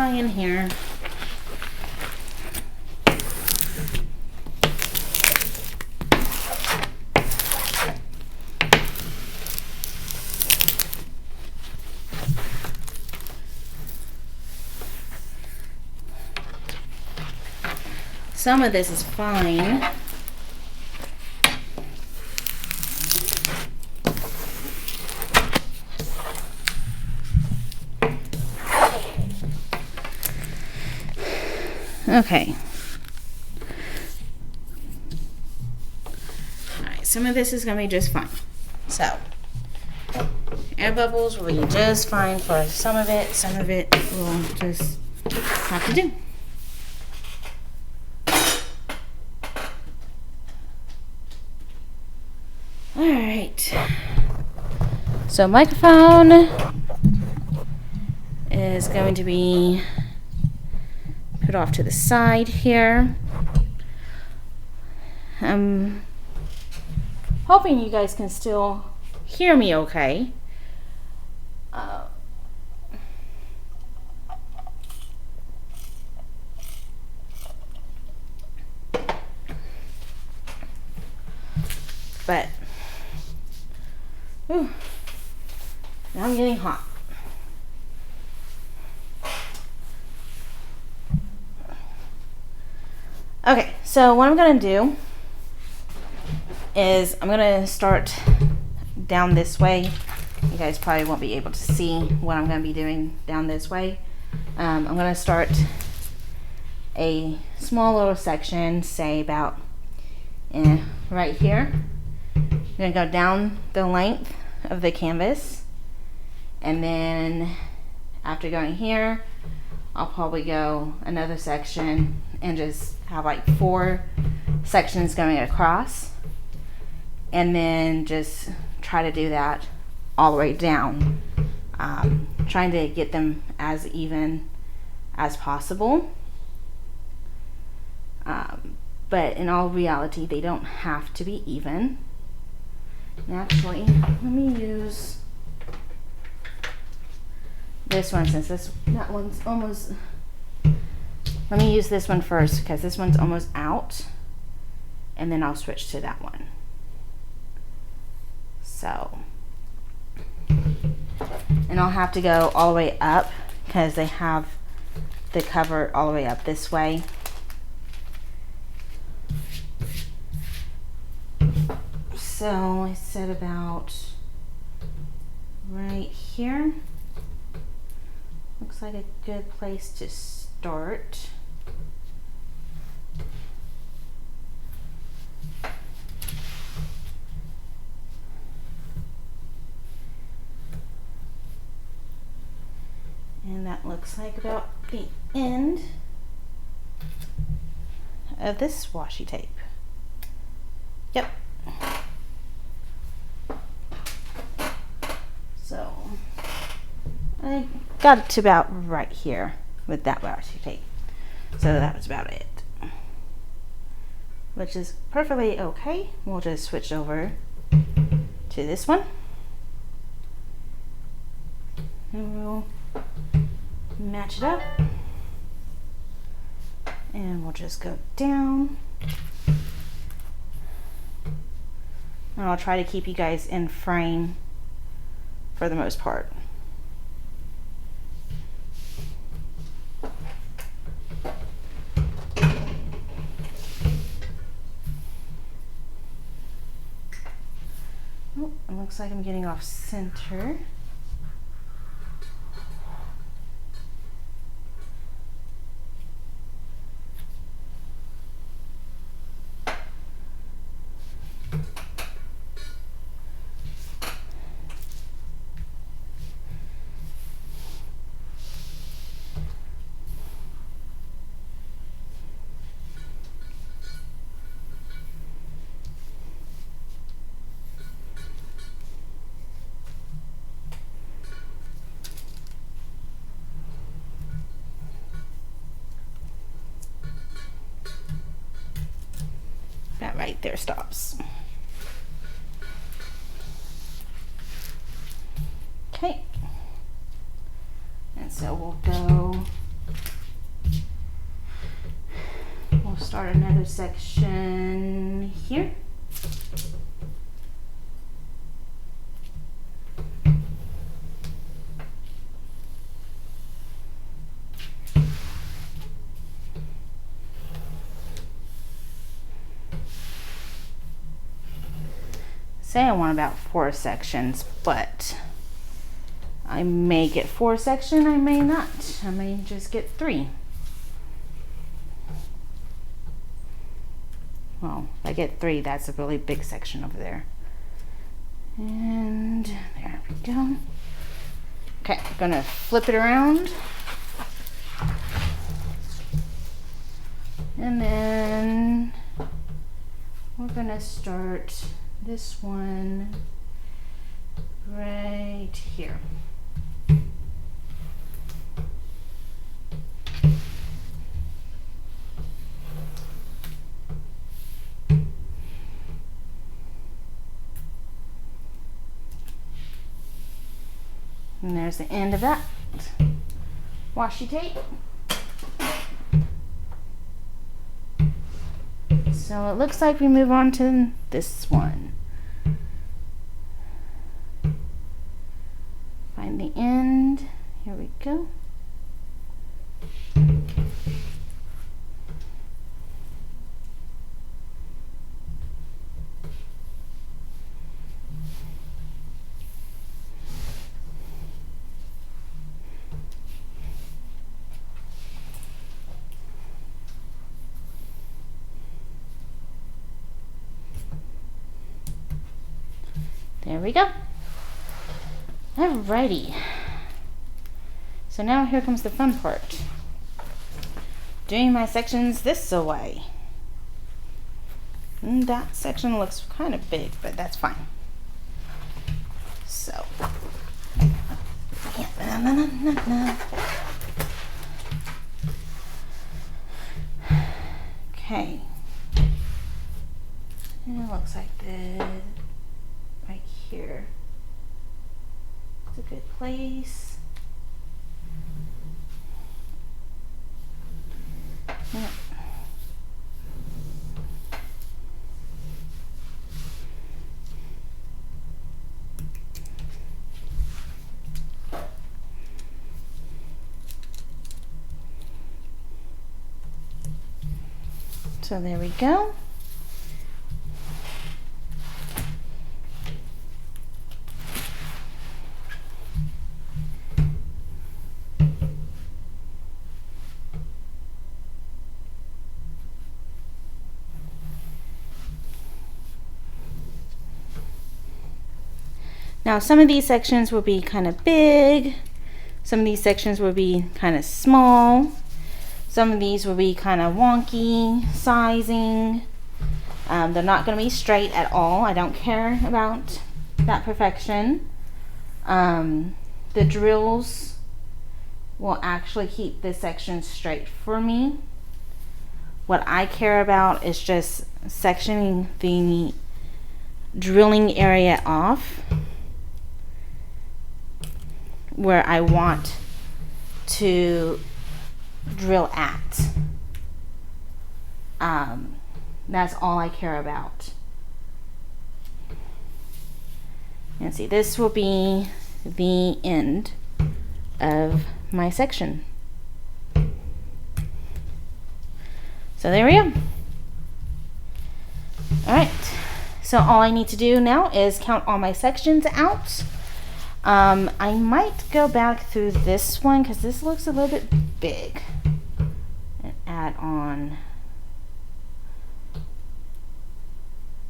In here. Some of this is fine. Okay. Alright, some of this is going to be just fine. So, air bubbles will be just fine for some of it. Some of it we'll just have to do. Alright. So, microphone is going to be put off to the side here. I'm hoping you guys can still hear me okay. But whew, now I'm getting hot. Okay, so what I'm gonna do is I'm gonna start down this way. You guys probably won't be able to see what I'm gonna be doing down this way. I'm gonna start a small little section, say about right here. I'm gonna go down the length of the canvas, and then after going here, I'll probably go another section and just have like 4 sections going across, and then just try to do that all the way down, trying to get them as even as possible. But in all reality, they don't have to be even. And actually, let me use this one, since that one's almost, let me use this one first because this one's almost out, and then I'll switch to that one. So, and I'll have to go all the way up because they have the cover all the way up this way. So I said about right here. Looks like a good place to start. And that looks like about the end of this washi tape. Yep. So I got it to about right here with that washi tape. So that was about it, which is perfectly okay. We'll just switch over to this one, and we'll match it up, and we'll just go down, and I'll try to keep you guys in frame for the most part. Oh, it looks like I'm getting off center. That right there stops. Okay. And so we'll start another section here. Say I want about 4 sections, but I may get 4 sections, I may not. I may just get 3. Well, if I get 3, that's a really big section over there. And there we go. Okay, I'm gonna flip it around. And then we're gonna start this one right here. And there's the end of that washi tape. So it looks like we move on to this one. Find the end. Here we go. There we go. Alrighty. So now here comes the fun part. Doing my sections this way. And that section looks kind of big, but that's fine. So. Okay. And it looks like this. Right here. It's a good place. Yeah. So there we go. Now some of these sections will be kind of big, some of these sections will be kind of small, some of these will be kind of wonky sizing. They're not going to be straight at all. I don't care about that perfection. The drills will actually keep this section straight for me. What I care about is just sectioning the drilling area off where I want to drill at. That's all I care about. And see, this will be the end of my section. So there we go. Alright, so all I need to do now is count all my sections out. I might go back through this one because this looks a little bit big and add on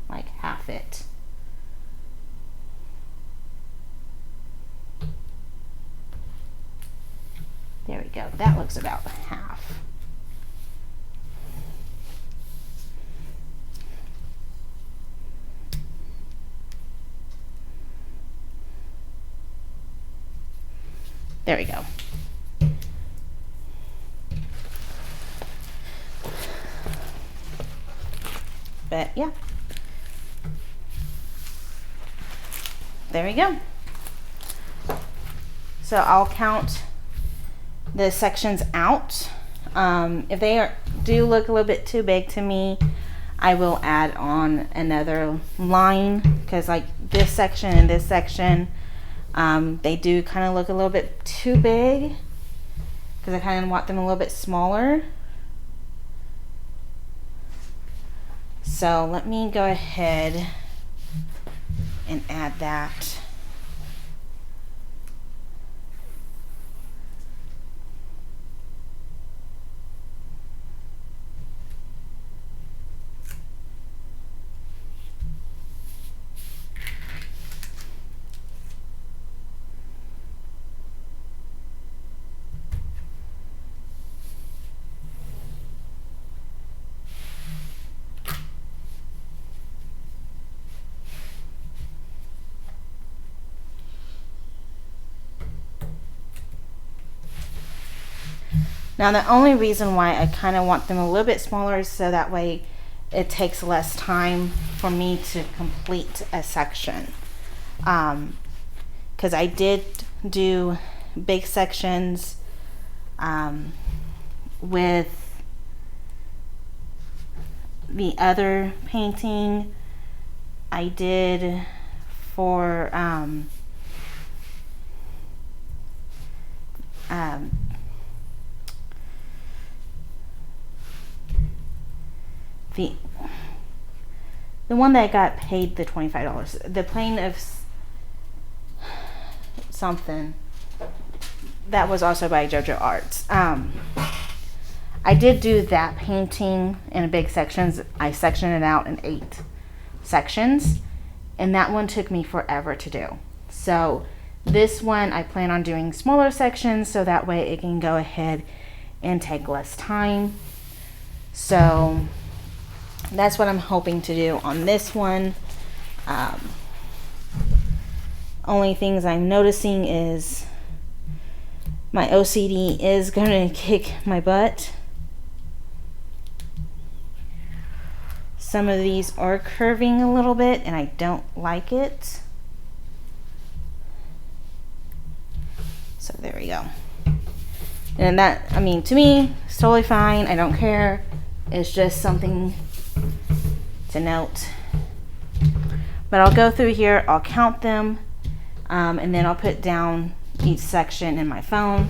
like half it. There we go. That looks about half. There we go. But yeah. There we go. So I'll count the sections out. If they do look a little bit too big to me, I will add on another line, because like this section and this section, they do kind of look a little bit too big, because I kind of want them a little bit smaller. So let me go ahead and add that. Now the only reason why I kind of want them a little bit smaller is so that way it takes less time for me to complete a section. Because I did do big sections with the other painting I did for the one that got paid the $25, the plane of something that was also by JoJo Arts. I did do that painting in big sections. I sectioned it out in 8 sections, and that one took me forever to do. So this one I plan on doing smaller sections so that way it can go ahead and take less time. So that's what I'm hoping to do on this one. Only things I'm noticing is my OCD is going to kick my butt. Some of these are curving a little bit and I don't like it. So there we go. And that, I mean, to me, it's totally fine. I don't care. It's just something to note. But I'll go through here, I'll count them, and then I'll put down each section in my phone,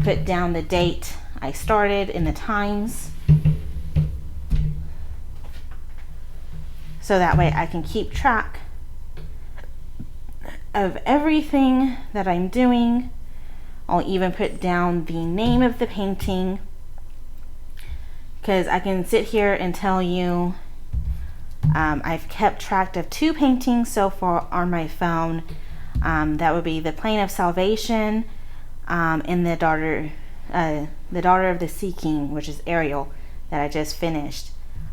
put down the date I started and the times, so that way I can keep track of everything that I'm doing. I'll even put down the name of the painting, because I can sit here and tell you I've kept track of 2 paintings so far on my phone. That would be the Plane of Salvation and the Daughter of the Sea King, which is Ariel, that I just finished.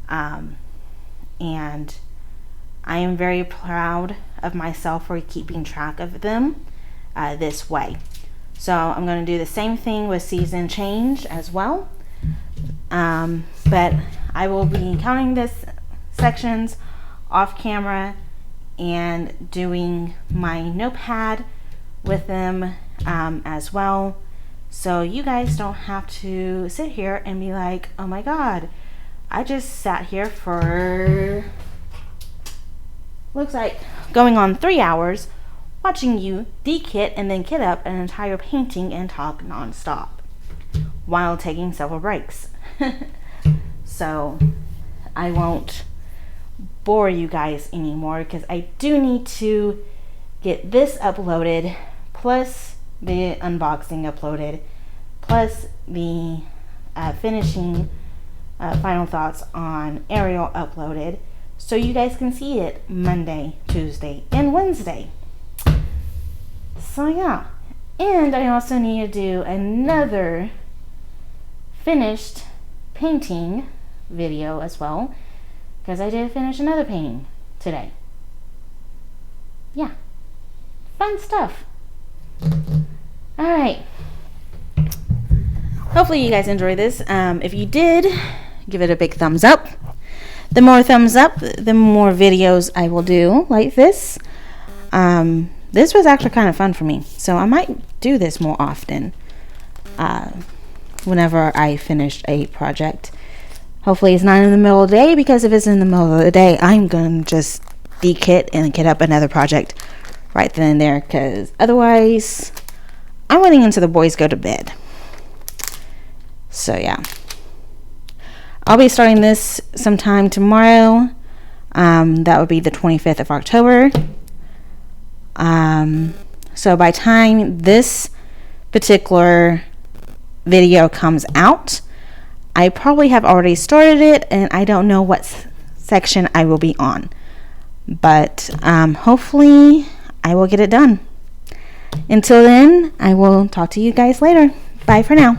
And I am very proud of myself for keeping track of them this way. So I'm going to do the same thing with Season Change as well. But I will be counting this sections off camera and doing my notepad with them as well, so you guys don't have to sit here and be like, oh my god, I just sat here for looks like going on 3 hours watching you de-kit and then kit up an entire painting and talk non-stop while taking several breaks. So I won't bore you guys anymore, because I do need to get this uploaded, plus the unboxing uploaded, plus the finishing final thoughts on Ariel uploaded, so you guys can see it Monday, Tuesday, and Wednesday. So yeah, and I also need to do another finished painting video as well, because I did finish another painting today. Yeah, fun stuff. Alright, hopefully you guys enjoy this. If you did, give it a big thumbs up. The more thumbs up, the more videos I will do like this. This was actually kind of fun for me, so I might do this more often whenever I finish a project. Hopefully it's not in the middle of the day, because if it's in the middle of the day, I'm going to just de-kit and kit up another project right then and there, because otherwise I'm waiting until the boys go to bed. So yeah, I'll be starting this sometime tomorrow. That would be the 25th of October. So by time this particular video comes out, I probably have already started it, and I don't know what section I will be on. But hopefully I will get it done. Until then, I will talk to you guys later. Bye for now.